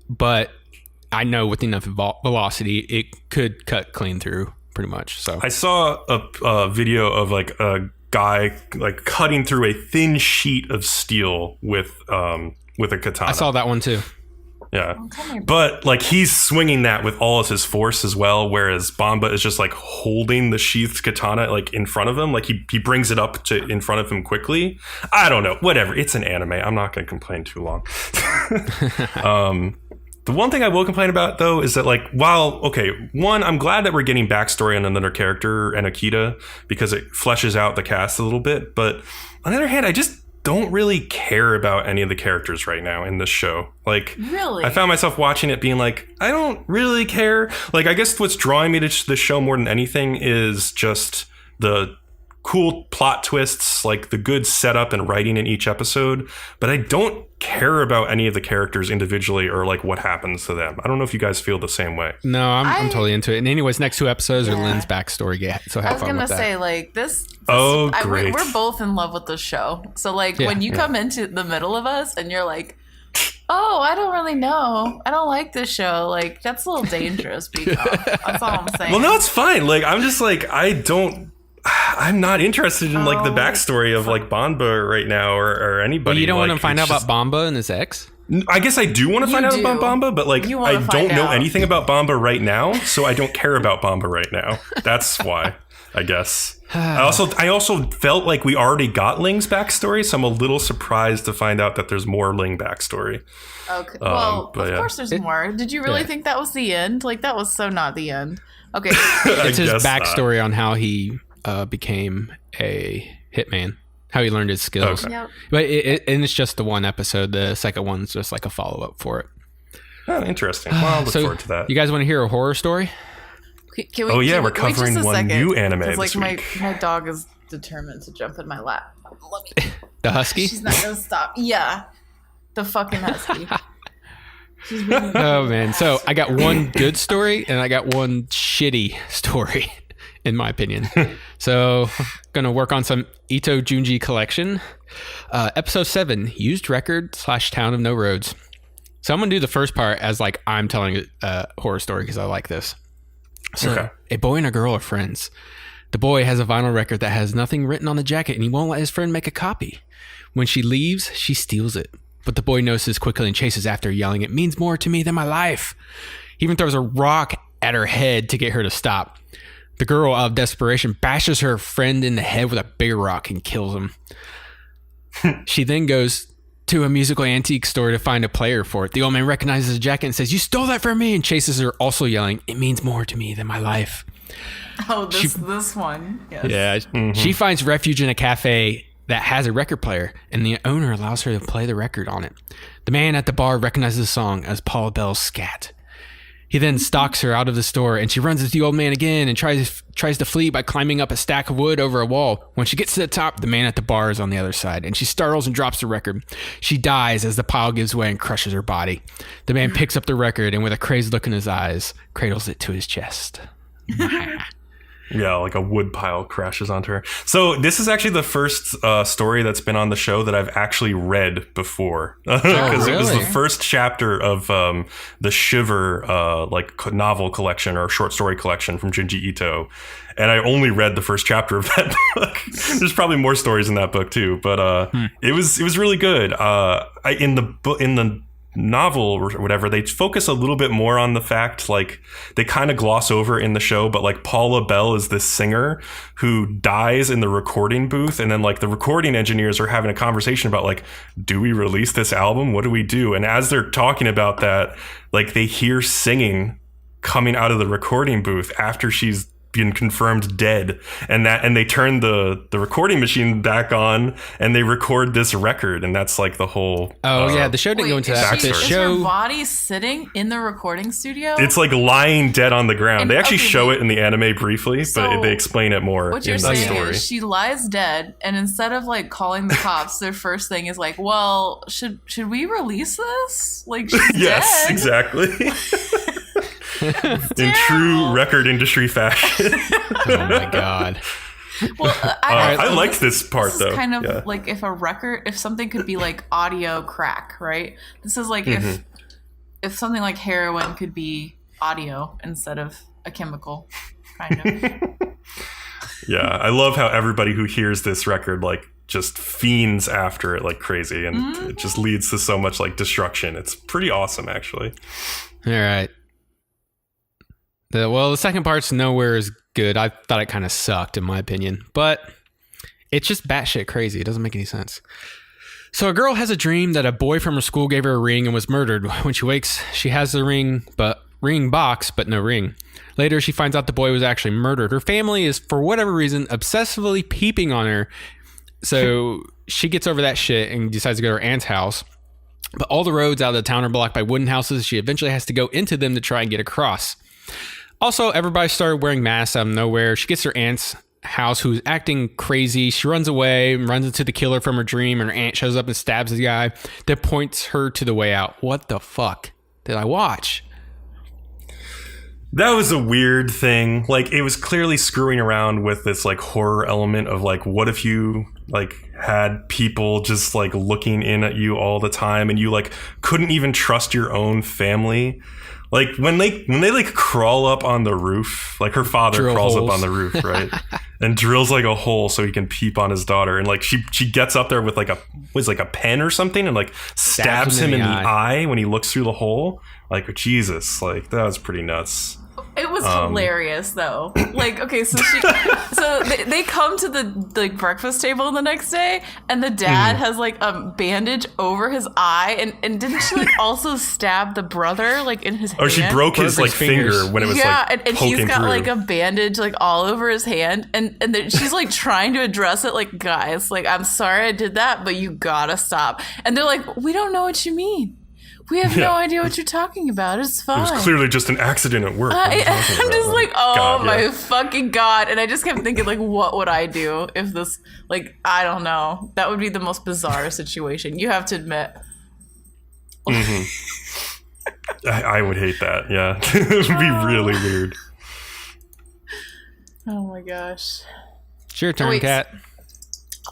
but I know with enough velocity it could cut clean through pretty much. So I saw a video of like a guy like cutting through a thin sheet of steel with a katana. I saw that one too. Yeah, but like he's swinging that with all of his force as well, whereas Bamba is just like holding the sheathed katana like in front of him, like he brings it up to in front of him quickly. I don't know, whatever. It's an anime. I'm not going to complain too long. The one thing I will complain about though is that like one, I'm glad that we're getting backstory on another character, Inokita, because it fleshes out the cast a little bit. But on the other hand, I just don't really care about any of the characters right now in this show. Like, really? I found myself watching it being like, I don't really care. Like, I guess what's drawing me to this show more than anything is just the cool plot twists, like the good setup and writing in each episode. But I don't care about any of the characters individually or like what happens to them. I don't know if you guys feel the same way. No, I'm totally into it. And anyways, next 2 episodes are Lynn's backstory. So have fun with that. I was gonna say like this. Great. We're both in love with the show. So like when you come into the middle of us and you're like, oh, I don't really know. I don't like this show. Like, that's a little dangerous, Bcom. That's all I'm saying. Well, no, it's fine. Like, I'm just like, I'm not interested in like the backstory of like Bamba right now or anybody. But you don't like, want to find out about Bamba and his ex? I guess I do want to find out about Bamba, but like I don't know anything about Bamba right now, so I don't care about Bamba right now. That's why, I guess. I also felt like we already got Ling's backstory, so I'm a little surprised to find out that there's more Ling backstory. Okay. Well, of course there's more. Did you really think that was the end? Like, that was so not the end. Okay. It's his backstory on how he became a hitman, how he learned his skills. Okay. Yep. But and it's just the one episode. The second one's just like a follow-up for it. Oh, interesting. Well, I'll look forward to that. You guys want to hear a horror story? We're covering one new anime this week. My dog is determined to jump in my lap. The husky? She's not going to stop. Yeah. The fucking husky. Oh, man. So I got one good story and I got one shitty story, in my opinion. So I'm going to work on some Ito Junji collection. Episode 7, Used Record / Town of No Roads. So I'm going to do the first part as like I'm telling a horror story because I like this. So a boy and a girl are friends. The boy has a vinyl record that has nothing written on the jacket and he won't let his friend make a copy. When she leaves, she steals it. But the boy notices quickly and chases after her, yelling, "It means more to me than my life." He even throws a rock at her head to get her to stop. The girl, out of desperation, bashes her friend in the head with a bigger rock and kills him. She then goes to a musical antique store to find a player for it. The old man recognizes the jacket and says, "You stole that from me," and chases her, also yelling, "It means more to me than my life." Oh, this one. Yes. Yeah. Mm-hmm. She finds refuge in a cafe that has a record player, and the owner allows her to play the record on it. The man at the bar recognizes the song as Paula Bell's Scat. He then stalks her out of the store, and she runs into the old man again and tries to flee by climbing up a stack of wood over a wall. When she gets to the top, the man at the bar is on the other side, and she startles and drops the record. She dies as the pile gives way and crushes her body. The man picks up the record, and with a crazed look in his eyes, cradles it to his chest. Yeah, like a wood pile crashes onto her. So this is actually the first story that's been on the show that I've actually read before. Because it was the first chapter of the Shiver novel collection or short story collection from Junji Ito. And I only read the first chapter of that book. There's probably more stories in that book too, but it was really good. In the novel or whatever, they focus a little bit more on the fact, like they kind of gloss over in the show, but like Paula Bell is this singer who dies in the recording booth, and then like the recording engineers are having a conversation about like, do we release this album? What do we do? And as they're talking about that, like they hear singing coming out of the recording booth after she's been confirmed dead, and they turn the recording machine back on and they record this record, and that's like the whole the show didn't go into that. Is her body sitting in the recording studio? It's like lying dead on the ground. They actually show it in the anime briefly, but they explain it more in the story. What you're saying is she lies dead, and instead of like calling the cops, their first thing is like, well, should we release this? Like, she's yes, dead. Exactly. In true record industry fashion. Oh my god. Well, I liked this part though. Kind of like if something could be like audio crack, right? This is like if something like heroin could be audio instead of a chemical, kind of. Yeah, I love how everybody who hears this record like just fiends after it like crazy, and it just leads to so much like destruction. It's pretty awesome, actually. All right. The second part's nowhere as good. I thought it kind of sucked, in my opinion. But it's just batshit crazy. It doesn't make any sense. So a girl has a dream that a boy from her school gave her a ring and was murdered. When she wakes, she has the ring box, but no ring. Later, she finds out the boy was actually murdered. Her family is, for whatever reason, obsessively peeping on her. So she gets over that shit and decides to go to her aunt's house. But all the roads out of the town are blocked by wooden houses. She eventually has to go into them to try and get across. Also, everybody started wearing masks out of nowhere. She gets to her aunt's house, who's acting crazy. She runs away and runs into the killer from her dream, and her aunt shows up and stabs the guy that points her to the way out. What the fuck did I watch? That was a weird thing. Like, it was clearly screwing around with this like horror element of like, what if you like had people just like looking in at you all the time, and you like couldn't even trust your own family. Like when they like crawl up on the roof, like her father crawls up on the roof, right? And drills like a hole so he can peep on his daughter. And like she gets up there with like a pen or something and like stabs him in the eye when he looks through the hole. Like, Jesus, like that was pretty nuts. It was hilarious though. Like, okay, so they come to the breakfast table the next day, and the dad has like a bandage over his eye, and didn't she like also stab the brother like in his hand? Or she broke his like finger when it was like and he's got through. like a bandage like all over his hand, and then she's like trying to address it, like, guys, like, I'm sorry I did that, but you gotta stop. And they're like, we don't know what you mean. We have no idea what you're talking about. It's fine. It was clearly just an accident at work. I'm just like, oh my fucking God. And I just kept thinking, like, what would I do if this, like, I don't know. That would be the most bizarre situation. You have to admit. I would hate that. Yeah. It would be really weird. Oh my gosh. It's your turn, Kat.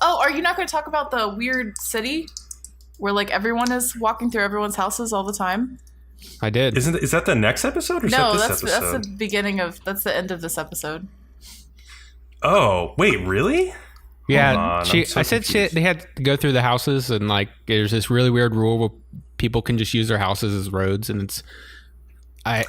Oh, are you not going to talk about the weird city? Where like everyone is walking through everyone's houses all the time. I did. Is that the next episode or is that this episode? That's the beginning of. That's the end of this episode. Oh wait, really? Yeah, I said they had to go through the houses, and like there's this really weird rule where people can just use their houses as roads, and it's.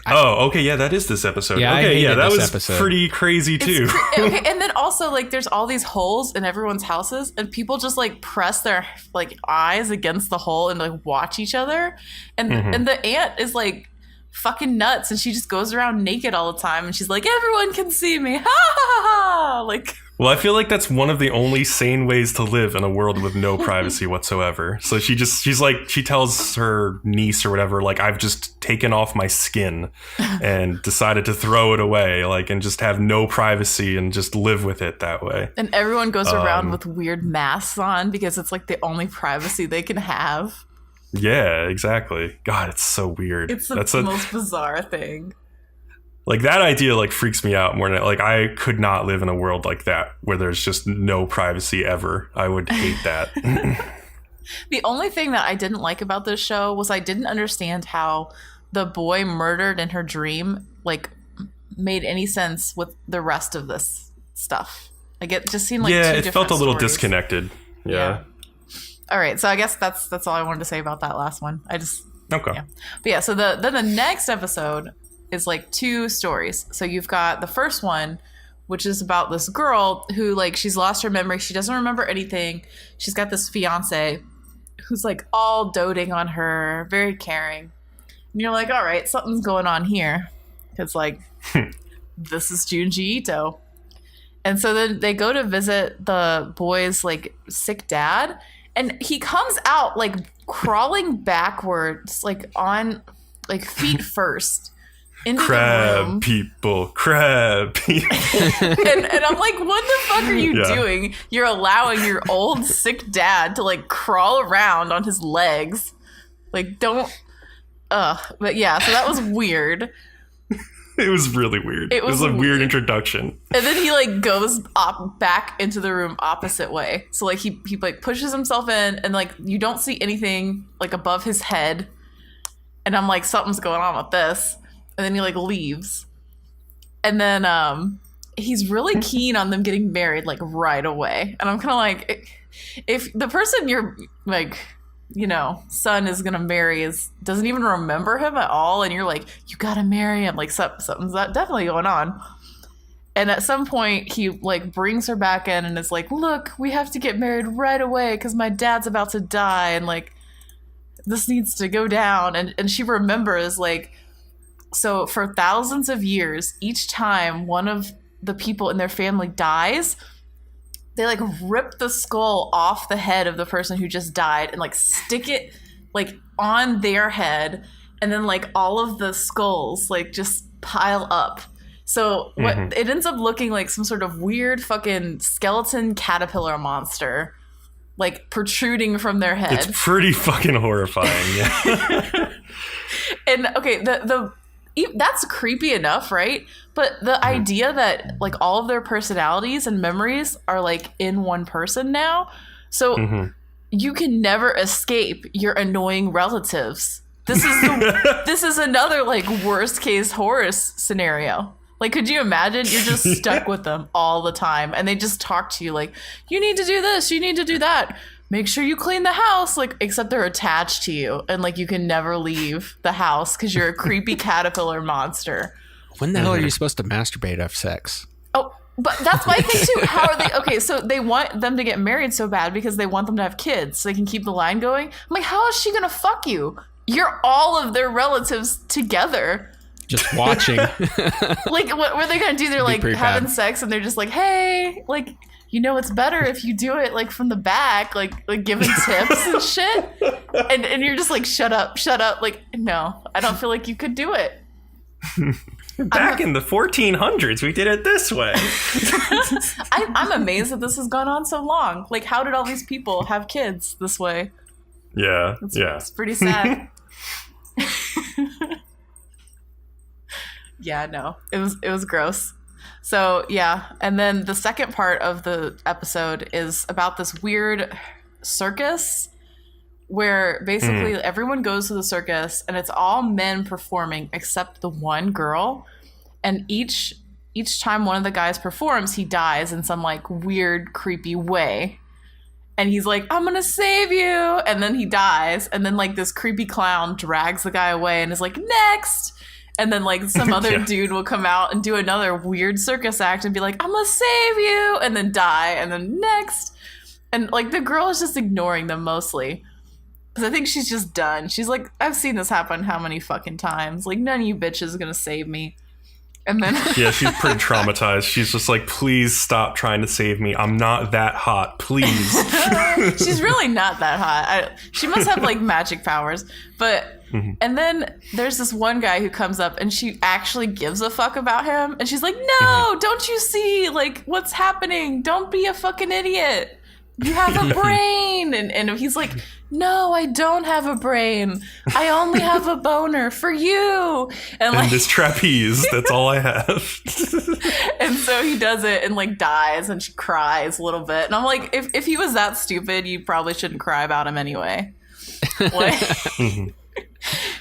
Okay, yeah, that is this episode. Yeah, okay, yeah, that was pretty crazy too. Okay, and then also like there's all these holes in everyone's houses, and people just like press their like eyes against the hole and like watch each other, and and the aunt is like fucking nuts, and she just goes around naked all the time, and she's like, everyone can see me, ha ha ha ha, like. Well, I feel like that's one of the only sane ways to live in a world with no privacy whatsoever. So she tells her niece or whatever, like, I've just taken off my skin and decided to throw it away, like, and just have no privacy and just live with it that way. And everyone goes around with weird masks on because it's like the only privacy they can have. Yeah, exactly. God, it's so weird. It's the most bizarre thing. Like that idea like freaks me out more than like I could not live in a world like that where there's just no privacy ever. I would hate that. The only thing that I didn't like about this show was I didn't understand how the boy murdered in her dream like made any sense with the rest of this stuff. Like it just seemed like two different it felt a little stories. Disconnected. Yeah. All right, so I guess that's all I wanted to say about that last one. Okay. Yeah. But yeah, so then the next episode is like two stories. So you've got the first one, which is about this girl who like she's lost her memory. She doesn't remember anything. She's got this fiance who's like all doting on her, very caring. And you're like, all right, something's going on here. Because like, this is Junji Ito. And so then they go to visit the boy's like sick dad. And he comes out like crawling backwards, like on like feet first. Into crab the room. Crab people. and I'm like, what the fuck are you doing? You're allowing your old sick dad to like crawl around on his legs. Like, don't. But yeah, so that was weird. It was really weird. It was a weird introduction. And then he like goes back into the room opposite way. So like he like pushes himself in, and like you don't see anything like above his head. And I'm like, something's going on with this. And then he like leaves. And then he's really keen on them getting married like right away. And I'm kind of like, if the person you're like, you know, son is gonna marry doesn't even remember him at all, and you're like, you gotta marry him, like something's definitely going on. And at some point he like brings her back in and is like, look, we have to get married right away because my dad's about to die, and like this needs to go down. And she remembers like, so for thousands of years, each time one of the people in their family dies, they like rip the skull off the head of the person who just died and like stick it like on their head, and then like all of the skulls like just pile up. So what it ends up looking like some sort of weird fucking skeleton caterpillar monster like protruding from their head. It's pretty fucking horrifying. Yeah. And okay, that's creepy enough, right? But the idea that like all of their personalities and memories are like in one person now, so you can never escape your annoying relatives this is another like worst case horror scenario. Like, could you imagine? You're just stuck with them all the time, and they just talk to you like, you need to do this, you need to do that. Make sure you clean the house. Like, except they're attached to you, and like you can never leave the house because you're a creepy caterpillar monster. When the hell are you supposed to masturbate after sex? Oh, but that's my thing too. How are they? Okay, so they want them to get married so bad because they want them to have kids so they can keep the line going. I'm like, how is she gonna fuck you? You're all of their relatives together. Just watching. Like, what are they gonna do? They're like having sex, and they're just like, hey, like, you know, it's better if you do it like from the back, like giving tips and shit. And you're just like, shut up. Like, no, I don't feel like you could do it. Back in the 1400s, we did it this way. I'm amazed that this has gone on so long. Like, how did all these people have kids this way? Yeah, it's pretty sad. Yeah, no, it was gross. So yeah, and then the second part of the episode is about this weird circus where basically everyone goes to the circus and it's all men performing except the one girl, and each time one of the guys performs, he dies in some like weird creepy way. And he's like, I'm gonna save you, and then he dies, and then like this creepy clown drags the guy away and is like, next. And then like some other dude will come out and do another weird circus act and be like, I'm gonna save you, and then die, and then next. And like the girl is just ignoring them mostly. Because I think she's just done. She's like, I've seen this happen how many fucking times? Like, none of you bitches are gonna save me. And then yeah, she's pretty traumatized. She's just like, please stop trying to save me. I'm not that hot, please. She's really not that hot. She must have like magic powers. But and then there's this one guy who comes up and she actually gives a fuck about him. And she's like, no, don't you see like what's happening? Don't be a fucking idiot. You have a brain. And he's like, no, I don't have a brain. I only have a boner for you. And like, this trapeze, that's all I have. And so he does it and like dies, and she cries a little bit. And I'm like, if he was that stupid, you probably shouldn't cry about him anyway. Like,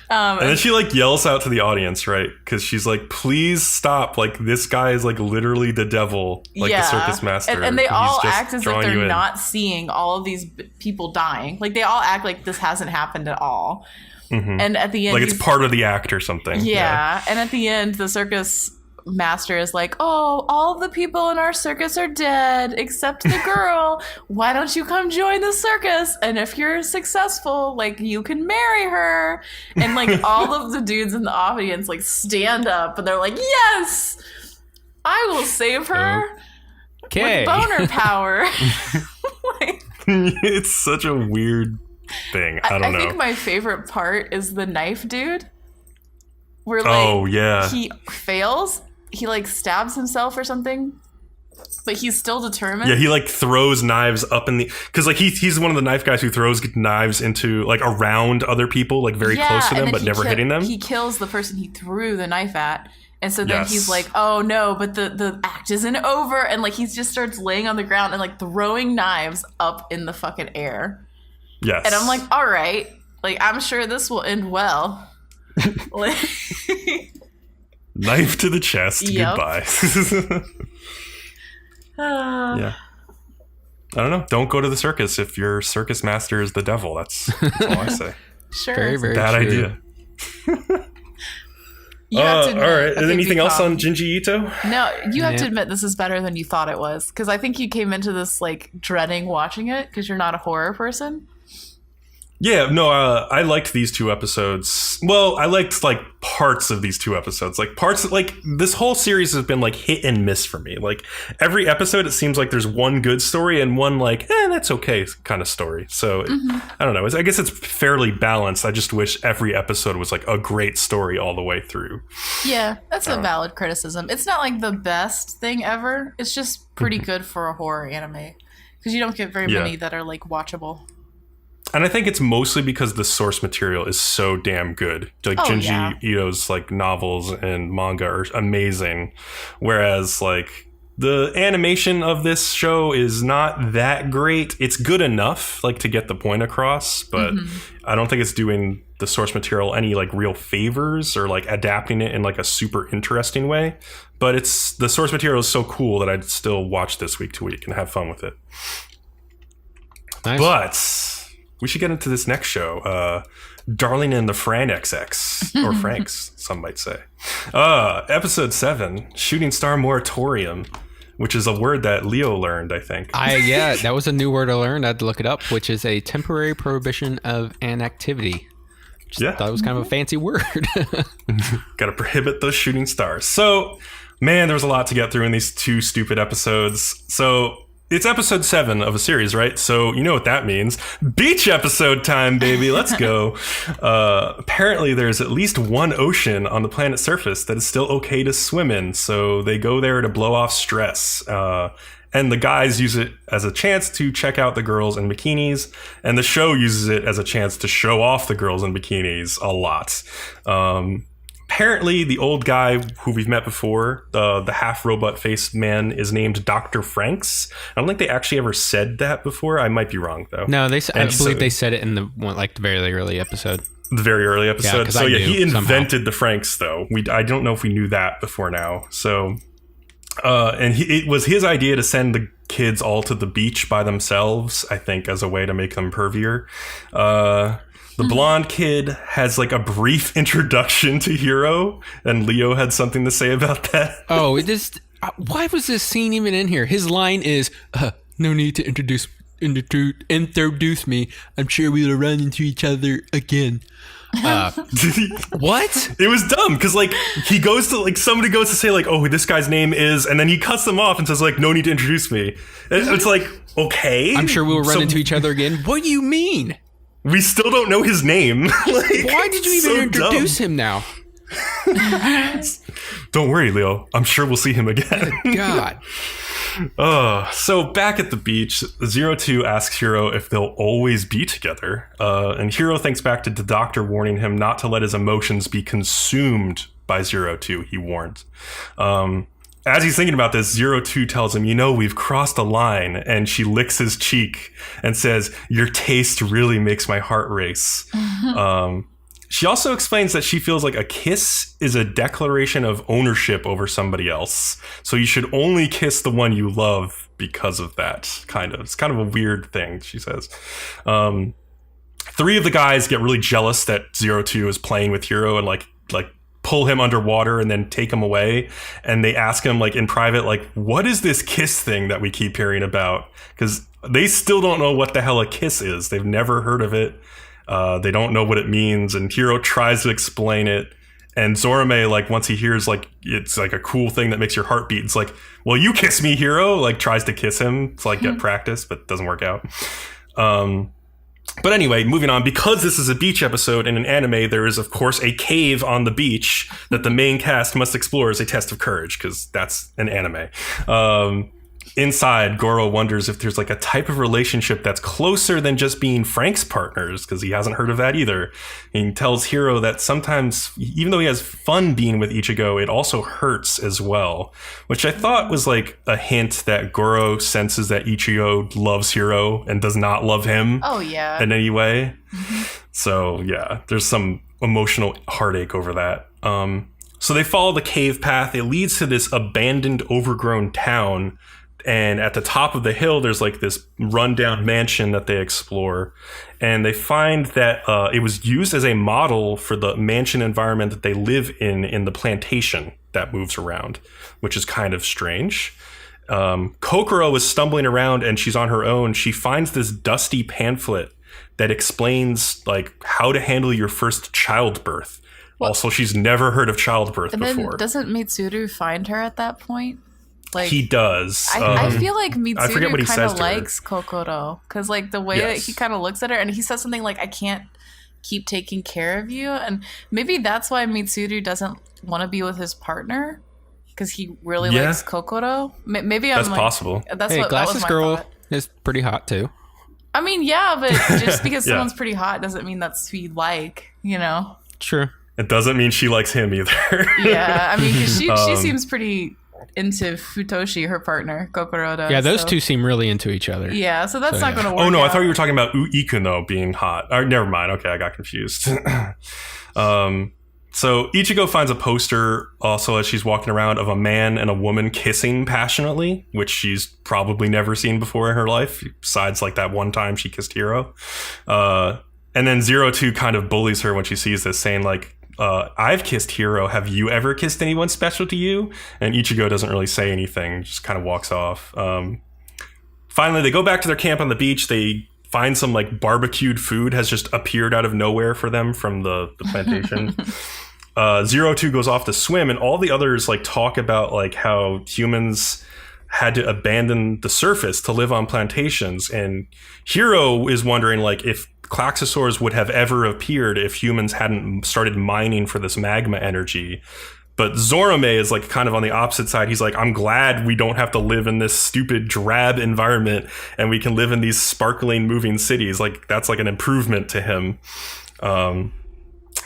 and then she like yells out to the audience, right? Because she's like, please stop. Like, this guy is like literally the devil, like the circus master. And they all act as if they're not seeing all of these people dying. Like, they all act like this hasn't happened at all. And at the end, like it's part of the act or something. Yeah. And at the end, the circus master is like, oh, all of the people in our circus are dead except the girl. Why don't you come join the circus? And if you're successful, like, you can marry her. And like all of the dudes in the audience like stand up and they're like, yes, I will save her with boner power. Like, it's such a weird thing. I don't know. I think my favorite part is the knife dude. Where like he fails. He like stabs himself or something, but he's still determined. Yeah, he like throws knives up in the, because like he's one of the knife guys who throws knives into like around other people, like very close to them, but never hitting them. He kills the person he threw the knife at, and so then he's like, oh no, but the act isn't over, and like he just starts laying on the ground and like throwing knives up in the fucking air. Yes, and I'm like, all right, like I'm sure this will end well. Like, knife to the chest. Goodbye. Yeah. I don't know. Don't go to the circus if your circus master is the devil. That's all I say. Sure. Very, very bad true. idea. All right. Is anything else on Junji Ito? No, you have to admit this is better than you thought it was, because I think you came into this like dreading watching it because you're not a horror person. Yeah, no, I liked these two episodes. Well, I liked like parts of these two episodes. Like parts, like this whole series has been like hit and miss for me. Like every episode, it seems like there's one good story and one like, that's okay kind of story. So I don't know. I guess it's fairly balanced. I just wish every episode was like a great story all the way through. Yeah, that's a valid criticism. It's not like the best thing ever. It's just pretty good for a horror anime, because you don't get very many that are like watchable. And I think it's mostly because the source material is so damn good. Like Junji Ito's like novels and manga are amazing, whereas like The animation of this show is not that great. It's good enough, like, to get the point across, but I don't think it's doing the source material any, like, real favors or, like, adapting it in, like, a super interesting way. But the source material is so cool that I'd still watch this week to week and have fun with it. Nice. But we should get into this next show, Darling in the FranXX, or Franks, some might say. Episode 7, Shooting Star Moratorium, which is a word that Leo learned, I think. Yeah, that was a new word I learned. I had to look it up, which is a temporary prohibition of an activity. Just thought it was kind of a fancy word. Got to prohibit those shooting stars. So, man, there was a lot to get through in these 2 stupid episodes. So, it's episode 7 of a series, right? So, you know what that means. Beach episode time, baby. Let's go. Apparently, there's at least one ocean on the planet's surface that is still okay to swim in. So, they go there to blow off stress. And the guys use it as a chance to check out the girls in bikinis. And the show uses it as a chance to show off the girls in bikinis a lot. Apparently, the old guy who we've met before, the half-robot-faced man, is named Dr. FranXX. I don't think they actually ever said that before. I might be wrong, though. No, I believe they said it in the very early episode. The very early episode. Yeah, so, he invented somehow. the FranXX, though. I don't know if we knew that before now. So, and it was his idea to send the kids all to the beach by themselves, I think, as a way to make them pervier. The blonde kid has, like, a brief introduction to Hiro, and Leo had something to say about that. Oh, why was this scene even in here? His line is, no need to introduce me. I'm sure we'll run into each other again. What? It was dumb, because, like, he goes to, like, somebody goes to say, like, oh, this guy's name is, and then he cuts them off and says, like, no need to introduce me. And it's like, okay. I'm sure we'll run into each other again. What do you mean? We still don't know his name. Why did you even introduce him now? Don't worry, Leo. I'm sure we'll see him again. God. So back at the beach, 02 asks Hiro if they'll always be together. And Hiro thinks back to the doctor warning him not to let his emotions be consumed by 02, he warned. As he's thinking about this, 02 tells him, we've crossed a line, and she licks his cheek and says, your taste really makes my heart race. She also explains that she feels like a kiss is a declaration of ownership over somebody else. So you should only kiss the one you love because of that, kind of. It's kind of a weird thing, she says. 3 of the guys get really jealous that 02 is playing with Hiro and like pull him underwater and then take him away. And they ask him, like, in private, like, what is this kiss thing that we keep hearing about? Because they still don't know what the hell a kiss is. They've never heard of it. They don't know what it means. And Hiro tries to explain it. And Zorame, like, once he hears, like, it's like a cool thing that makes your heart beat, it's like, well, you kiss me, Hiro. Like, tries to kiss him to, like, get practice, but it doesn't work out. But anyway, moving on, because this is a beach episode in an anime, there is, of course, a cave on the beach that the main cast must explore as a test of courage, because that's an anime. Inside, Goro wonders if there's, like, a type of relationship that's closer than just being FranXX partners, because he hasn't heard of that either. He tells Hiro that sometimes, even though he has fun being with Ichigo, it also hurts as well, which I thought was, like, a hint that Goro senses that Ichigo loves Hiro and does not love him in any way. So, yeah, there's some emotional heartache over that. So they follow the cave path. It leads to this abandoned, overgrown town. And at the top of the hill, there's, like, this rundown mansion that they explore. And they find that it was used as a model for the mansion environment that they live in the plantation that moves around, which is kind of strange. Kokoro is stumbling around and she's on her own. She finds this dusty pamphlet that explains, like, how to handle your first childbirth. Well, also, she's never heard of childbirth before. Then doesn't Mitsuru find her at that point? Like, he does. I feel like Mitsuru kind of likes Kokoro, because, like, the way that he kind of looks at her, and he says something like, I can't keep taking care of you, and maybe that's why Mitsuru doesn't want to be with his partner, because he really likes Kokoro. Maybe that's possible. That's hey, what Glasses that was my Girl thought. is pretty hot too. I mean, yeah, but just because someone's pretty hot doesn't mean that's who you like, Sure. It doesn't mean she likes him either. Yeah, I mean, 'cause she seems pretty into Futoshi, her partner, Kokoro does. Yeah, those two seem really into each other. Yeah, so that's not going to work. Oh no, out. I thought you were talking about Ikuno being hot. Never mind. Okay, I got confused. So Ichigo finds a poster also as she's walking around of a man and a woman kissing passionately, which she's probably never seen before in her life, besides like that one time she kissed Hiro. And then 02 kind of bullies her when she sees this, saying like, I've kissed Hiro. Have you ever kissed anyone special to you? And Ichigo doesn't really say anything, just kind of walks off. Finally, they go back to their camp on the beach. They find some like barbecued food has just appeared out of nowhere for them from the plantation. 02 goes off to swim, and all the others like talk about like how humans had to abandon the surface to live on plantations. And Hiro is wondering like if Klaxosaurs would have ever appeared if humans hadn't started mining for this magma energy. But Zorome is like kind of on the opposite side. He's like, I'm glad we don't have to live in this stupid drab environment and we can live in these sparkling moving cities. Like that's like an improvement to him.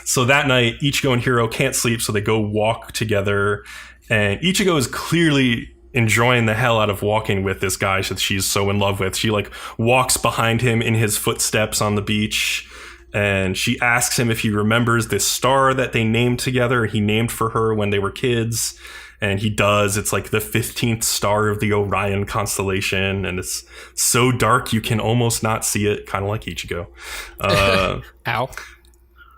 So that night, Ichigo and Hiro can't sleep, so they go walk together. And Ichigo is clearly enjoying the hell out of walking with this guy that she's so in love with. She like walks behind him in his footsteps on the beach. And she asks him if he remembers this star that they named together. He named for her when they were kids. And he does. It's like the 15th star of the Orion constellation. And it's so dark you can almost not see it. Kind of like Ichigo. Ow.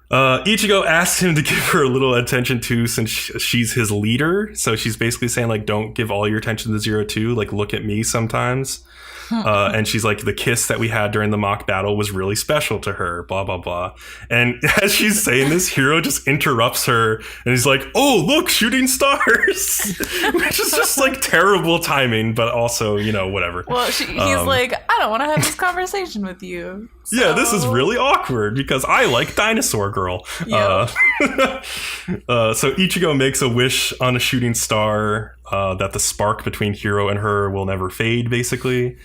Ichigo asks him to give her a little attention too, since she's his leader. So she's basically saying like, don't give all your attention to 02. Like, look at me sometimes. And she's like, the kiss that we had during the mock battle was really special to her, blah, blah, blah. And as she's saying this, Hiro just interrupts her and he's like, oh, look, shooting stars, which is just like terrible timing, but also, you know, whatever. Well, he's like, I don't want to have this conversation with you. So... Yeah, this is really awkward because I like Dinosaur Girl. Yep. So Ichigo makes a wish on a shooting star that the spark between Hiro and her will never fade, basically.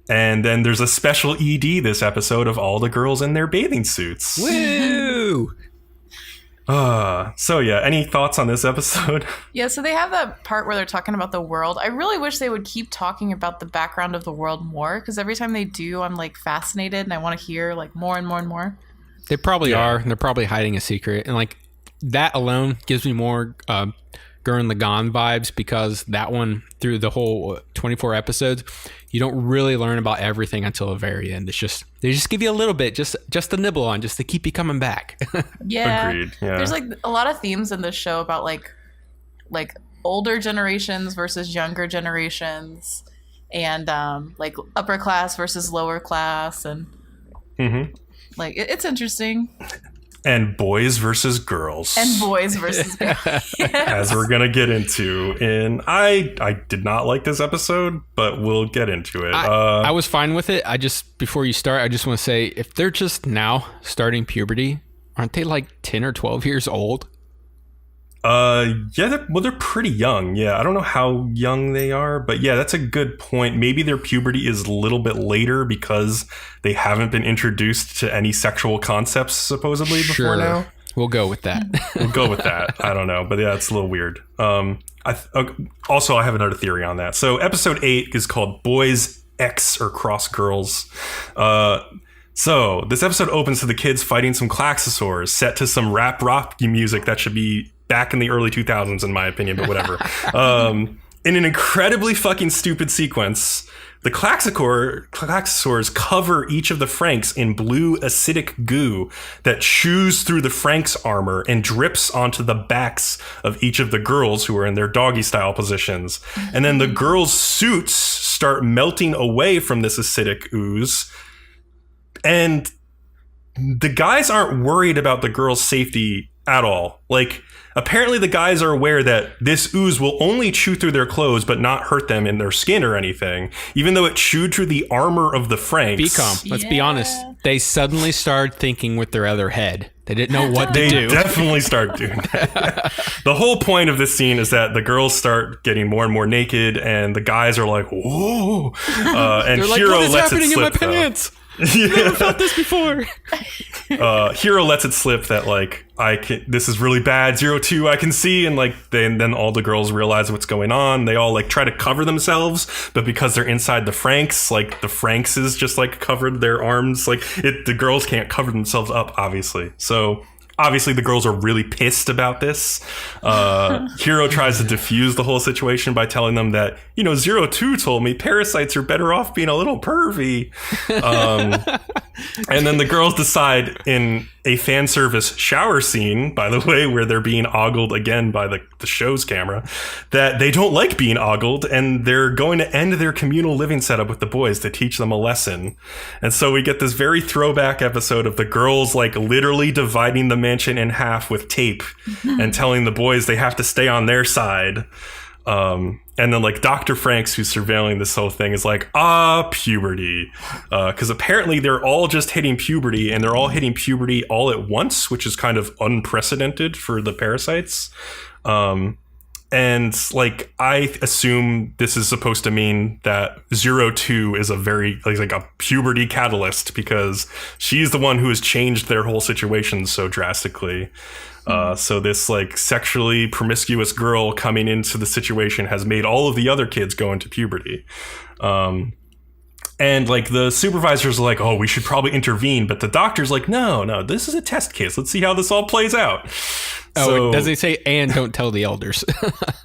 And then there's a special ED this episode of all the girls in their bathing suits. Woo! So yeah, any thoughts on this episode? Yeah, so they have that part where they're talking about the world. I really wish they would keep talking about the background of the world more, because every time they do, I'm like fascinated and I want to hear like more and more and more. They probably are, and they're probably hiding a secret. And like that alone gives me more Gurren Lagann vibes, because that one, through the whole 24 episodes, you don't really learn about everything until the very end. It's just, they just give you a little bit, just to nibble on, just to keep you coming back. Yeah. Agreed. Yeah. There's like a lot of themes in this show about like older generations versus younger generations, and like upper class versus lower class, and like it's interesting. And boys versus girls. And boys versus girls. Yes. As we're going to get into. And I did not like this episode, but we'll get into it. I was fine with it. Before you start, I just want to say, if they're just now starting puberty, aren't they like 10 or 12 years old? Yeah, they're pretty young. Yeah, I don't know how young they are, but yeah, that's a good point. Maybe their puberty is a little bit later because they haven't been introduced to any sexual concepts supposedly before now. We'll go with that. We'll go with that. I don't know, but yeah, it's a little weird. Also, I have another theory on that. So episode 8 is called Boys X, or Cross Girls. So this episode opens to the kids fighting some Klaxosaurs set to some rap rock music that should be back in the early 2000s, in my opinion, but whatever. In an incredibly fucking stupid sequence, the Klaxosaurs cover each of the FranXX in blue acidic goo that chews through the FranXX armor and drips onto the backs of each of the girls who are in their doggy style positions. And then the girls' suits start melting away from this acidic ooze. And the guys aren't worried about the girls' safety at all. Like, apparently the guys are aware that this ooze will only chew through their clothes but not hurt them in their skin or anything, even though it chewed through the armor of the FranXX. Bcom, let's be honest. They suddenly started thinking with their other head. They didn't know what to do. They definitely start doing that. The whole point of this scene is that the girls start getting more and more naked, and the guys are like, whoa. And They're like, Hiro what is lets happening it slip, in my pants? Never felt this before. Hiro lets it slip that like this is really bad. 02, I can see, and like then all the girls realize what's going on. They all like try to cover themselves, but because they're inside the FranXX, like the FranXXs just like covered their arms. Like the girls can't cover themselves up, obviously. So obviously the girls are really pissed about this. Hiro tries to diffuse the whole situation by telling them that, 02 told me parasites are better off being a little pervy. And then the girls decide in a fan service shower scene, by the way, where they're being ogled again by the show's camera, that they don't like being ogled and they're going to end their communal living setup with the boys to teach them a lesson. And so we get this very throwback episode of the girls like literally dividing the mansion in half with tape and telling the boys they have to stay on their side. And then like Dr. FranXX, who's surveilling this whole thing, is like, puberty. Because apparently they're all just hitting puberty, and they're all hitting puberty all at once, which is kind of unprecedented for the parasites. And like, I assume this is supposed to mean that 02 is a very like a puberty catalyst, because she's the one who has changed their whole situation so drastically. So this like sexually promiscuous girl coming into the situation has made all of the other kids go into puberty. And like the supervisors are like, oh, we should probably intervene. But the doctor's like, no, this is a test case. Let's see how this all plays out. Oh, does he say, and don't tell the elders?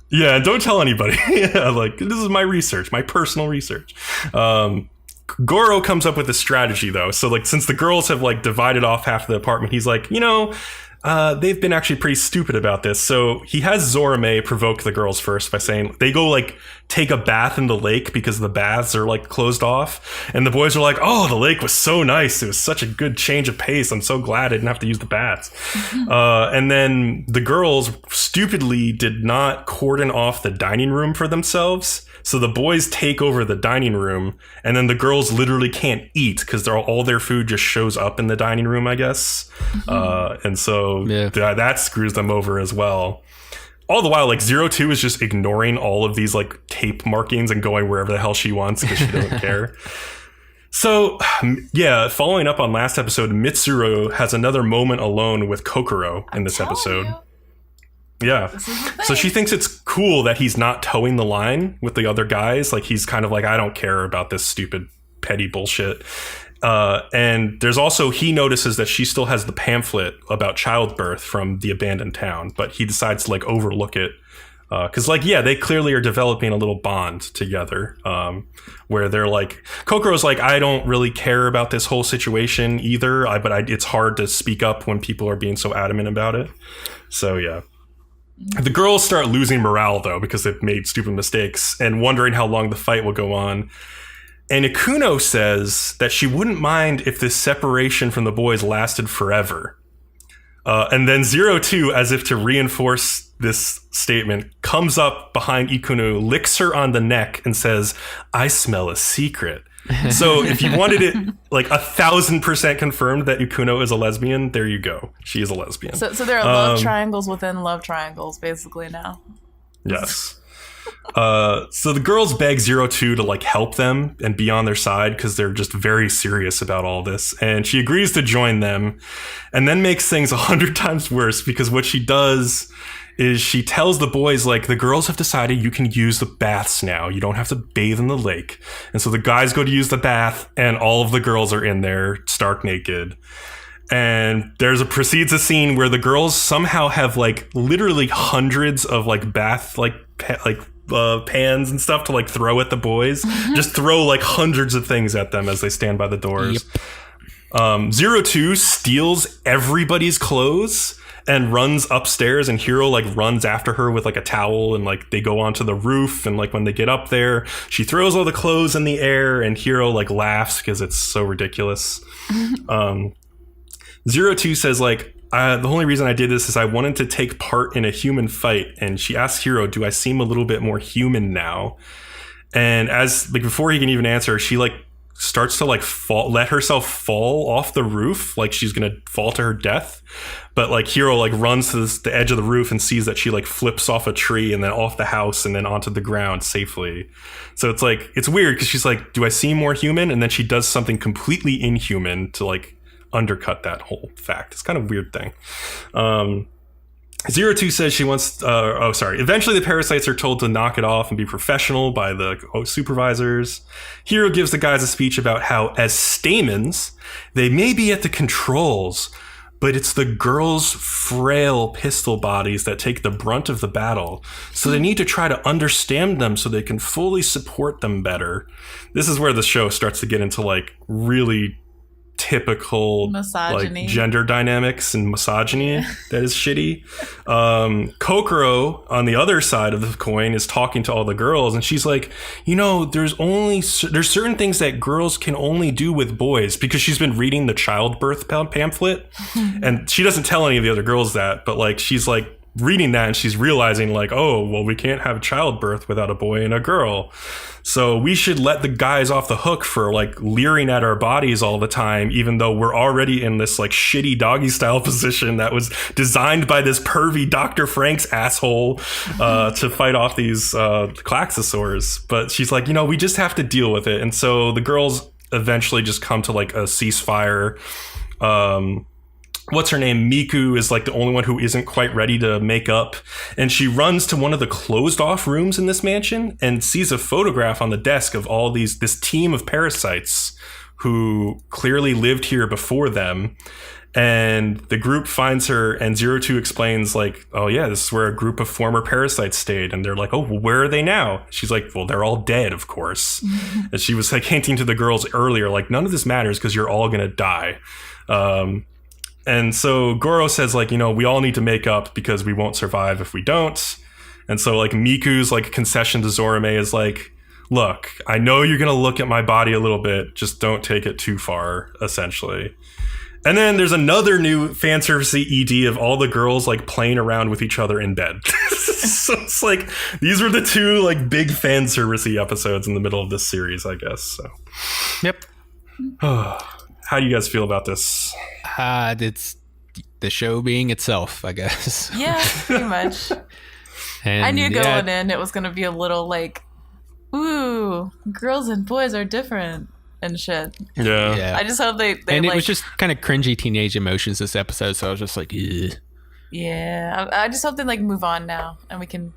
Yeah, don't tell anybody. Yeah, like, this is my research, my personal research. Goro comes up with a strategy, though. So like, since the girls have like divided off half the apartment, he's like, they've been actually pretty stupid about this. So he has Zorame provoke the girls first by saying they go like take a bath in the lake because the baths are like closed off. And the boys are like, oh, the lake was so nice. It was such a good change of pace. I'm so glad I didn't have to use the baths. And then the girls stupidly did not cordon off the dining room for themselves. So the boys take over the dining room, and then the girls literally can't eat because all their food just shows up in the dining room, I guess. And so that screws them over as well. All the while, like 02 is just ignoring all of these like tape markings and going wherever the hell she wants because she doesn't care. So, yeah, following up on last episode, Mitsuru has another moment alone with Kokoro in this episode. Yeah. So she thinks it's cool that he's not towing the line with the other guys. Like, he's kind of like, I don't care about this stupid, petty bullshit. And there's also, he notices that she still has the pamphlet about childbirth from the abandoned town, but he decides to like overlook it. Because like, yeah, they clearly are developing a little bond together, where they're like, Kokoro's like, I don't really care about this whole situation either, but it's hard to speak up when people are being so adamant about it. So, yeah. The girls start losing morale, though, because they've made stupid mistakes and wondering how long the fight will go on. And Ikuno says that she wouldn't mind if this separation from the boys lasted forever. And then 02, as if to reinforce this statement, comes up behind Ikuno, licks her on the neck, and says, I smell a secret. So if you wanted it like 1,000% confirmed that Ikuno is a lesbian, there you go. She is a lesbian. So there are love triangles within love triangles, basically, now. Yes. So the girls beg 02 to like help them and be on their side because they're just very serious about all this. And she agrees to join them and then makes things 100 times worse, because what she does is she tells the boys, like, the girls have decided you can use the baths now. You don't have to bathe in the lake. And so the guys go to use the bath, and all of the girls are in there stark naked. And proceeds a scene where the girls somehow have like literally hundreds of like bath pans and stuff to like throw at the boys. Just throw like hundreds of things at them as they stand by the doors. Yep. 02 steals everybody's clothes and runs upstairs, and Hiro like runs after her with like a towel, and like they go onto the roof, and like when they get up there, she throws all the clothes in the air, and Hiro like laughs because it's so ridiculous. 02 says like, the only reason I did this is I wanted to take part in a human fight. And she asks Hiro, do I seem a little bit more human now? And as like before he can even answer, she like starts to like let herself fall off the roof, like she's gonna fall to her death. But like Hiro like runs to the edge of the roof and sees that she like flips off a tree and then off the house and then onto the ground safely. So it's like, it's weird because she's like, do I seem more human? And then she does something completely inhuman to like undercut that whole fact. It's kind of a weird thing. 02 says she wants, eventually the parasites are told to knock it off and be professional by the supervisors. Hiro gives the guys a speech about how, as stamens, they may be at the controls, but it's the girls' frail pistol bodies that take the brunt of the battle. So they need to try to understand them so they can fully support them better. This is where the show starts to get into like really typical misogyny, like gender dynamics and misogyny that is shitty. Kokoro on the other side of the coin is talking to all the girls, and she's like, you know, there's certain things that girls can only do with boys, because she's been reading the childbirth pamphlet, and she doesn't tell any of the other girls that, but like she's like reading that and she's realizing like, oh, well, we can't have childbirth without a boy and a girl. So we should let the guys off the hook for like leering at our bodies all the time, even though we're already in this like shitty doggy style position that was designed by this pervy Dr. FranXX asshole to fight off these Klaxosaurs. But she's like, you know, we just have to deal with it. And so the girls eventually just come to like a ceasefire. What's her name? Miku is like the only one who isn't quite ready to make up. And she runs to one of the closed off rooms in this mansion and sees a photograph on the desk of all this team of parasites who clearly lived here before them. And the group finds her, and 02 explains like, oh yeah, this is where a group of former parasites stayed. And they're like, oh, well, where are they now? She's like, well, they're all dead, of course. And she was like hinting to the girls earlier, like, none of this matters because you're all going to die. And so Goro says, like, you know, we all need to make up because we won't survive if we don't. And so, like, Miku's, like, concession to Zorome is like, look, I know you're going to look at my body a little bit. Just don't take it too far, essentially. And then there's another new fan servicey ED of all the girls, like, playing around with each other in bed. So it's like, these were the two, like, big fan servicey episodes in the middle of this series, I guess. So, yep. How do you guys feel about this? It's the show being itself, I guess. Yeah, pretty much. And I knew going in it was going to be a little like, ooh, girls and boys are different and shit. Yeah. I just hope they and like, it was just kind of cringy teenage emotions this episode, so I was just like, ugh. Yeah, I just hope they like move on now and we can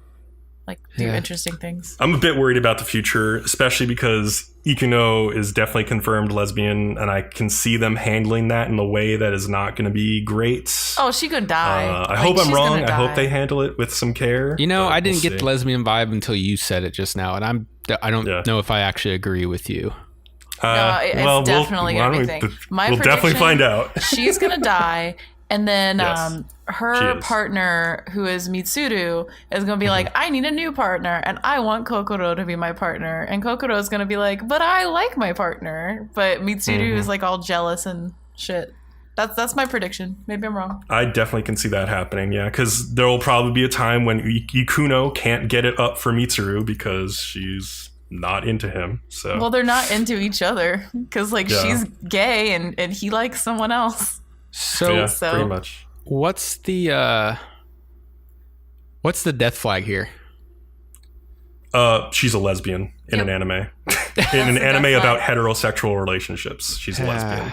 like do interesting things. I'm a bit worried about the future, especially because Ikuno is definitely confirmed lesbian, and I can see them handling that in a way that is not going to be great. Oh, she could die. I hope I'm wrong. I hope they handle it with some care. You know, I didn't get the lesbian vibe until you said it just now, and I don't know if I actually agree with you. No, it's definitely going to be thing. We'll definitely find out. She's going to die. And then her partner, who is Mitsuru, is going to be like, I need a new partner, and I want Kokoro to be my partner. And Kokoro is going to be like, but I like my partner. But Mitsuru is like all jealous and shit. That's my prediction. Maybe I'm wrong. I definitely can see that happening, yeah, because there will probably be a time when Ikuno can't get it up for Mitsuru because she's not into him. So well, they're not into each other because like she's gay and he likes someone else. So pretty much. What's the death flag here? She's a lesbian in an anime. In an anime about heterosexual relationships. She's a lesbian.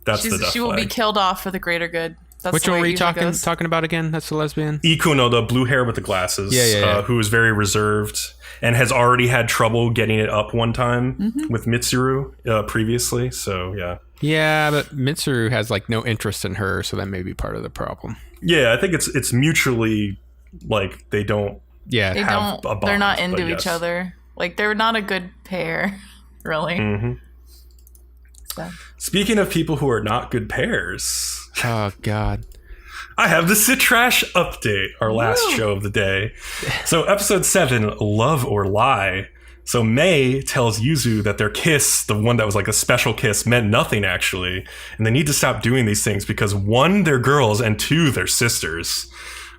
That's the death flag. She will be killed off for the greater good. That's which one were you talking about again? That's the lesbian? Ikuno, the blue hair with the glasses, who is very reserved and has already had trouble getting it up one time with Mitsuru previously. So, yeah. Yeah, but Mitsuru has like no interest in her, so that may be part of the problem. Yeah, I think it's mutually like they don't have a bond. They're not into each other. Like they're not a good pair, really. So. Speaking of people who are not good pairs. Oh, God. I have the CiTRASH update, our last show of the day. So episode 7, Love or Lie. So Mei tells Yuzu that their kiss, the one that was like a special kiss, meant nothing actually. And they need to stop doing these things because 1, they're girls, and 2, they're sisters.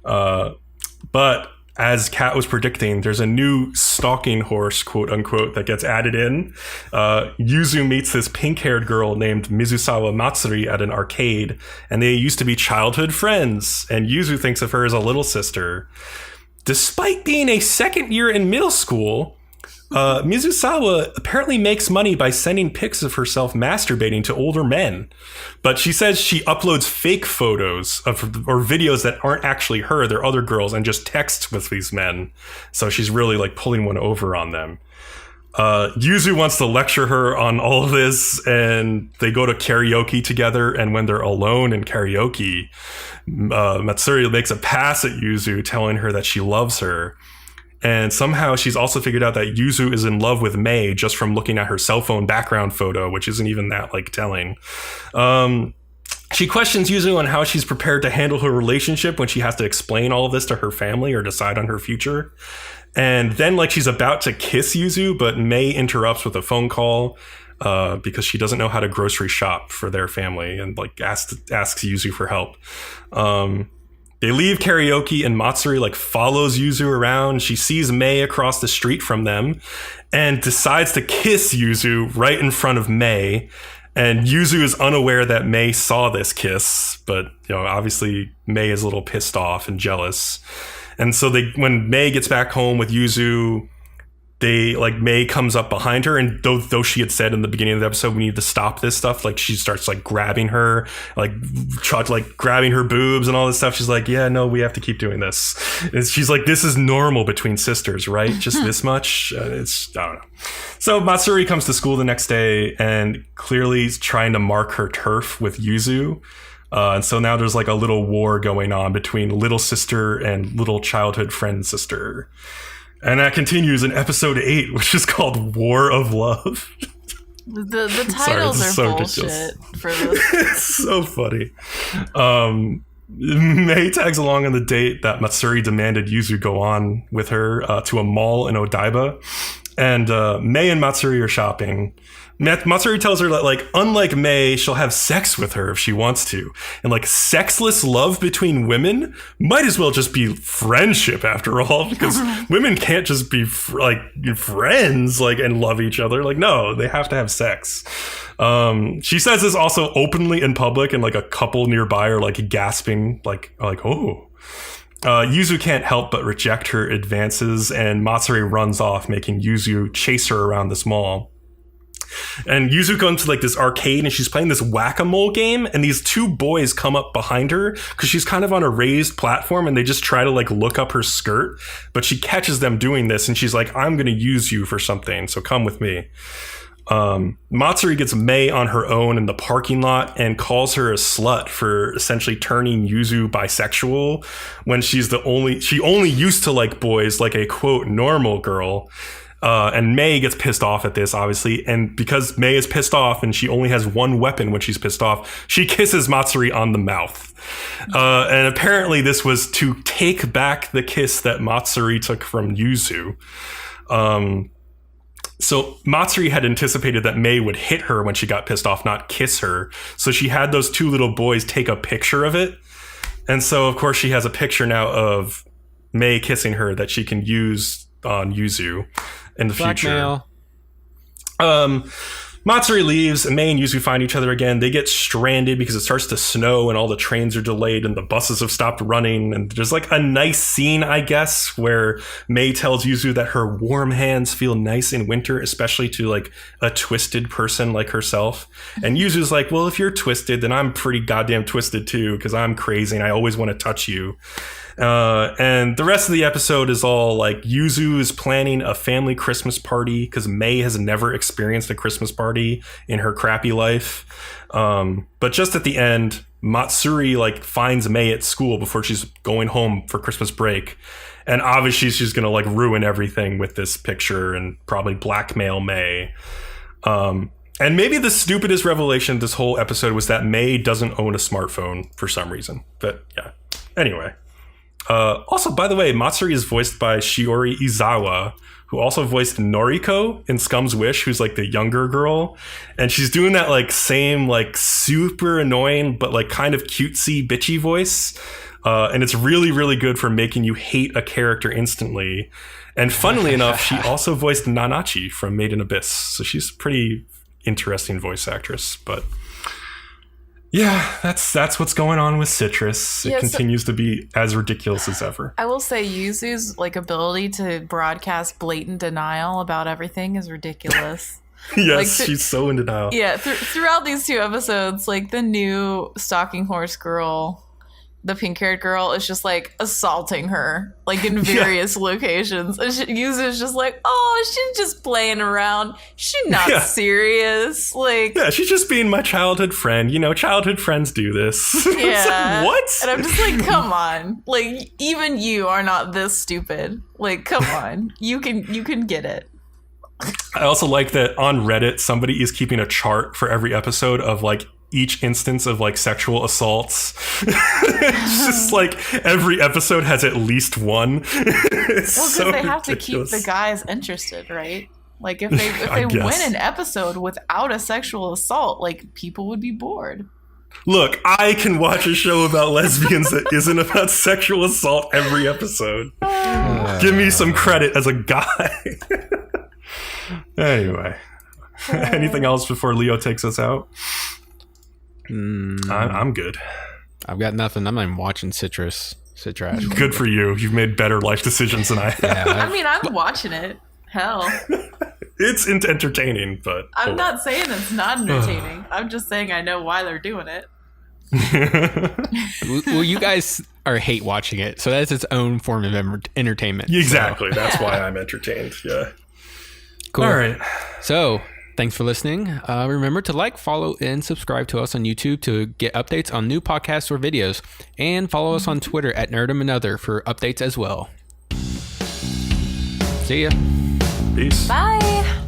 But as Kat was predicting, there's a new stalking horse, quote unquote, that gets added in. Yuzu meets this pink-haired girl named Mizusawa Matsuri at an arcade, and they used to be childhood friends, and Yuzu thinks of her as a little sister. Despite being a second year in middle school, Mizusawa apparently makes money by sending pics of herself masturbating to older men. But she says she uploads fake photos or videos that aren't actually her, they're other girls, and just texts with these men. So she's really like pulling one over on them. Yuzu wants to lecture her on all of this, and they go to karaoke together, and when they're alone in karaoke, Matsuri makes a pass at Yuzu, telling her that she loves her. And somehow she's also figured out that Yuzu is in love with Mei just from looking at her cell phone background photo, which isn't even that like telling. She questions Yuzu on how she's prepared to handle her relationship when she has to explain all of this to her family or decide on her future. And then like she's about to kiss Yuzu, but Mei interrupts with a phone call because she doesn't know how to grocery shop for their family, and like asks Yuzu for help. They leave karaoke, and Matsuri like follows Yuzu around. She sees Mei across the street from them and decides to kiss Yuzu right in front of Mei. And Yuzu is unaware that Mei saw this kiss, but obviously Mei is a little pissed off and jealous. And so when Mei gets back home with Yuzu, Mei comes up behind her, and though she had said in the beginning of the episode, we need to stop this stuff, like she starts like grabbing her, like grabbing her boobs and all this stuff. She's like, yeah, no, we have to keep doing this. And she's like, this is normal between sisters, right? Just this much. I don't know. So Matsuri comes to school the next day and clearly is trying to mark her turf with Yuzu. And so now there's like a little war going on between little sister and little childhood friend sister. And that continues in episode 8, which is called War of Love. The titles are so bullshit for this. It's so funny. Mei tags along on the date that Matsuri demanded Yuzu go on with her to a mall in Odaiba. And Mei and Matsuri are shopping. Matsuri tells her that, like, unlike Mei, she'll have sex with her if she wants to. And, like, sexless love between women might as well just be friendship, after all, because women can't just be, friends, and love each other. Like, no, they have to have sex. She says this also openly in public, and, like, a couple nearby are, like, gasping, oh. Yuzu can't help but reject her advances, and Matsuri runs off, making Yuzu chase her around this mall. And Yuzu comes to like this arcade, and she's playing this whack-a-mole game, and these two boys come up behind her because she's kind of on a raised platform, and they just try to like look up her skirt, but she catches them doing this, and she's like, I'm going to use you for something, so come with me. Matsuri gets Mei on her own in the parking lot and calls her a slut for essentially turning Yuzu bisexual when she only used to like boys, like a quote normal girl. And Mei gets pissed off at this, obviously. And because Mei is pissed off and she only has one weapon when she's pissed off, she kisses Matsuri on the mouth. And apparently this was to take back the kiss that Matsuri took from Yuzu. So Matsuri had anticipated that Mei would hit her when she got pissed off, not kiss her. So she had those two little boys take a picture of it. And so, of course, she has a picture now of Mei kissing her that she can use on Yuzu in the future. Matsuri leaves, and Mei and Yuzu find each other again. They get stranded because it starts to snow and all the trains are delayed and the buses have stopped running. And there's like a nice scene, I guess, where Mei tells Yuzu that her warm hands feel nice in winter, especially to like a twisted person like herself. And Yuzu's like, well, if you're twisted, then I'm pretty goddamn twisted too, because I'm crazy and I always want to touch you. And the rest of the episode is all like Yuzu is planning a family Christmas party because Mei has never experienced a Christmas party in her crappy life. But just at the end, Matsuri like finds Mei at school before she's going home for Christmas break. And obviously she's going to like ruin everything with this picture and probably blackmail Mei. And maybe the stupidest revelation of this whole episode was that Mei doesn't own a smartphone for some reason. But yeah, anyway. Also, by the way, Matsuri is voiced by Shiori Izawa, who also voiced Noriko in Scum's Wish, who's like the younger girl. And she's doing that like same like super annoying but like kind of cutesy bitchy voice. And it's really, really good for making you hate a character instantly. And funnily enough, she also voiced Nanachi from Made in Abyss. So she's a pretty interesting voice actress. But yeah, that's what's going on with CiTRASH. It continues to be as ridiculous as ever. I will say Yuzu's like ability to broadcast blatant denial about everything is ridiculous. Yes, she's so in denial. Yeah, throughout these 2 episodes, like the new stalking horse girl, the pink-haired girl, is just like assaulting her, like in various locations. And Yuzu's just like, oh, she's just playing around. She's not serious. Like, yeah, she's just being my childhood friend. You know, childhood friends do this. Yeah. Like, what? And I'm just like, come on. Like, even you are not this stupid. Like, come on. You can get it. I also like that on Reddit, somebody is keeping a chart for every episode of like each instance of like sexual assaults. It's just like every episode has at least one. Because they have to keep the guys interested, right? Like if they win an episode without a sexual assault, like people would be bored. Look, I can watch a show about lesbians that isn't about sexual assault every episode. Give me some credit as a guy. Anyway, anything else before Leo takes us out? I'm good. I've got nothing. I'm not even watching CiTRASH. Good for you. You've made better life decisions than I have. Yeah, I mean, I'm watching it. Hell. It's entertaining, but... I'm not saying it's not entertaining. I'm just saying I know why they're doing it. Well, you guys are hate watching it, so that's its own form of entertainment. Exactly. So. That's why I'm entertained. Yeah. Cool. All right. So, thanks for listening. Remember to like, follow, and subscribe to us on YouTube to get updates on new podcasts or videos. And follow us on Twitter at Nerdom and Other for updates as well. See ya. Peace. Bye.